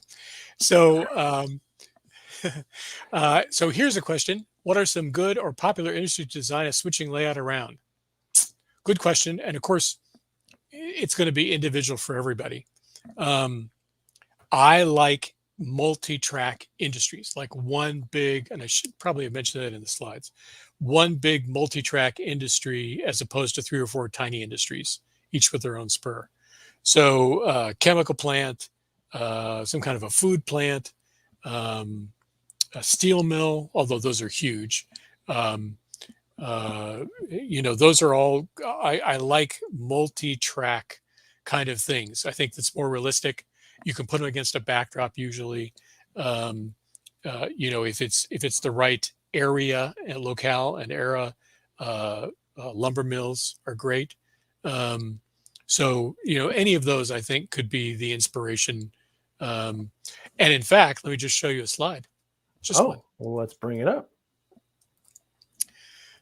[SPEAKER 3] So, so here's a question. What are some good or popular industries to design a switching layout around? Good question. And of course, it's going to be individual for everybody. I like multi-track industries, like one big, and I should probably have mentioned that in the slides, one big multi-track industry as opposed to 3 or 4 tiny industries, each with their own spur. So chemical plant, some kind of a food plant, a steel mill, although those are huge. Those are all, I like multi-track kind of things. I think that's more realistic. You can put them against a backdrop usually. If it's the right area and locale and era, lumber mills are great. So any of those I think could be the inspiration. And in fact, let me just show you a slide. One.
[SPEAKER 2] Well, let's bring it up.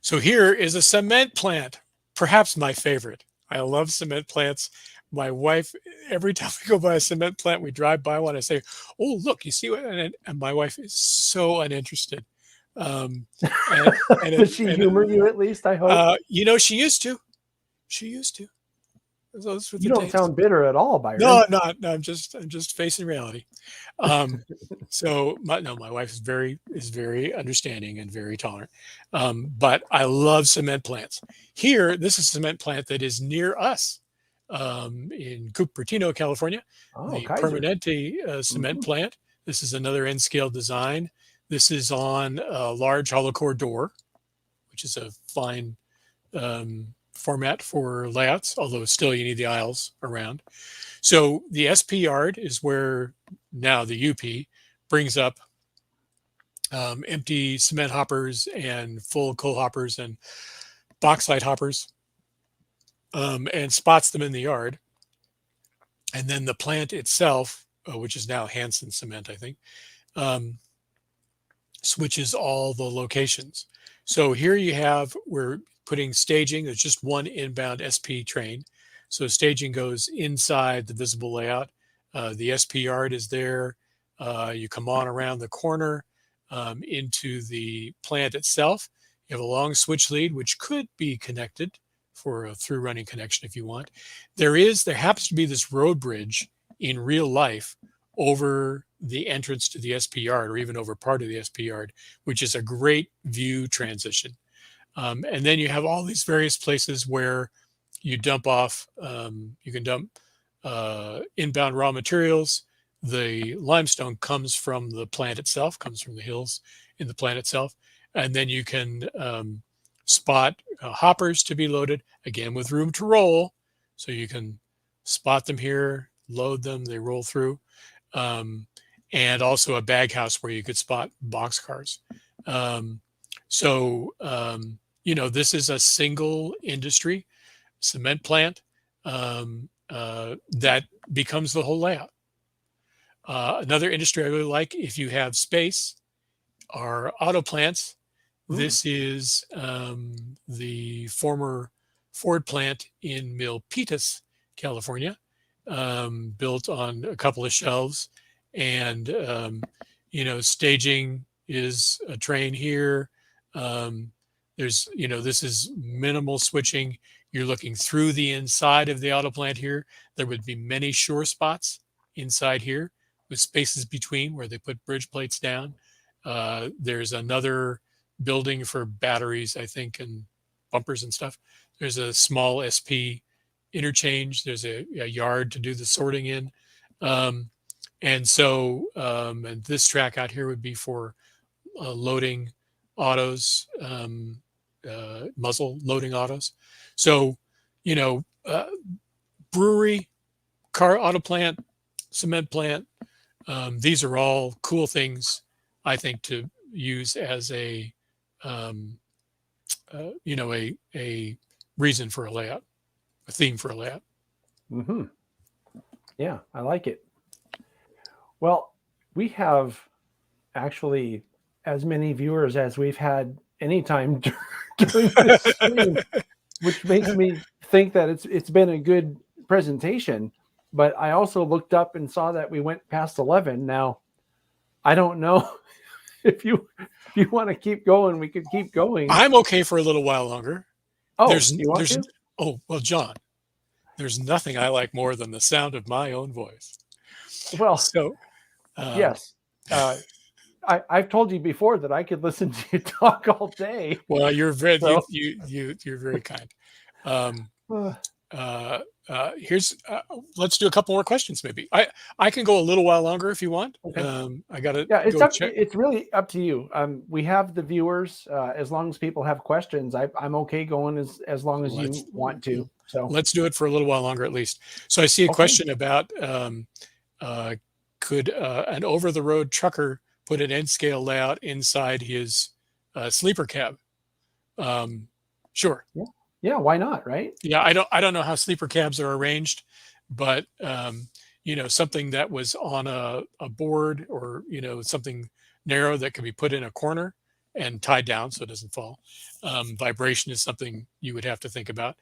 [SPEAKER 3] So here is a cement plant, perhaps my favorite. I love cement plants. My wife, every time we go by a cement plant, we drive by one, I say, "Oh, look, you see what?" And my wife is so uninterested.
[SPEAKER 2] Does she humor you at least? I hope.
[SPEAKER 3] She used to. She used to. Those were
[SPEAKER 2] You
[SPEAKER 3] the
[SPEAKER 2] don't
[SPEAKER 3] days.
[SPEAKER 2] sound bitter at all, Byron.
[SPEAKER 3] No, I'm not. No, I'm just facing reality. So my wife is very understanding and very tolerant. But I love cement plants. Here, this is a cement plant that is near us, in Cupertino, California,
[SPEAKER 2] Oh,
[SPEAKER 3] the
[SPEAKER 2] Kaiser.
[SPEAKER 3] Permanente cement
[SPEAKER 2] Mhm.
[SPEAKER 3] plant. This is another N scale design. This is on a large hollow core door, which is a fine format for layouts, although still you need the aisles around. So the SP yard is where now the UP brings up empty cement hoppers and full coal hoppers and bauxite hoppers, and spots them in the yard. And then the plant itself, which is now Hanson Cement, I think, um, switches all the locations. So here we're putting staging. There's just one inbound SP train. So staging goes inside the visible layout. The SP yard is there. You come on around the corner into the plant itself. You have a long switch lead, which could be connected for a through running connection if you want. There happens to be this road bridge in real life over the entrance to the SP yard, or even over part of the SP yard, which is a great view transition. And then you have all these various places where you dump off, you can dump inbound raw materials. The limestone comes from the plant itself, comes from the hills in the plant itself. And then you can spot hoppers to be loaded, again with room to roll. So you can spot them here, load them, they roll through. And also a bag house where you could spot boxcars. This is a single industry cement plant that becomes the whole layout. Another industry I really like, if you have space, are auto plants. This is the former Ford plant in Milpitas, California, built on a couple of shelves. And, staging is a train here. This is minimal switching. You're looking through the inside of the auto plant here. There would be many shore spots inside here with spaces between where they put bridge plates down. There's another building for batteries, I think, and bumpers and stuff. There's a small SP interchange. There's a yard to do the sorting in. And this track out here would be for loading autos, muzzle loading autos. So, brewery, car auto plant, cement plant. These are all cool things, I think, to use as a reason for a layout, a theme for a layout.
[SPEAKER 2] Mm-hmm. Yeah, I like it. Well, we have actually as many viewers as we've had anytime during this stream, which makes me think that it's been a good presentation. But I also looked up and saw that we went past 11. Now, I don't know if you want to keep going, we could keep going.
[SPEAKER 3] I'm okay for a little while longer.
[SPEAKER 2] Oh, you want to?
[SPEAKER 3] Oh, well, John, there's nothing I like more than the sound of my own voice.
[SPEAKER 2] Well,
[SPEAKER 3] so
[SPEAKER 2] yes. I've told you before that I could listen to you talk all day.
[SPEAKER 3] Well, you're very you're very kind. Let's do a couple more questions, maybe. I can go a little while longer if you want.
[SPEAKER 2] Okay.
[SPEAKER 3] I gotta.
[SPEAKER 2] Yeah, it's really up to you. We have the viewers. As long as people have questions, I'm okay going as long as you want to. So
[SPEAKER 3] let's do it for a little while longer at least. So I see a question about could an over-the-road trucker put an N-scale layout inside his sleeper cab? Sure.
[SPEAKER 2] Yeah, why not, right?
[SPEAKER 3] Yeah, I don't know how sleeper cabs are arranged, but something that was on a board, or something narrow that can be put in a corner and tied down so it doesn't fall. Vibration is something you would have to think about.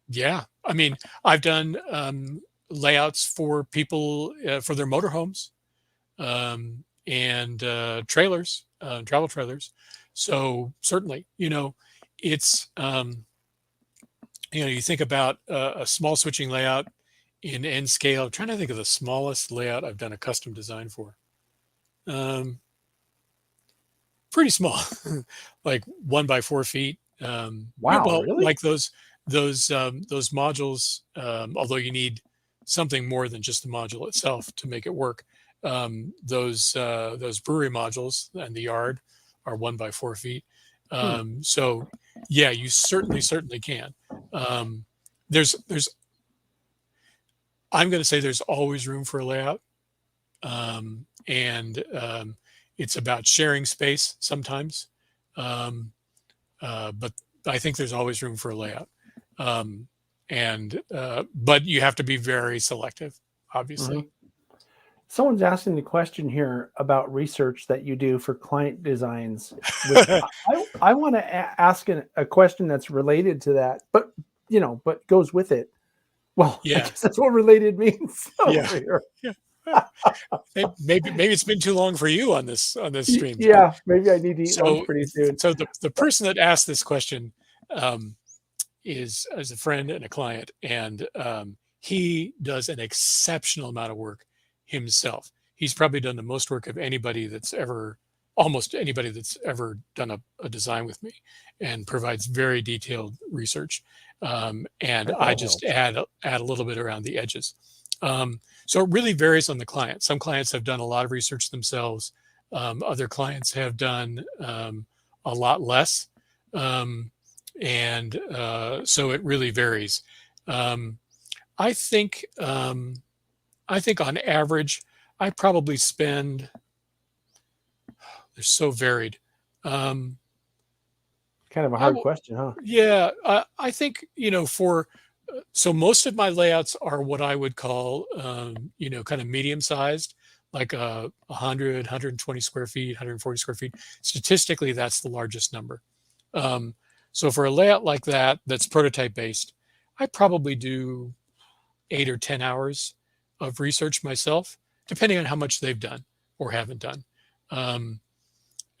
[SPEAKER 3] Yeah, I mean, I've done layouts for people for their motorhomes and trailers, travel trailers. So certainly, it's you think about a small switching layout in N scale. I'm trying to think of the smallest layout I've done a custom design for. Pretty small, like 1 by 4 feet.
[SPEAKER 2] Wow,
[SPEAKER 3] Well,
[SPEAKER 2] really?
[SPEAKER 3] like those modules. Although you need something more than just the module itself to make it work. Those brewery modules and the yard are 1 by 4 feet. So yeah, you certainly can. There's I'm going to say there's always room for a layout, and it's about sharing space sometimes, but I think there's always room for a layout, but you have to be very selective, obviously.
[SPEAKER 2] Mm-hmm. Someone's asking the question here about research that you do for client designs. Which I want to ask a question that's related to that, but goes with it. Well,
[SPEAKER 3] yeah,
[SPEAKER 2] I guess that's what related means.
[SPEAKER 3] Yeah.
[SPEAKER 2] Here.
[SPEAKER 3] Yeah. maybe it's been too long for you on this stream.
[SPEAKER 2] Yeah, maybe I need to eat lunch pretty soon.
[SPEAKER 3] So the person that asked this question is a friend and a client, and he does an exceptional amount of work himself. He's probably done the most work of almost anybody that's ever done a design with me, and provides very detailed research. And I just add a little bit around the edges. So it really varies on the client. Some clients have done a lot of research themselves. Other clients have done a lot less. So it really varies. I think on average, I probably spend, they're so varied.
[SPEAKER 2] Kind of a hard question, huh?
[SPEAKER 3] Yeah. I think, so most of my layouts are what I would call, kind of medium sized, like 100, 120 square feet, 140 square feet. Statistically, that's the largest number. So for a layout like that, that's prototype based, I probably do 8 or 10 hours of research myself, depending on how much they've done or haven't done.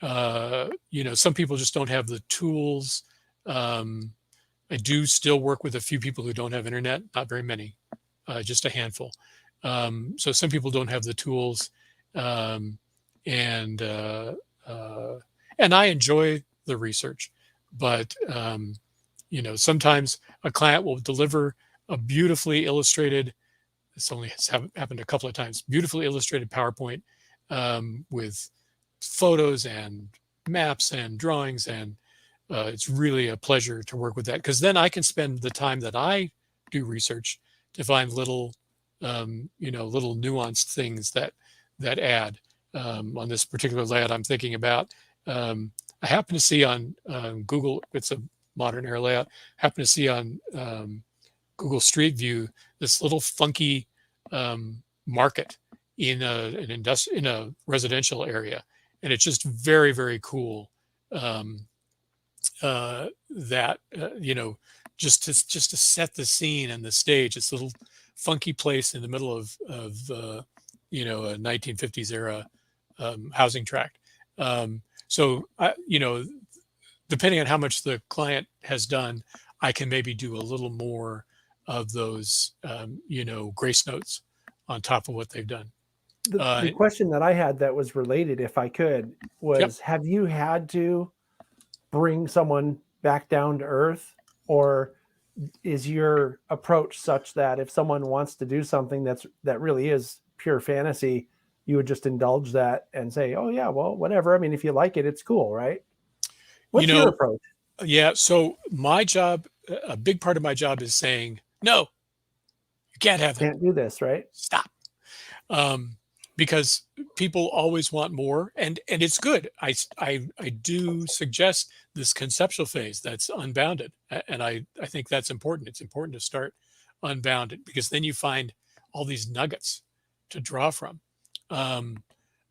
[SPEAKER 3] Some people just don't have the tools. I do still work with a few people who don't have internet, not very many, just a handful. So some people don't have the tools, and I enjoy the research, but sometimes a client will deliver a beautifully illustrated, this only has happened a couple of times, beautifully illustrated PowerPoint with photos and maps and drawings, and it's really a pleasure to work with that, because then I can spend the time that I do research to find little nuanced things that add. On this particular layout I'm thinking about, I happen to see on Google, it's a modern era layout, happen to see on Google Street View this little funky market in a residential area, and it's just very, very cool. Just to set the scene and the stage, this little funky place in the middle of a 1950s era housing tract. Depending on how much the client has done, I can maybe do a little more of those, grace notes on top of what they've done.
[SPEAKER 2] The question that I had that was related, if I could, was, yep, have you had to bring someone back down to earth, or is your approach such that if someone wants to do something that really is pure fantasy, you would just indulge that and say, oh yeah, well, whatever. I mean, if you like it, it's cool, right? What's your approach?
[SPEAKER 3] Yeah. So my job, a big part of my job is saying, no, you can't have it.
[SPEAKER 2] Can't do this, right?
[SPEAKER 3] Stop. Because people always want more, and it's good. I do suggest this conceptual phase that's unbounded, and I think that's important. It's important to start unbounded, because then you find all these nuggets to draw from. I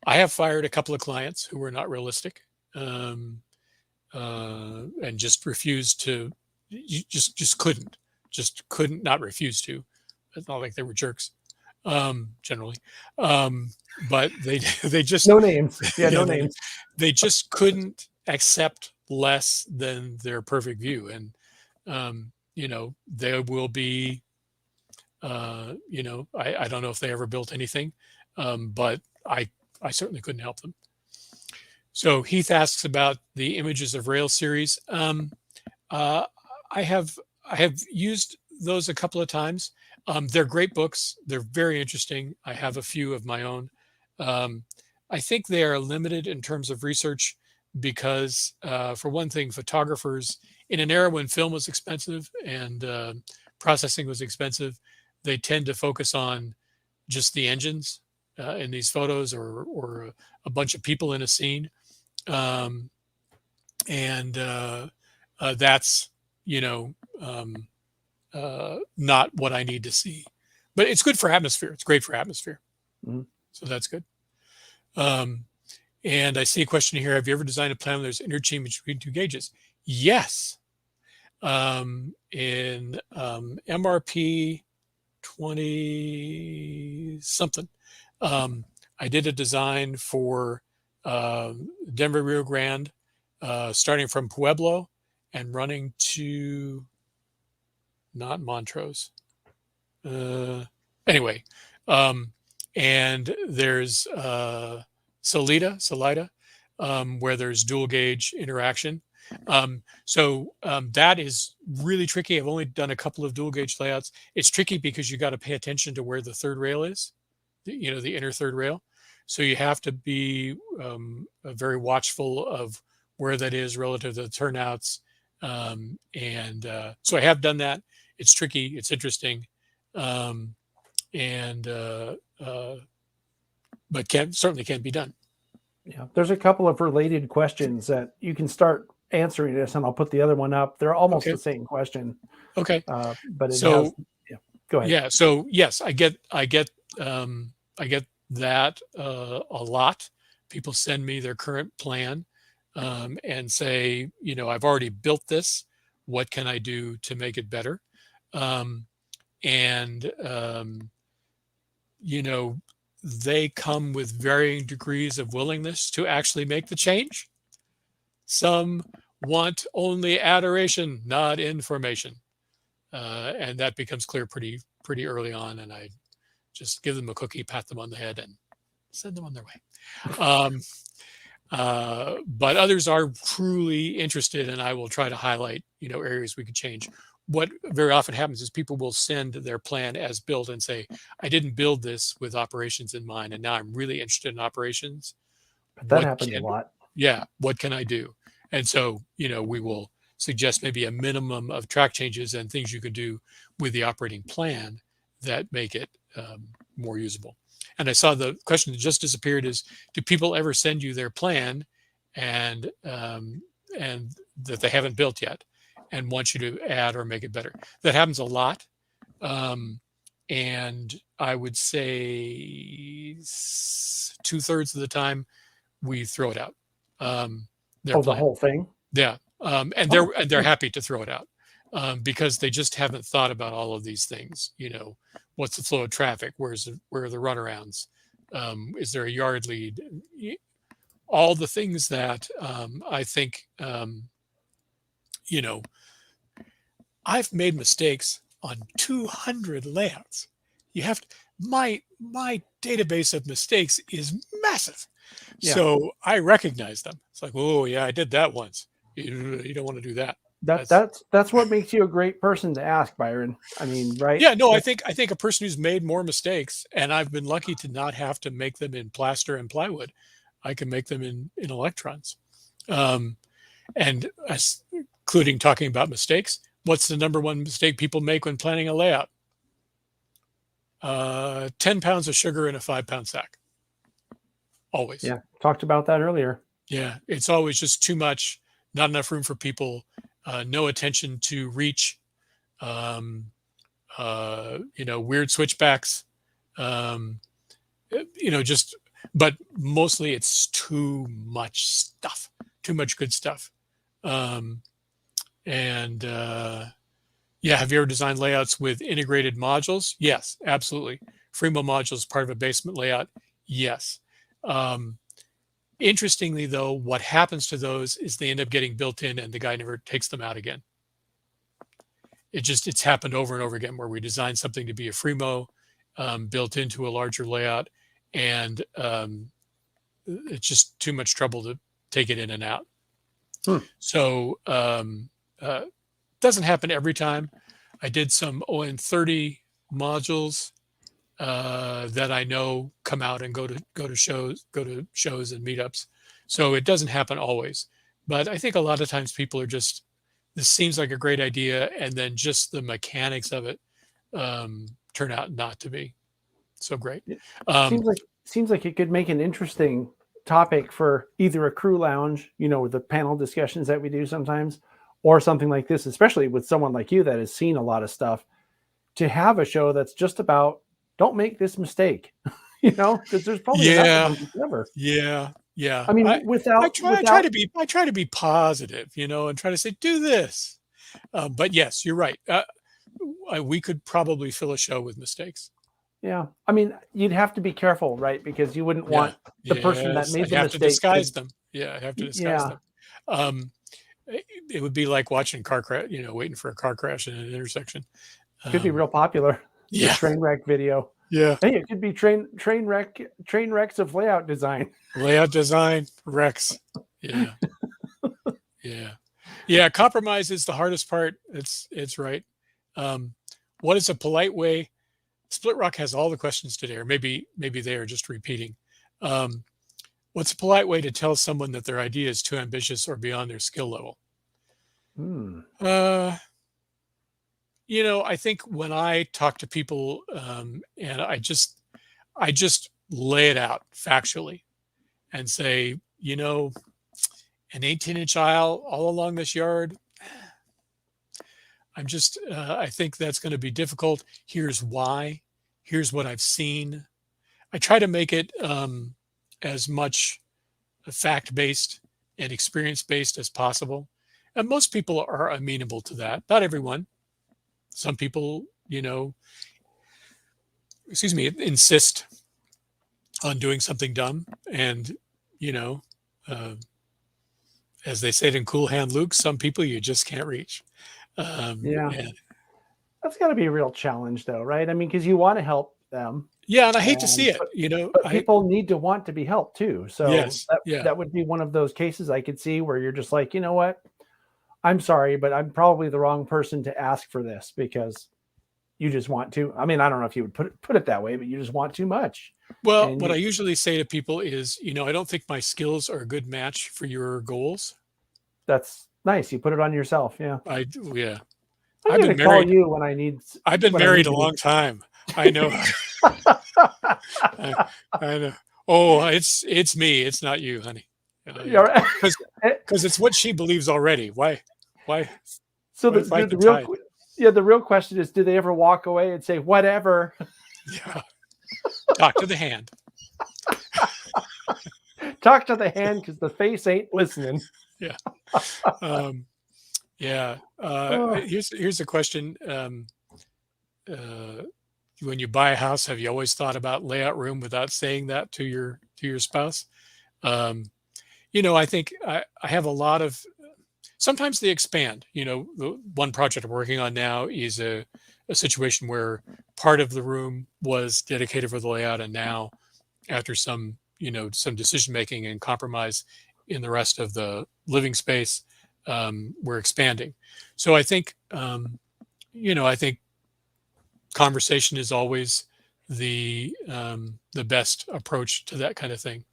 [SPEAKER 3] have fired a couple of clients who were not realistic, and just refused to. You just couldn't not refuse to. It's not like they were jerks. Generally, but they just
[SPEAKER 2] no names. Yeah, no names.
[SPEAKER 3] They just couldn't accept less than their perfect view, and they will be, I don't know if they ever built anything, but I certainly couldn't help them. So Heath asks about the Images of Rail series. I have used those a couple of times. They're great books. They're very interesting. I have a few of my own. I think they are limited in terms of research because, for one thing, photographers, in an era when film was expensive and processing was expensive, they tend to focus on just the engines in these photos, or a bunch of people in a scene. That's, not what I need to see. But it's good for atmosphere. It's great for atmosphere.
[SPEAKER 2] Mm-hmm.
[SPEAKER 3] So that's good. And I see a question here. Have you ever designed a plan where there's interchange between two gauges? Yes. In MRP 20 something, I did a design for Denver Rio Grande, starting from Pueblo and running to not Montrose. Anyway, and there's Salida, where there's dual gauge interaction. So that is really tricky. I've only done a couple of dual gauge layouts. It's tricky because you got to pay attention to where the third rail is, the inner third rail. So you have to be very watchful of where that is relative to the turnouts. So I have done that. It's tricky. It's interesting. But certainly can be done.
[SPEAKER 2] Yeah, there's a couple of related questions that you can start answering this, and I'll put the other one up. They're almost the same question.
[SPEAKER 3] Okay.
[SPEAKER 2] But go ahead.
[SPEAKER 3] Yeah. So yes, I get that a lot. People send me their current plan and say, I've already built this. What can I do to make it better? They come with varying degrees of willingness to actually make the change. Some want only adoration, not information. And that becomes clear pretty early on. And I just give them a cookie, pat them on the head, and send them on their way. But others are truly interested, and I will try to highlight, areas we could change. What very often happens is people will send their plan as built and say, I didn't build this with operations in mind, and now I'm really interested in operations.
[SPEAKER 2] But that happens a lot.
[SPEAKER 3] Yeah. What can I do? And so, we will suggest maybe a minimum of track changes and things you can do with the operating plan that make it more usable. And I saw the question that just disappeared is, do people ever send you their plan and that they haven't built yet and want you to add or make it better? That happens a lot. And I would say 2/3 of the time we throw it out.
[SPEAKER 2] The whole thing?
[SPEAKER 3] Yeah. And they're happy to throw it out because they just haven't thought about all of these things. What's the flow of traffic? Where are the runarounds? Is there a yard lead? All the things that I think, I've made mistakes on 200 layouts. My database of mistakes is massive. Yeah. So I recognize them. It's like, oh yeah, I did that once. You don't want to do that.
[SPEAKER 2] That's what makes you a great person to ask, Byron. I mean, right?
[SPEAKER 3] Yeah, no, I think a person who's made more mistakes, and I've been lucky to not have to make them in plaster and plywood. I can make them in electrons. And including talking about mistakes, what's the number one mistake people make when planning a layout? 10 pounds of sugar in a 5-pound sack. Always.
[SPEAKER 2] Yeah, talked about that earlier.
[SPEAKER 3] Yeah, it's always just too much, not enough room for people, no attention to reach, weird switchbacks, but mostly it's too much stuff, too much good stuff. Have you ever designed layouts with integrated modules? Yes, absolutely. Fremo modules part of a basement layout. Yes. Interestingly, though, what happens to those is they end up getting built in and the guy never takes them out again. it's happened over and over again where we design something to be a Fremo built into a larger layout, and it's just too much trouble to take it in and out. So doesn't happen every time. I did some ON30 modules that I know come out and go to shows and meetups. So it doesn't happen always, but I think a lot of times people are just, this seems like a great idea, and then just the mechanics of it turn out not to be so great.
[SPEAKER 2] Seems like it could make an interesting topic for either a crew lounge, with the panel discussions that we do sometimes, or something like this, especially with someone like you that has seen a lot of stuff, to have a show that's just about, don't make this mistake, because there's probably enough of them ever.
[SPEAKER 3] Yeah.
[SPEAKER 2] I mean,
[SPEAKER 3] I try to be positive, and try to say, do this. But yes, you're right. We could probably fill a show with mistakes.
[SPEAKER 2] Yeah. I mean, you'd have to be careful, right? Because you wouldn't want the person that made the mistake
[SPEAKER 3] to disguise them. Yeah, I have to disguise them. It would be like watching car crash, waiting for a car crash in an intersection.
[SPEAKER 2] Could be real popular.
[SPEAKER 3] Yeah.
[SPEAKER 2] Train wreck video.
[SPEAKER 3] Yeah.
[SPEAKER 2] Hey, it could be train wrecks of layout design.
[SPEAKER 3] Layout design wrecks. Yeah. Compromise is the hardest part. It's right. What is a polite way? Split Rock has all the questions today, or maybe they are just repeating. What's a polite way to tell someone that their idea is too ambitious or beyond their skill level? I think when I talk to people, and I just lay it out factually and say, an 18-inch aisle all along this yard, I think that's going to be difficult. Here's why. Here's what I've seen. I try to make it as much fact-based and experience-based as possible. And most people are amenable to that. Not everyone. Some people, insist on doing something dumb. And, as they say it in Cool Hand Luke, some people you just can't reach.
[SPEAKER 2] That's got to be a real challenge, though, right? I mean, because you want to help them.
[SPEAKER 3] Yeah, and I hate to see it.
[SPEAKER 2] But people need to want to be helped too. So
[SPEAKER 3] yes,
[SPEAKER 2] that would be one of those cases I could see where you're just like, you know what? I'm sorry, but I'm probably the wrong person to ask for this, because you just want to. I mean, I don't know if you would put it that way, but you just want too much.
[SPEAKER 3] Well, what I usually say to people is, I don't think my skills are a good match for your goals.
[SPEAKER 2] That's nice. You put it on yourself. Yeah.
[SPEAKER 3] I've
[SPEAKER 2] been married. You when I need.
[SPEAKER 3] I've been married a long time. I know. I know. Oh, it's me. It's not you, honey. Because it's what she believes already. Why?
[SPEAKER 2] So the real question is, do they ever walk away and say whatever?
[SPEAKER 3] Yeah. Talk to the hand.
[SPEAKER 2] Talk to the hand, because the face ain't listening.
[SPEAKER 3] Yeah. Here's a question. When you buy a house, have you always thought about layout room without saying that to your spouse? I think I have a lot of, sometimes they expand. The one project I'm working on now is a situation where part of the room was dedicated for the layout, and now after some decision making and compromise in the rest of the living space, we're expanding. So I think I think conversation is always the best approach to that kind of thing.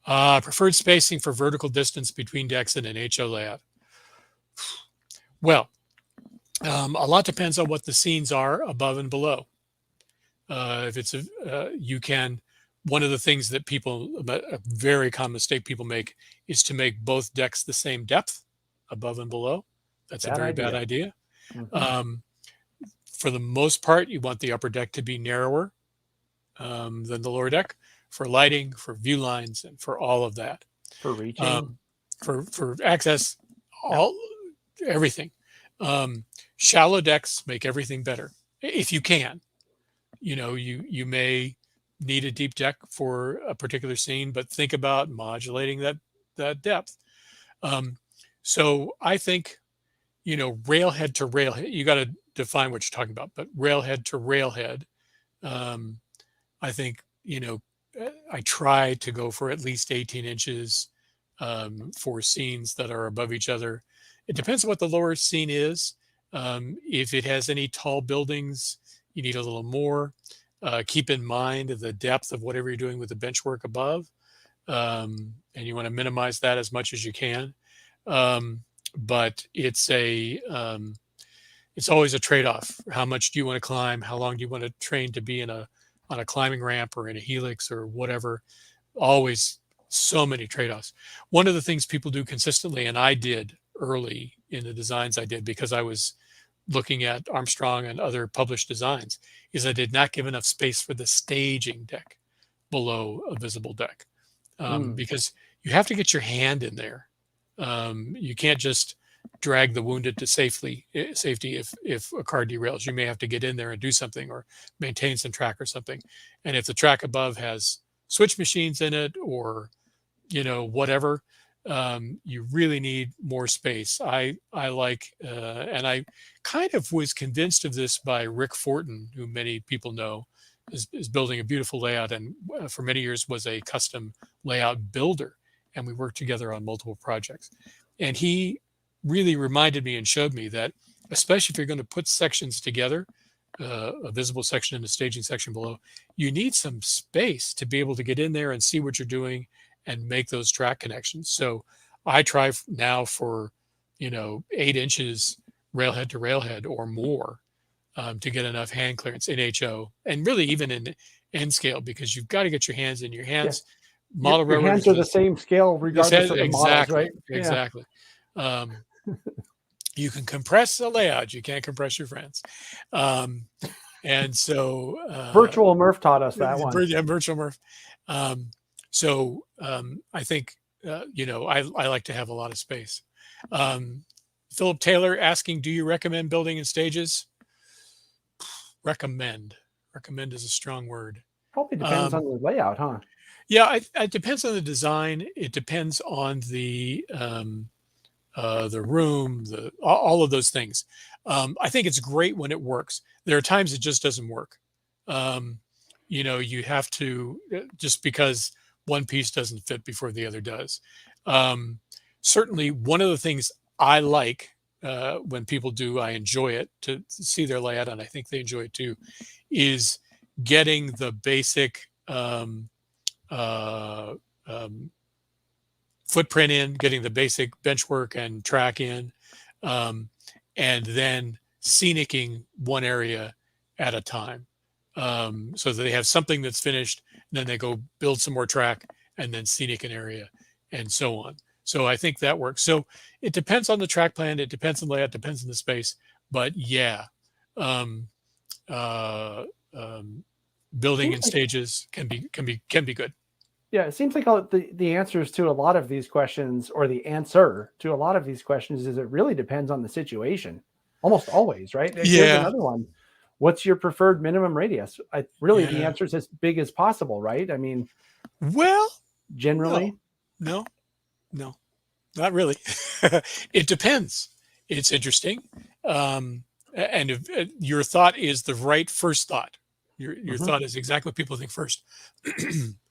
[SPEAKER 3] Preferred spacing for vertical distance between decks in an HO layout. Well, a lot depends on what the scenes are above and below. If it's one of the things that a very common mistake people make is to make both decks the same depth above and below. That's a very bad idea. For the most part, you want the upper deck to be narrower than the lower deck, for lighting, for view lines, and for all of that.
[SPEAKER 2] For reaching.
[SPEAKER 3] For access, everything. Shallow decks make everything better, if you can. You may need a deep deck for a particular scene, but think about modulating that depth. So I think railhead to railhead, you got to define what you're talking about, but railhead to railhead, I think, I try to go for at least 18 inches for scenes that are above each other. It depends on what the lower scene is. If it has any tall buildings, you need a little more. Keep in mind the depth of whatever you're doing with the bench work above. And you want to minimize that as much as you can. But it's always a trade-off. How much do you want to climb? How long do you want to train to be on a climbing ramp or in a helix or whatever? Always so many trade-offs. One of the things people do consistently, and I did early in the designs I did because I was looking at Armstrong and other published designs, is I did not give enough space for the staging deck below a visible deck. Because you have to get your hand in there. You can't just drag the wounded to safety if a car derails. You may have to get in there and do something or maintain some track or something. And if the track above has switch machines in it or whatever, you really need more space. I like, and I kind of was convinced of this by Rick Fortin, who many people know is building a beautiful layout and for many years was a custom layout builder. And we worked together on multiple projects. And he really reminded me and showed me that, especially if you're going to put sections together, a visible section and a staging section below, you need some space to be able to get in there and see what you're doing and make those track connections. So I try now for, 8 inches railhead to railhead or more to get enough hand clearance in HO and really even in N scale, because you've got to get your hands in your hands.
[SPEAKER 2] Yeah.
[SPEAKER 3] Model
[SPEAKER 2] your hands are the same scale regardless of the models, right?
[SPEAKER 3] Exactly. You can compress a layout, you can't compress your friends. And so
[SPEAKER 2] Virtual Murph taught us that one.
[SPEAKER 3] Yeah, Virtual Murph. So I think I like to have a lot of space. Philip Taylor asking, do you recommend building in stages? Recommend is a strong word.
[SPEAKER 2] Probably depends on the layout, huh?
[SPEAKER 3] Yeah, it depends on the design. It depends on the room, all of those things. I think it's great when it works. There are times it just doesn't work. You have to, just because one piece doesn't fit before the other does. Certainly, one of the things I like when people do, I enjoy it to see their layout, and I think they enjoy it too, is getting the basic footprint in, getting the basic bench work and track in, and then scenicking one area at a time, so that they have something that's finished, and then they go build some more track and then scenic an area and so on. So I think that works. So it depends on the track plan. It depends on the layout, depends on the space, but yeah, building in stages can be good.
[SPEAKER 2] Yeah, it seems like the answers to a lot of these questions, or the answer to a lot of these questions, is it really depends on the situation. Almost always, right?
[SPEAKER 3] Yeah.
[SPEAKER 2] Here's another one. What's your preferred minimum radius? The answer is as big as possible, right? I mean,
[SPEAKER 3] well,
[SPEAKER 2] generally,
[SPEAKER 3] no, not really. It depends. It's interesting, and if, your thought is the right first thought. Your thought is exactly what people think first.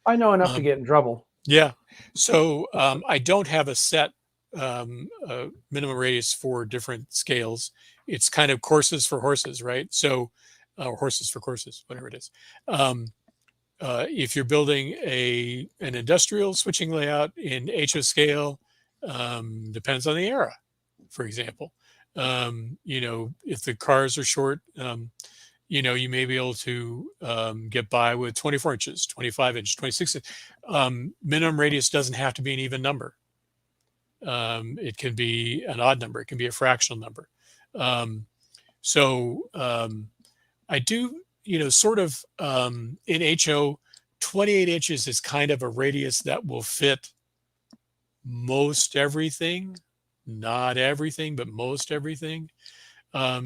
[SPEAKER 2] I know enough to get in trouble.
[SPEAKER 3] Yeah. So I don't have a set minimum radius for different scales. It's kind of courses for horses, right? So horses for courses, whatever it is. If you're building an industrial switching layout in HO scale, depends on the era, for example. If the cars are short, you may be able to get by with 24 inches, 25 inches, 26 inches. Minimum radius doesn't have to be an even number. It can be an odd number. It can be a fractional number. I do, sort of in HO, 28 inches is kind of a radius that will fit most everything, not everything, but most everything.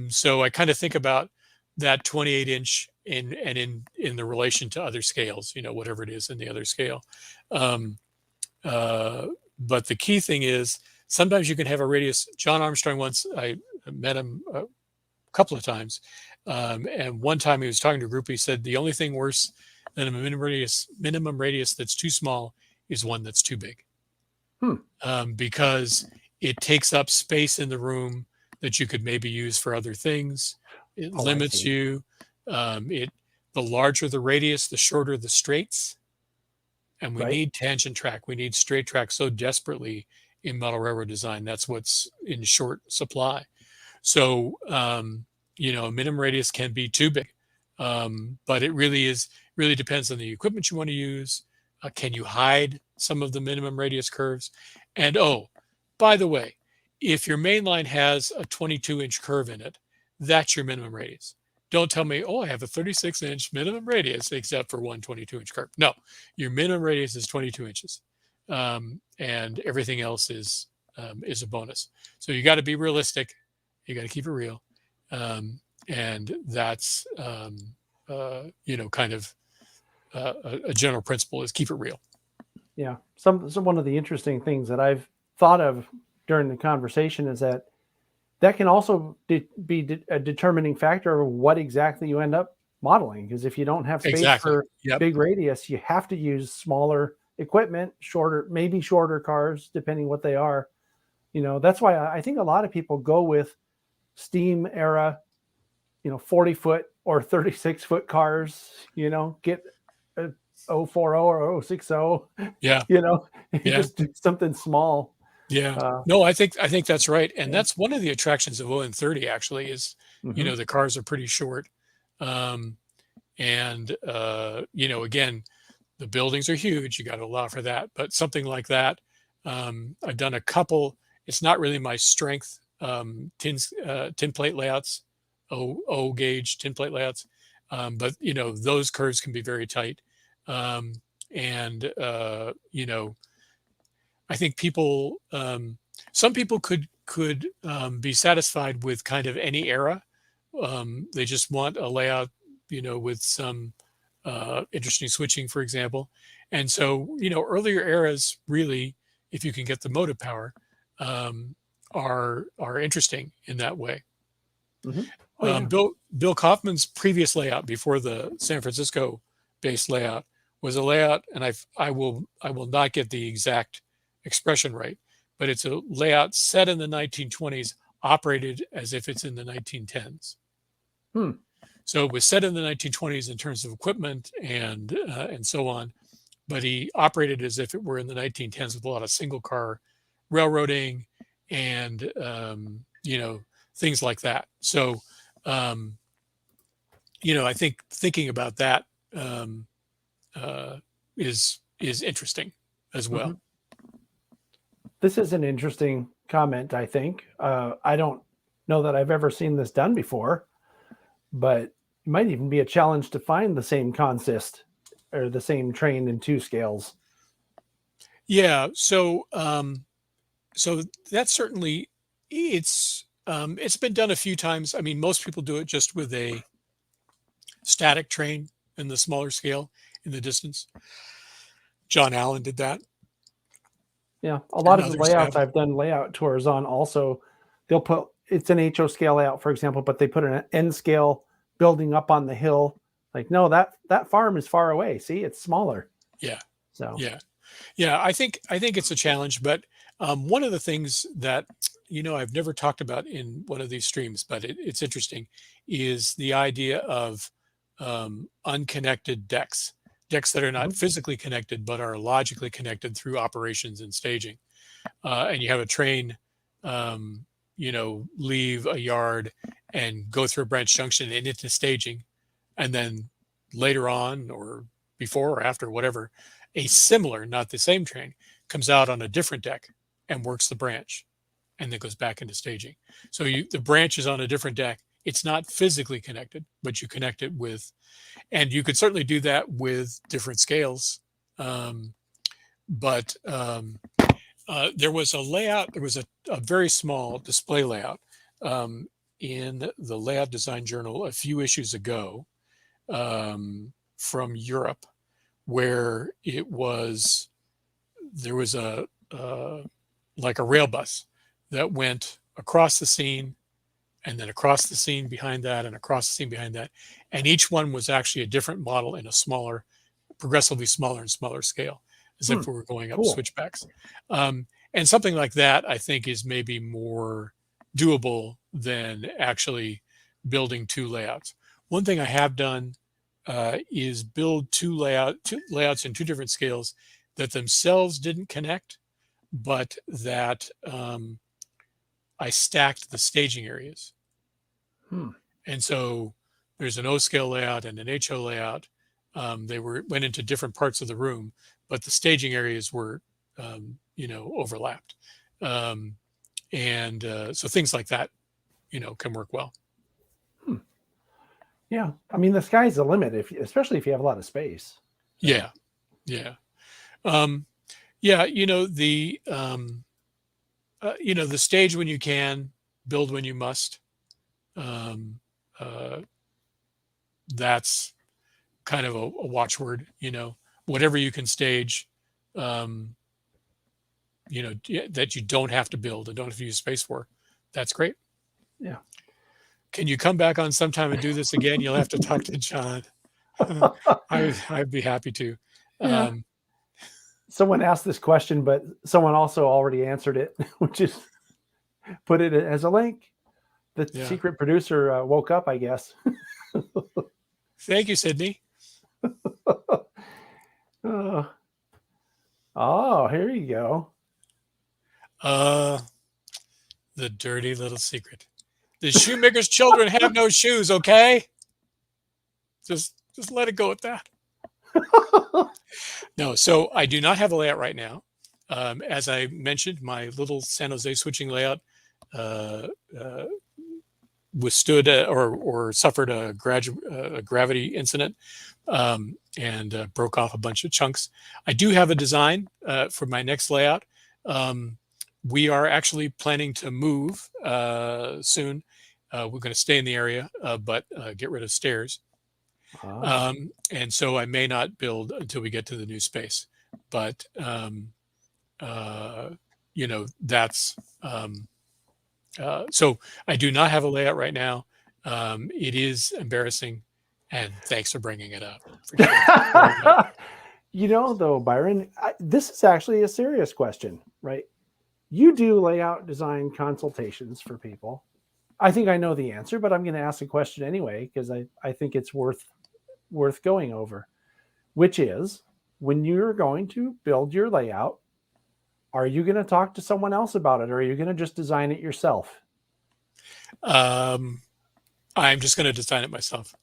[SPEAKER 3] So I kind of think about that 28 inch in the relation to other scales, whatever it is in the other scale. But the key thing is sometimes you can have a radius. John Armstrong once, I met him a couple of times. And one time he was talking to a group, he said, the only thing worse than a minimum radius that's too small is one that's too big. Because it takes up space in the room that you could maybe use for other things. It limits you. The larger the radius, the shorter the straights. And we need tangent track. We need straight track so desperately in model railroad design. That's what's in short supply. So, minimum radius can be too big. But it really depends on the equipment you want to use. Can you hide some of the minimum radius curves? And by the way, if your main line has a 22-inch curve in it, that's your minimum radius. Don't tell me, I have a 36-inch minimum radius except for one 22-inch curve. No, your minimum radius is 22 inches. And everything else is a bonus. So you got to be realistic. You got to keep it real. And that's, kind of a general principle is keep it real.
[SPEAKER 2] Yeah. One of the interesting things that I've thought of during the conversation is that can also be a determining factor of what exactly you end up modeling. Because if you don't have space for big radius, you have to use smaller equipment, maybe shorter cars, depending what they are. That's why I think a lot of people go with steam era, 40-foot or 36-foot cars, get a 040 or 060.
[SPEAKER 3] Yeah.
[SPEAKER 2] Just do something small.
[SPEAKER 3] Yeah. No, I think that's right. And that's one of the attractions of ON30 actually is, the cars are pretty short. Again, the buildings are huge. You got to allow for that. But something like that, I've done a couple. It's not really my strength. Tin plate layouts, O gauge tin plate layouts. But those curves can be very tight. I think people, some people could be satisfied with kind of any era. They just want a layout, with some interesting switching, for example. And so, earlier eras really, if you can get the motive power, are interesting in that way. Bill Kaufman's previous layout before the San Francisco based layout was a layout, and I will not get the exact expression right, but it's a layout set in the 1920s, operated as if it's in the 1910s. So it was set in the 1920s in terms of equipment and so on, but he operated as if it were in the 1910s with a lot of single car railroading and things like that. So I think thinking about that is interesting as well.
[SPEAKER 2] This is an interesting comment, I think. I don't know that I've ever seen this done before, but it might even be a challenge to find the same consist or the same train in two scales.
[SPEAKER 3] Yeah. So that's certainly, it's been done a few times. I mean, most people do it just with a static train in the smaller scale in the distance. John Allen did that.
[SPEAKER 2] Yeah, a lot of the layouts I've done layout tours on also, they'll put, it's an HO scale layout, for example, but they put an N scale building up on the hill. Like, no, that farm is far away. See, it's smaller.
[SPEAKER 3] Yeah.
[SPEAKER 2] So
[SPEAKER 3] yeah. I think it's a challenge, but one of the things that I've never talked about in one of these streams, but it's interesting, is the idea of unconnected decks that are not physically connected, but are logically connected through operations and staging. And you have a train, leave a yard and go through a branch junction and into staging. And then later on, or before or after, whatever, a similar, not the same train comes out on a different deck and works the branch and then goes back into staging. So the branch is on a different deck. It's not physically connected, but you connect it with, and you could certainly do that with different scales. But there was a layout, there was a very small display layout in the Layout Design Journal a few issues ago from Europe, where there was like a rail bus that went across the scene and then across the scene behind that, and across the scene behind that. And each one was actually a different model in a smaller, progressively smaller and smaller scale, as if we were going up
[SPEAKER 2] Cool.
[SPEAKER 3] switchbacks. And something like that, I think, is maybe more doable than actually building two layouts. One thing I have done is build two layouts in two different scales that themselves didn't connect, but that I stacked the staging areas. And so there's an O scale layout and an HO layout. They went into different parts of the room, but the staging areas were, overlapped. So things like that, can work well.
[SPEAKER 2] Yeah. I mean, the sky's the limit, especially if you have a lot of space. So.
[SPEAKER 3] Yeah. The stage when you can, build when you must. That's kind of a watchword, whatever you can stage, that you don't have to build and don't have to use space for. That's great.
[SPEAKER 2] Yeah.
[SPEAKER 3] Can you come back on sometime and do this again? You'll have to talk to John. I'd be happy to.
[SPEAKER 2] Yeah. Someone asked this question, but someone also already answered it, which is put it as a link. The secret producer woke up, I guess.
[SPEAKER 3] Thank you, Sydney.
[SPEAKER 2] Oh, here you go.
[SPEAKER 3] The dirty little secret. The shoemaker's children have no shoes, okay? Just let it go at that. No, so I do not have a layout right now. As I mentioned, my little San Jose switching layout withstood or suffered a gravity incident and broke off a bunch of chunks. I do have a design for my next layout. We are actually planning to move soon. We're going to stay in the area, but get rid of stairs. And so I may not build until we get to the new space. But, that's... so I do not have a layout right now. It is embarrassing. And thanks for bringing it up.
[SPEAKER 2] Though, Byron, this is actually a serious question, right? You do layout design consultations for people. I think I know the answer, but I'm going to ask a question anyway, because I think it's worth going over, which is, when you're going to build your layout, are you going to talk to someone else about it, or are you going to just design it yourself?
[SPEAKER 3] I'm just going to design it myself.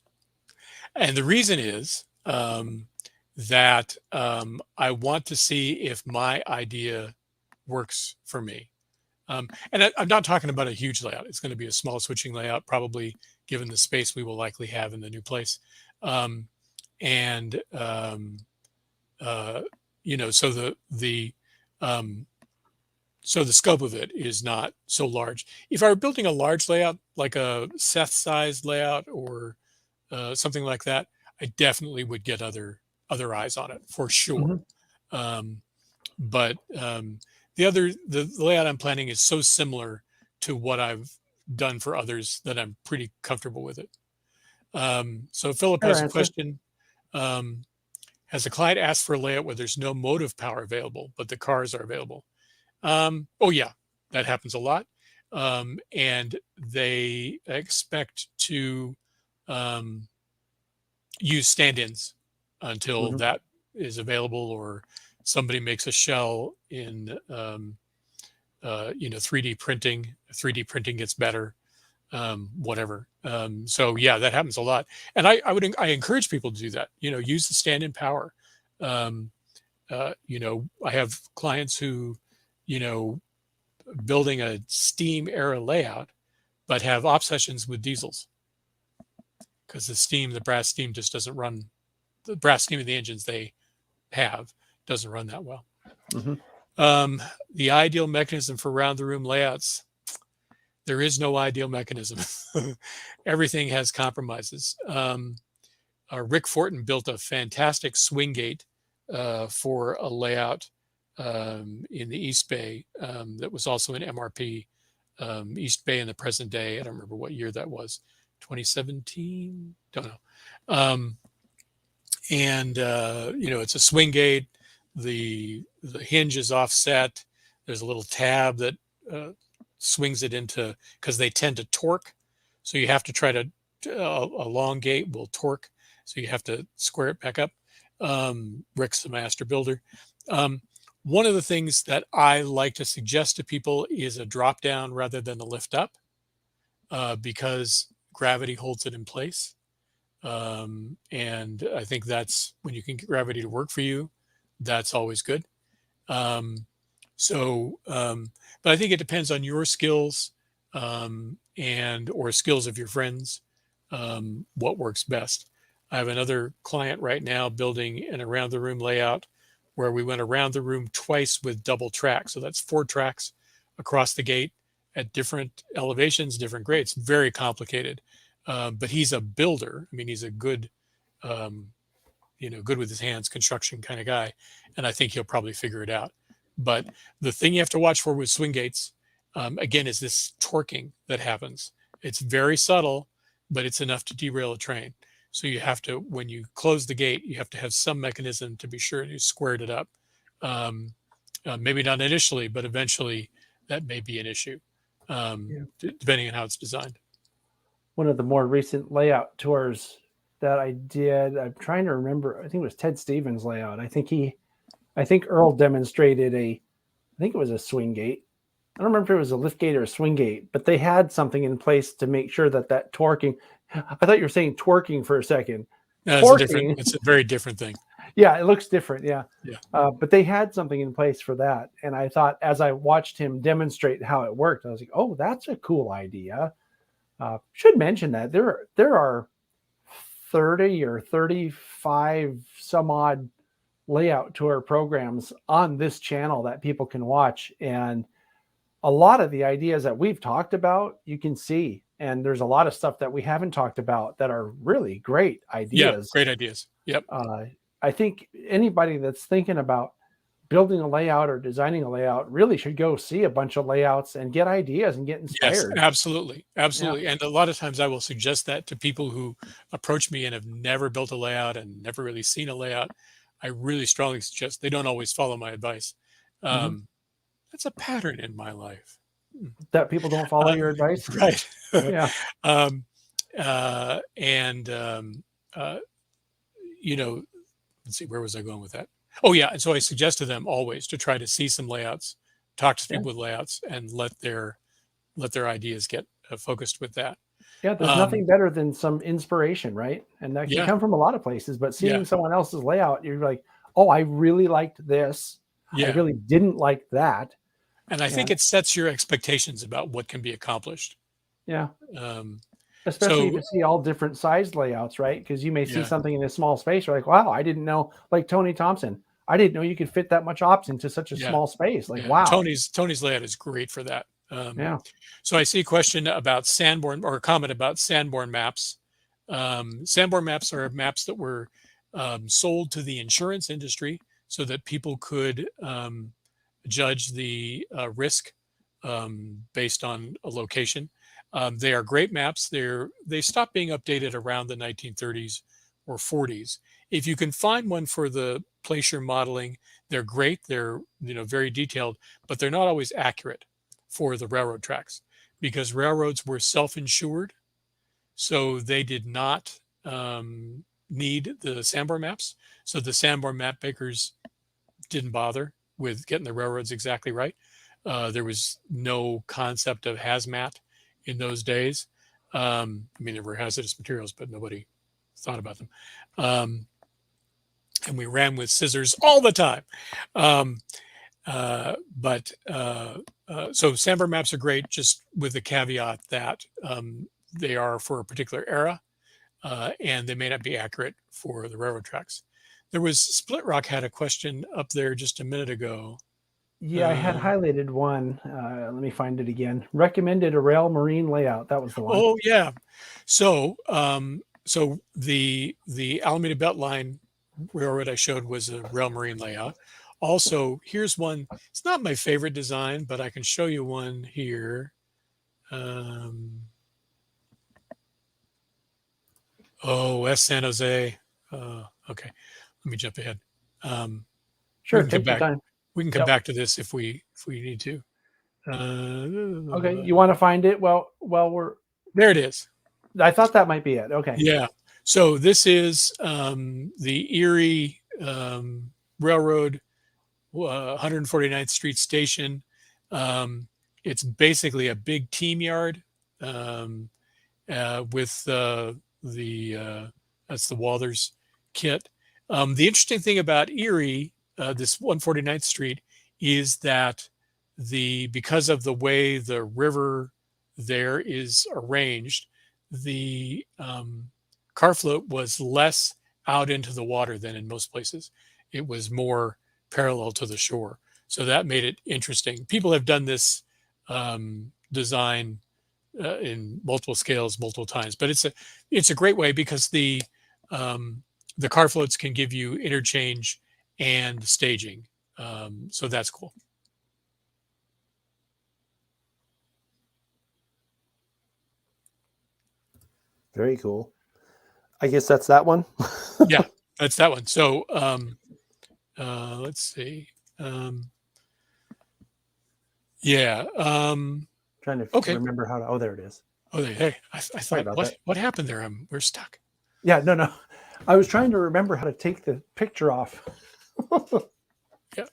[SPEAKER 3] And the reason is that I want to see if my idea works for me. And I'm not talking about a huge layout. It's going to be a small switching layout, probably, given the space we will likely have in the new place. So the scope of it is not so large. If I were building a large layout, like a Seth-sized layout or something like that, I definitely would get other eyes on it for sure. But the layout I'm planning is so similar to what I've done for others that I'm pretty comfortable with it. So Philip has a question. Has the client asked for a layout where there's no motive power available, but the cars are available? Oh yeah, that happens a lot. And they expect to use stand-ins until that is available, or somebody makes a shell in 3D printing. 3D printing gets better, whatever. So yeah, that happens a lot. And I encourage people to do that. Use the stand-in power. I have clients who, building a steam era layout, but have obsessions with diesels, because the brass steam just doesn't run. The brass steam of the engines they have doesn't run that well. The ideal mechanism for round the room layouts. There is no ideal mechanism. Everything has compromises. Rick Fortin built a fantastic swing gate for a layout in the East Bay that was also an MRP East Bay in the present day. I don't remember what year that was, 2017. Don't know. It's a swing gate. The hinge is offset. There's a little tab that swings it into, because they tend to torque. So you have to try to, a long gate will torque. So you have to square it back up. Rick's the master builder. One of the things that I like to suggest to people is a drop down rather than a lift up, because gravity holds it in place. And I think that's, when you can get gravity to work for you, that's always good. But I think it depends on your skills, or skills of your friends, what works best. I have another client right now building an around the room layout where we went around the room twice with double tracks. So that's 4 tracks across the gate at different elevations, different grades. Very complicated. But he's a builder. I mean, he's a good, good with his hands, construction kind of guy. And I think he'll probably figure it out. But the thing you have to watch for with swing gates, again, is this torquing that happens. It's very subtle, but it's enough to derail a train. So you have to, when you close the gate, you have to have some mechanism to be sure you squared it up. Maybe not initially, but eventually that may be an issue, depending on how it's designed.
[SPEAKER 2] One of the more recent layout tours that I did, I'm trying to remember, I think it was Ted Stevens' layout. I think Earl demonstrated I think it was a swing gate. I don't remember if it was a lift gate or a swing gate, but they had something in place to make sure that torquing, I thought you were saying twerking for a second.
[SPEAKER 3] No, it's a very different thing.
[SPEAKER 2] Yeah, it looks different. Yeah.
[SPEAKER 3] Yeah.
[SPEAKER 2] But they had something in place for that. And I thought, as I watched him demonstrate how it worked, I was like, oh, that's a cool idea. Should mention that there are 30 or 35 some odd layout tour programs on this channel that people can watch. And a lot of the ideas that we've talked about, you can see. And there's a lot of stuff that we haven't talked about that are really great ideas.
[SPEAKER 3] Yeah, great ideas. Yep.
[SPEAKER 2] I think anybody that's thinking about building a layout or designing a layout really should go see a bunch of layouts and get ideas and get inspired.
[SPEAKER 3] Yes, absolutely. Absolutely.
[SPEAKER 2] Yeah.
[SPEAKER 3] And a lot of times I will suggest that to people who approach me and have never built a layout and never really seen a layout. I really strongly suggest, they don't always follow my advice. That's a pattern in my life.
[SPEAKER 2] That people don't follow your advice?
[SPEAKER 3] Right.
[SPEAKER 2] Yeah.
[SPEAKER 3] Let's see, where was I going with that? Oh yeah. And so I suggest to them always to try to see some layouts, talk to people with layouts, and let their ideas get focused with that.
[SPEAKER 2] Yeah. There's nothing better than some inspiration, right? And that can come from a lot of places, but seeing someone else's layout, you're like, oh, I really liked this. Yeah. I really didn't like that.
[SPEAKER 3] And I think it sets your expectations about what can be accomplished.
[SPEAKER 2] Yeah. Especially to see all different sized layouts, right? Because you may see something in a small space. You're like, wow, I didn't know, like Tony Thompson, I didn't know you could fit that much ops into such a small space. Like, wow.
[SPEAKER 3] Tony's layout is great for that. So I see a question about Sanborn, or a comment about Sanborn maps. Sanborn maps are maps that were sold to the insurance industry so that people could judge the risk based on a location. They are great maps. They stopped being updated around the 1930s or 40s. If you can find one for the place you're modeling, they're great. They're very detailed, but they're not always accurate for the railroad tracks, because railroads were self-insured, so they did not need the Sanborn maps. So the Sanborn map makers didn't bother with getting the railroads exactly right. There was no concept of hazmat in those days. I mean, there were hazardous materials, but nobody thought about them. And we ran with scissors all the time. So Sanborn maps are great, just with the caveat that they are for a particular era, and they may not be accurate for the railroad tracks. There was Split Rock had a question up there just a minute ago.
[SPEAKER 2] Yeah, I had highlighted one. Let me find it again. Recommended a rail marine layout. That was the one.
[SPEAKER 3] Oh yeah. So the Alameda Beltline Railroad I showed was a rail marine layout. Also, here's one. It's not my favorite design, but I can show you one here. West San Jose. Okay, let me jump ahead.
[SPEAKER 2] Sure,
[SPEAKER 3] we can
[SPEAKER 2] take
[SPEAKER 3] come
[SPEAKER 2] your
[SPEAKER 3] back.
[SPEAKER 2] time.
[SPEAKER 3] We can come
[SPEAKER 2] Yep.
[SPEAKER 3] back to this if we need to.
[SPEAKER 2] Okay, you want to find it? Well, we're.
[SPEAKER 3] There it is.
[SPEAKER 2] I thought that might be it. Okay.
[SPEAKER 3] Yeah. So this is the Erie Railroad 149th Street Station. It's basically a big team yard with that's the Walthers kit. The interesting thing about Erie, this 149th Street, is that because of the way the river there is arranged, the car float was less out into the water than in most places. It was more parallel to the shore. So that made it interesting. People have done this design in multiple scales, multiple times, but it's a great way because the car floats can give you interchange and staging. So that's cool.
[SPEAKER 2] Very cool. I guess that's that one.
[SPEAKER 3] Yeah, that's that one. So let's see.
[SPEAKER 2] Trying to remember how to. Oh, there it is.
[SPEAKER 3] Oh, hey, I thought what happened there? We're stuck.
[SPEAKER 2] Yeah, no. I was trying to remember how to take the picture off.
[SPEAKER 3] Yeah,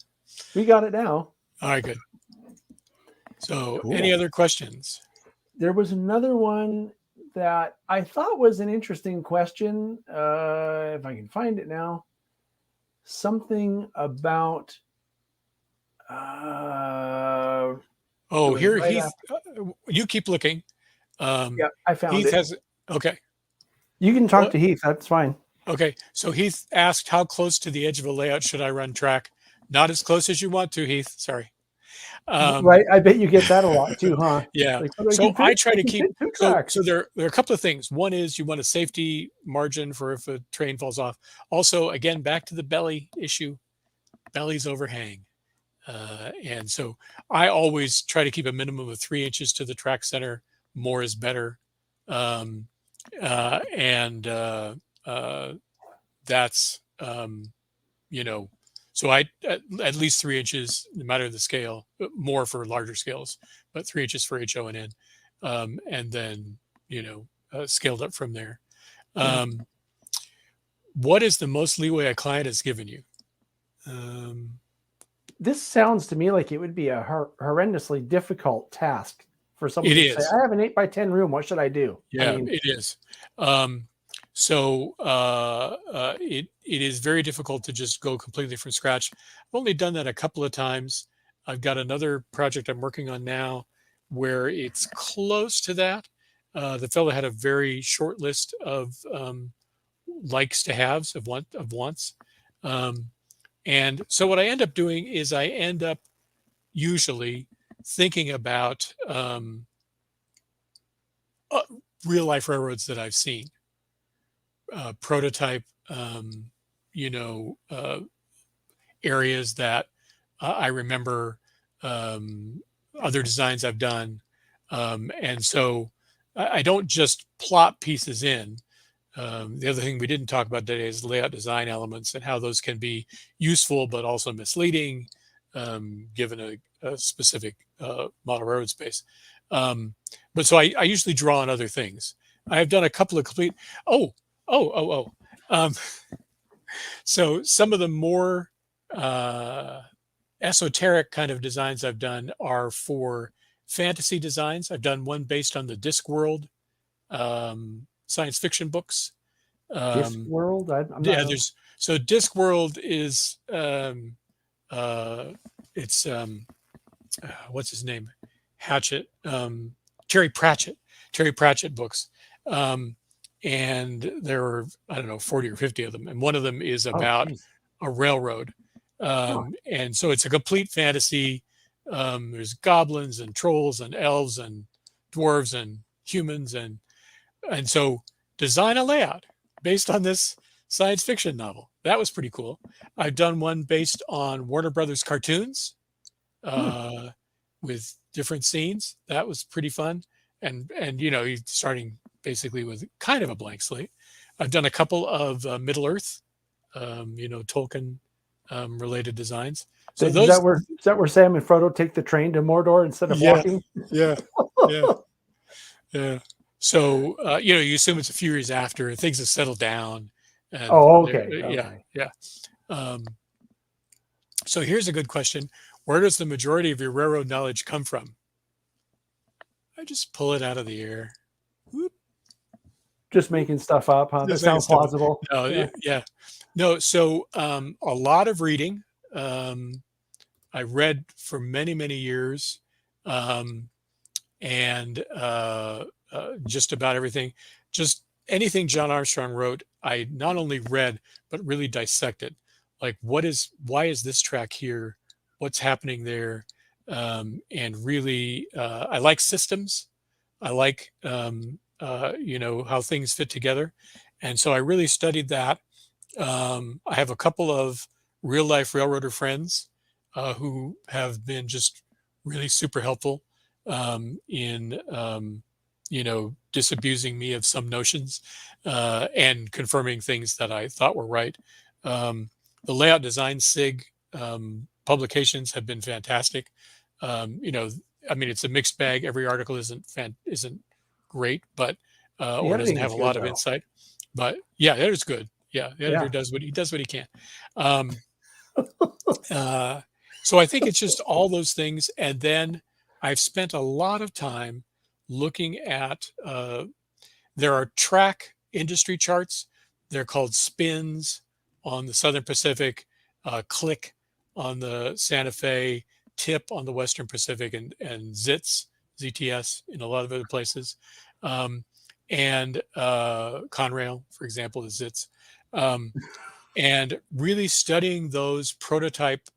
[SPEAKER 2] we got it now.
[SPEAKER 3] All right, good. So,
[SPEAKER 2] Cool.
[SPEAKER 3] Any other questions?
[SPEAKER 2] There was another one that I thought was an interesting question. If I can find it now, something about.
[SPEAKER 3] Here, Heath. You keep looking.
[SPEAKER 2] Yeah, I found
[SPEAKER 3] Heath
[SPEAKER 2] it.
[SPEAKER 3] Okay.
[SPEAKER 2] You can talk to Heath. That's fine.
[SPEAKER 3] Okay. So Heath asked, how close to the edge of a layout should I run track? Not as close as you want to, Heath. Sorry.
[SPEAKER 2] Right. I bet you get that a lot too, huh?
[SPEAKER 3] Yeah.
[SPEAKER 2] Like,
[SPEAKER 3] so I try to keep.
[SPEAKER 2] So
[SPEAKER 3] there are a couple of things. One is you want a safety margin for if a train falls off. Also, again, back to the belly issue. Bellies overhang. And so I always try to keep a minimum of 3 inches to the track center. More is better. That's, so I, at least 3 inches, no matter the scale, more for larger scales, but 3 inches for HO and N. And then, scaled up from there. What is the most leeway a client has given you?
[SPEAKER 2] This sounds to me like it would be a horrendously difficult task for someone to say, I have an 8x10 room. What should I do?
[SPEAKER 3] Yeah, it is. It is very difficult to just go completely from scratch. I've only done that a couple of times. I've got another project I'm working on now where it's close to that. The fellow had a very short list of likes to haves, of wants. And so what I end up doing is I end up usually thinking about real life railroads that I've seen, prototype, areas that I remember, other designs I've done. And so I don't just plop pieces in. The other thing we didn't talk about today is layout design elements and how those can be useful, but also misleading, given a specific model railroad space. But so I usually draw on other things. I have done a couple of complete. So some of the more esoteric kind of designs I've done are for fantasy designs. I've done one based on the Discworld science fiction books.
[SPEAKER 2] Discworld?
[SPEAKER 3] So Discworld is what's his name? Hatchet, Terry Pratchett books. And there are, 40 or 50 of them. And one of them is about a railroad. And so it's a complete fantasy. There's goblins and trolls and elves and dwarves and humans. And so design a layout based on this science fiction novel. That was pretty cool. I've done one based on Warner Brothers cartoons with different scenes. That was pretty fun. and you're starting basically with kind of a blank slate. I've done a couple of Middle Earth, Tolkien related designs. So those,
[SPEAKER 2] is that where Sam and Frodo take the train to Mordor instead of walking?
[SPEAKER 3] Yeah, yeah. So you assume it's a few years after things have settled down. And
[SPEAKER 2] Okay.
[SPEAKER 3] Yeah. So here's a good question: where does the majority of your railroad knowledge come from? I just pull it out of the air. Whoop.
[SPEAKER 2] Just making stuff up, huh? That sounds plausible.
[SPEAKER 3] No, yeah. No, so a lot of reading. I read for many, many years, and just about everything. Just anything John Armstrong wrote, I not only read, but really dissected. Like, why is this track here? What's happening there? And really, I like systems. I like, how things fit together. And so I really studied that. I have a couple of real life railroader friends who have been just really super helpful in, disabusing me of some notions and confirming things that I thought were right. The layout design SIG publications have been fantastic. It's a mixed bag. Every article isn't great, but or doesn't have a lot of insight. But yeah, that is good. Yeah, the editor does what he can. So I think it's just all those things, and then I've spent a lot of time looking at. There are track industry charts. They're called spins on the Southern Pacific, click on the Santa Fe, tip on the Western Pacific, and ZTS in a lot of other places. And Conrail, for example, is ZITS. And really studying those prototype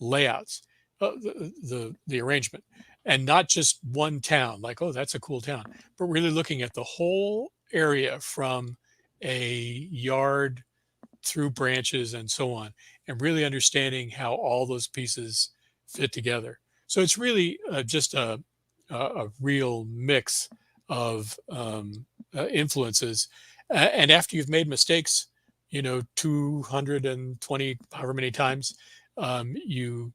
[SPEAKER 3] layouts, the arrangement, and not just one town, like, oh, that's a cool town, but really looking at the whole area from a yard through branches and so on, and really understanding how all those pieces fit together. So it's really just a real mix of influences. And after you've made mistakes, 220, however many times, you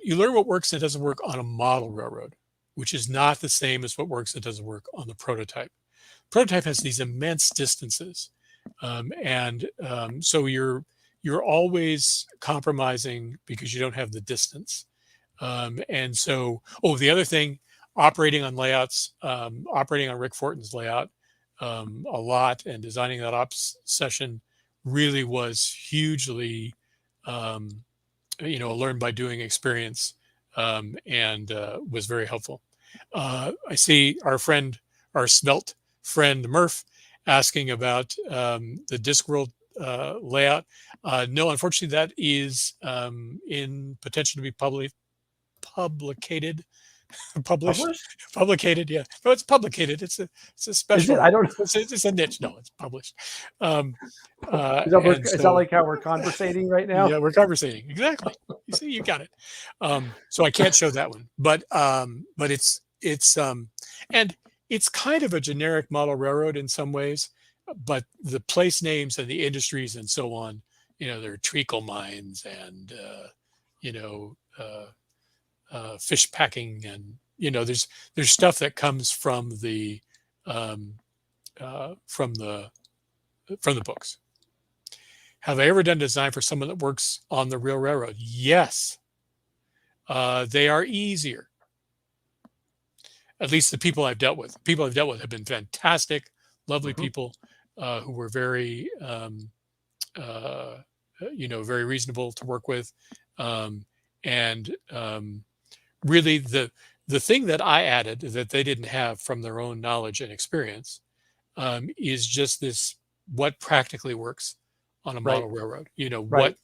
[SPEAKER 3] learn what works and doesn't work on a model railroad, which is not the same as what works and doesn't work on the prototype. Prototype has these immense distances, so you're always compromising because you don't have the distance. And so, the other thing, operating on layouts, operating on Rick Fortin's layout a lot, and designing that ops session really was hugely, a learn by doing experience, and was very helpful. I see our svelte friend Murph asking about the Discworld layout. No, unfortunately, that is in potential to be publicated. Publicated, yeah. No, it's publicated. It's a special.
[SPEAKER 2] Is it? I don't know.
[SPEAKER 3] It's a niche. No, it's published.
[SPEAKER 2] Is that like how we're conversating right now?
[SPEAKER 3] Yeah, we're conversating. Exactly. You see, you got it. So I can't show that one, but it's and it's kind of a generic model railroad in some ways, but the place names and the industries and so on, there are treacle mines and fish packing, and there's stuff that comes from the books. Have I ever done design for someone that works on the real railroad? Yes. They are easier. At least the people I've dealt with. People I've dealt with have been fantastic, lovely people who were very, very reasonable to work with, and really the thing that I added that they didn't have from their own knowledge and experience is just this: what practically works on a model railroad. What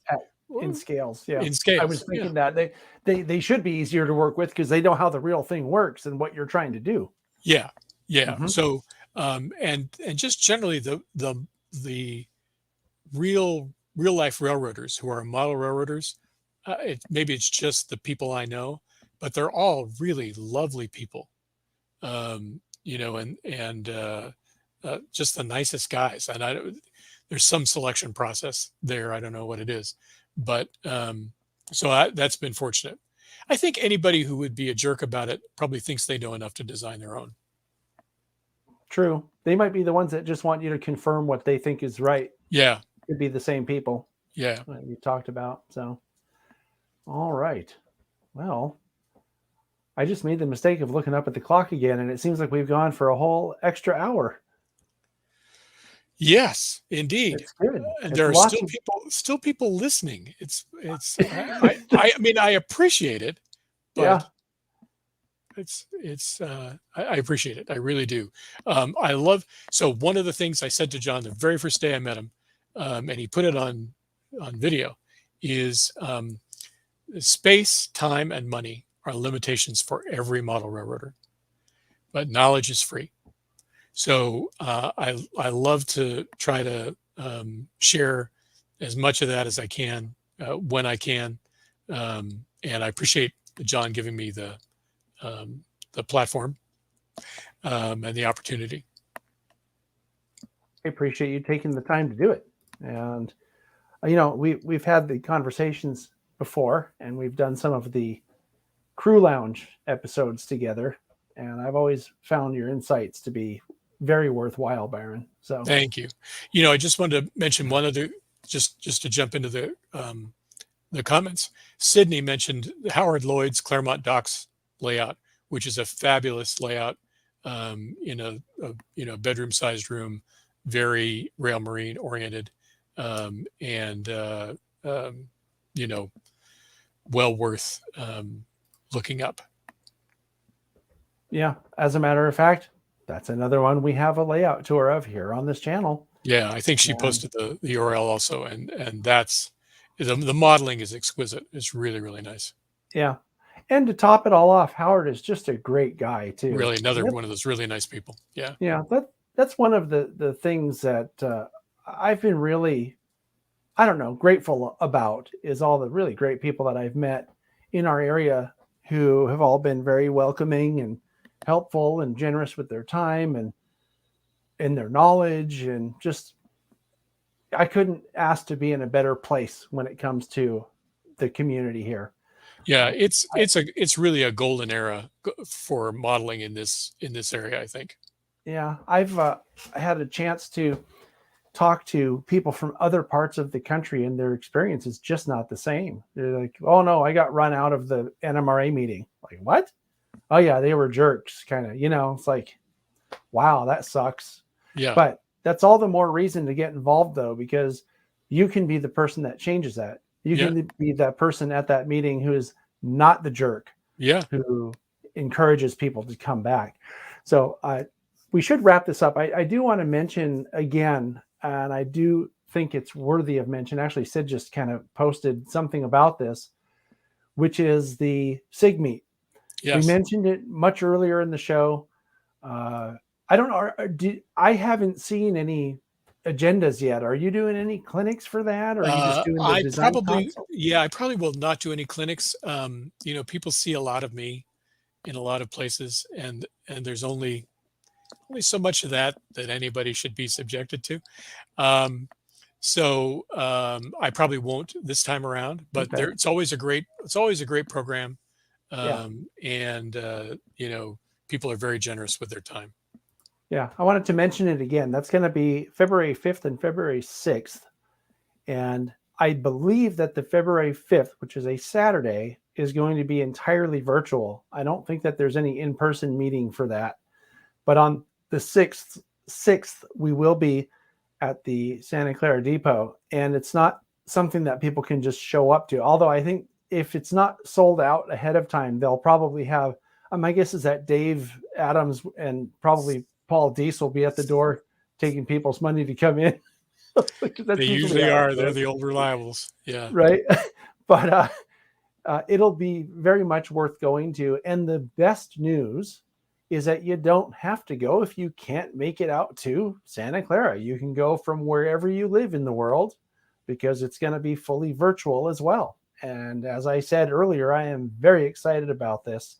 [SPEAKER 2] in scales. Yeah,
[SPEAKER 3] in scales.
[SPEAKER 2] I was thinking that they should be easier to work with because they know how the real thing works and what you're trying to do.
[SPEAKER 3] Yeah. So and just generally the real life railroaders who are model railroaders, maybe it's just the people I know, but they're all really lovely people. and just the nicest guys. And there's some selection process there. I don't know what it is, but that's been fortunate. I think anybody who would be a jerk about it probably thinks they know enough to design their own.
[SPEAKER 2] True. They might be the ones that just want you to confirm what they think is right.
[SPEAKER 3] Yeah.
[SPEAKER 2] Could be the same people.
[SPEAKER 3] Yeah.
[SPEAKER 2] That we talked about. So, all right. Well, I just made the mistake of looking up at the clock again, and it seems like we've gone for a whole extra hour.
[SPEAKER 3] Yes, indeed.
[SPEAKER 2] It's good.
[SPEAKER 3] And there are still people listening. I mean, I appreciate it, but
[SPEAKER 2] yeah.
[SPEAKER 3] I appreciate it. I really do. So one of the things I said to John the very first day I met him, and he put it on video, is space, time, and money are limitations for every model railroader, but knowledge is free. So I love to try to share as much of that as I can when I can, and I appreciate John giving me the platform and the opportunity.
[SPEAKER 2] I appreciate you taking the time to do it. And we've had the conversations before, and we've done some of the Crew Lounge episodes together, and I've always found your insights to be very worthwhile, Byron. So
[SPEAKER 3] thank you. I just wanted to mention one other, just to jump into the comments. Sydney mentioned Howard Lloyd's Claremont Docks layout, which is a fabulous layout in a bedroom-sized room, very rail marine oriented, and well worth looking up.
[SPEAKER 2] Yeah, as a matter of fact, that's another one we have a layout tour of here on this channel.
[SPEAKER 3] Yeah, I think she posted the URL also, and that's the modeling is exquisite. It's really, really nice.
[SPEAKER 2] Yeah. And to top it all off, Howard is just a great guy too.
[SPEAKER 3] Really, another one of those really nice people. Yeah.
[SPEAKER 2] Yeah, that's one of the things that I've been really, grateful about, is all the really great people that I've met in our area who have all been very welcoming and helpful and generous with their time and their knowledge, and just I couldn't ask to be in a better place when it comes to the community here.
[SPEAKER 3] Yeah, it's really a golden era for modeling in this area, I think.
[SPEAKER 2] Yeah, I've had a chance to talk to people from other parts of the country, and their experience is just not the same. They're like, "Oh no, I got run out of the NMRA meeting." Like, what? Oh yeah, they were jerks, kind of. It's like, wow, that sucks.
[SPEAKER 3] Yeah.
[SPEAKER 2] But that's all the more reason to get involved, though, because you can be the person that changes that. You can be that person at that meeting who is not the jerk.
[SPEAKER 3] Yeah.
[SPEAKER 2] Who encourages people to come back. So we should wrap this up. I do want to mention again, and I do think it's worthy of mention. Actually, Sid just kind of posted something about this, which is the SIG meet.
[SPEAKER 3] Yes.
[SPEAKER 2] We mentioned it much earlier in the show. I don't know. I haven't seen any agendas yet. Are you doing any clinics for that, or are you just doing the design consult?
[SPEAKER 3] I probably will not do any clinics. People see a lot of me in a lot of places, and there's only so much of that anybody should be subjected to. So I probably won't this time around, but
[SPEAKER 2] Okay.
[SPEAKER 3] it's always a great program. And people are very generous with their time.
[SPEAKER 2] Yeah, I wanted to mention it again. That's going to be February 5th and February 6th. And I believe that the February 5th, which is a Saturday, is going to be entirely virtual. I don't think that there's any in-person meeting for that. But on the 6th, we will be at the Santa Clara Depot. And it's not something that people can just show up to. Although I think if it's not sold out ahead of time, they'll probably have, my guess is that Dave Adams and probably Paul Deese will be at the door taking people's money to come in.
[SPEAKER 3] They usually are. They're the old reliables. Yeah.
[SPEAKER 2] Right. But it'll be very much worth going to. And the best news is that you don't have to go if you can't make it out to Santa Clara. You can go from wherever you live in the world, because it's going to be fully virtual as well. And as I said earlier, I am very excited about this.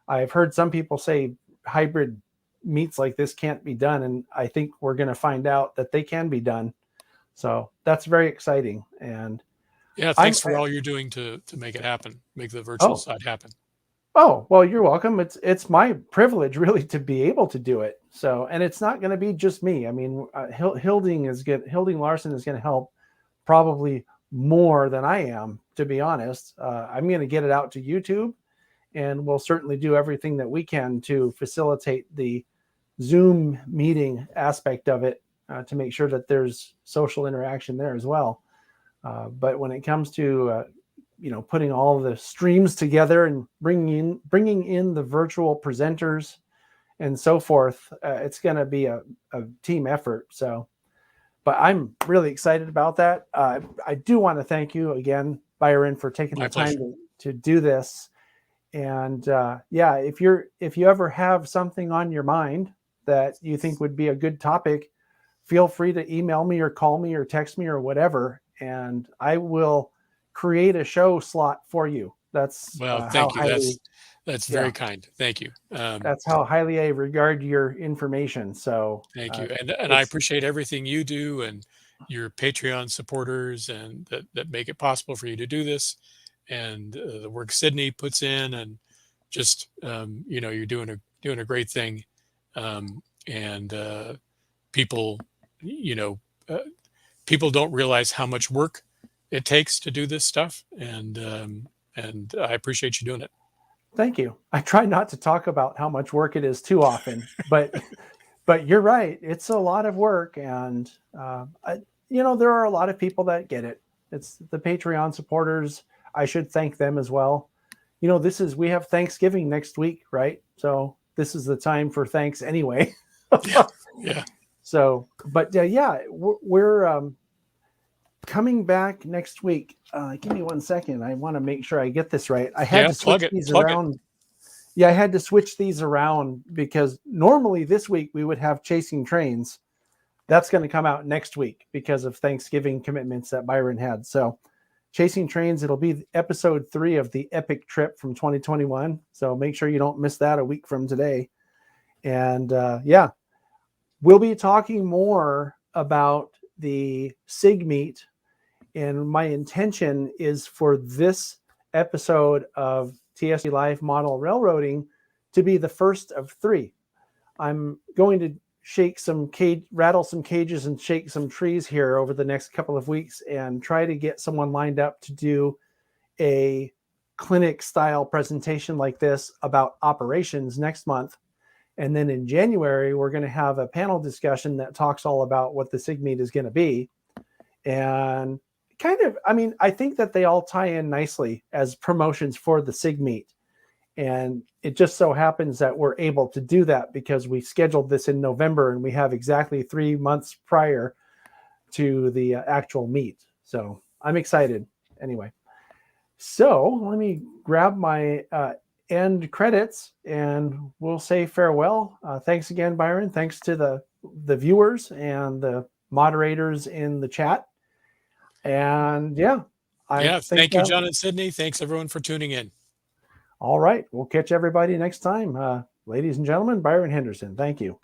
[SPEAKER 2] I've heard some people say, hybrid meets like this can't be done. And I think we're going to find out that they can be done. So that's very exciting. And
[SPEAKER 3] yeah, thanks for all you're doing to make it happen, make the virtual side happen.
[SPEAKER 2] Oh, well, you're welcome. It's my privilege really to be able to do it. So, and it's not going to be just me. I mean, Hilding Larson is going to help probably more than I am, to be honest. I'm going to get it out to YouTube, and we'll certainly do everything that we can to facilitate the Zoom meeting aspect of it, to make sure that there's social interaction there as well. But when it comes to putting all the streams together and bringing in the virtual presenters and so forth, it's going to be a team effort. So, but I'm really excited about that. I do want to thank you again, Byron, for taking the time to do this. And if you ever have something on your mind that you think would be a good topic, feel free to email me or call me or text me or whatever, and I will create a show slot for you. That's
[SPEAKER 3] thank you. That's very kind. Thank you.
[SPEAKER 2] That's how highly I regard your information. So
[SPEAKER 3] thank you, and I appreciate everything you do and your Patreon supporters, and that make it possible for you to do this, and the work Sydney puts in, and just you're doing a great thing, and people people don't realize how much work it takes to do this stuff, and I appreciate you doing it.
[SPEAKER 2] Thank you. I try not to talk about how much work it is too often, but you're right. It's a lot of work, and there are a lot of people that get it. It's the Patreon supporters. I should thank them as well. We have Thanksgiving next week, right? So this is the time for thanks anyway.
[SPEAKER 3] Yeah.
[SPEAKER 2] So, but we're coming back next week. Give me 1 second. I want to make sure I get this right. I had to switch these around. Yeah, I had to switch these around because normally this week we would have Chasing Trains. That's going to come out next week because of Thanksgiving commitments that Byron had. So Chasing Trains, it'll be episode 3 of the epic trip from 2021. So make sure you don't miss that a week from today. And we'll be talking more about the SIG meet. And my intention is for this episode of TSG Live Model Railroading to be the first of 3. I'm going to rattle some cages and shake some trees here over the next couple of weeks and try to get someone lined up to do a clinic style presentation like this about operations next month. And then in January, we're going to have a panel discussion that talks all about what the SIG meet is going to be. And I think that they all tie in nicely as promotions for the SIG meet. And it just so happens that we're able to do that because we scheduled this in November and we have exactly 3 months prior to the actual meet. So I'm excited anyway. So let me grab my end credits and we'll say farewell. Thanks again, Byron. Thanks to the viewers and the moderators in the chat. And
[SPEAKER 3] thank you, John and Sydney. Thanks everyone for tuning in.
[SPEAKER 2] All right. We'll catch everybody next time. Ladies and gentlemen, Byron Henderson. Thank you.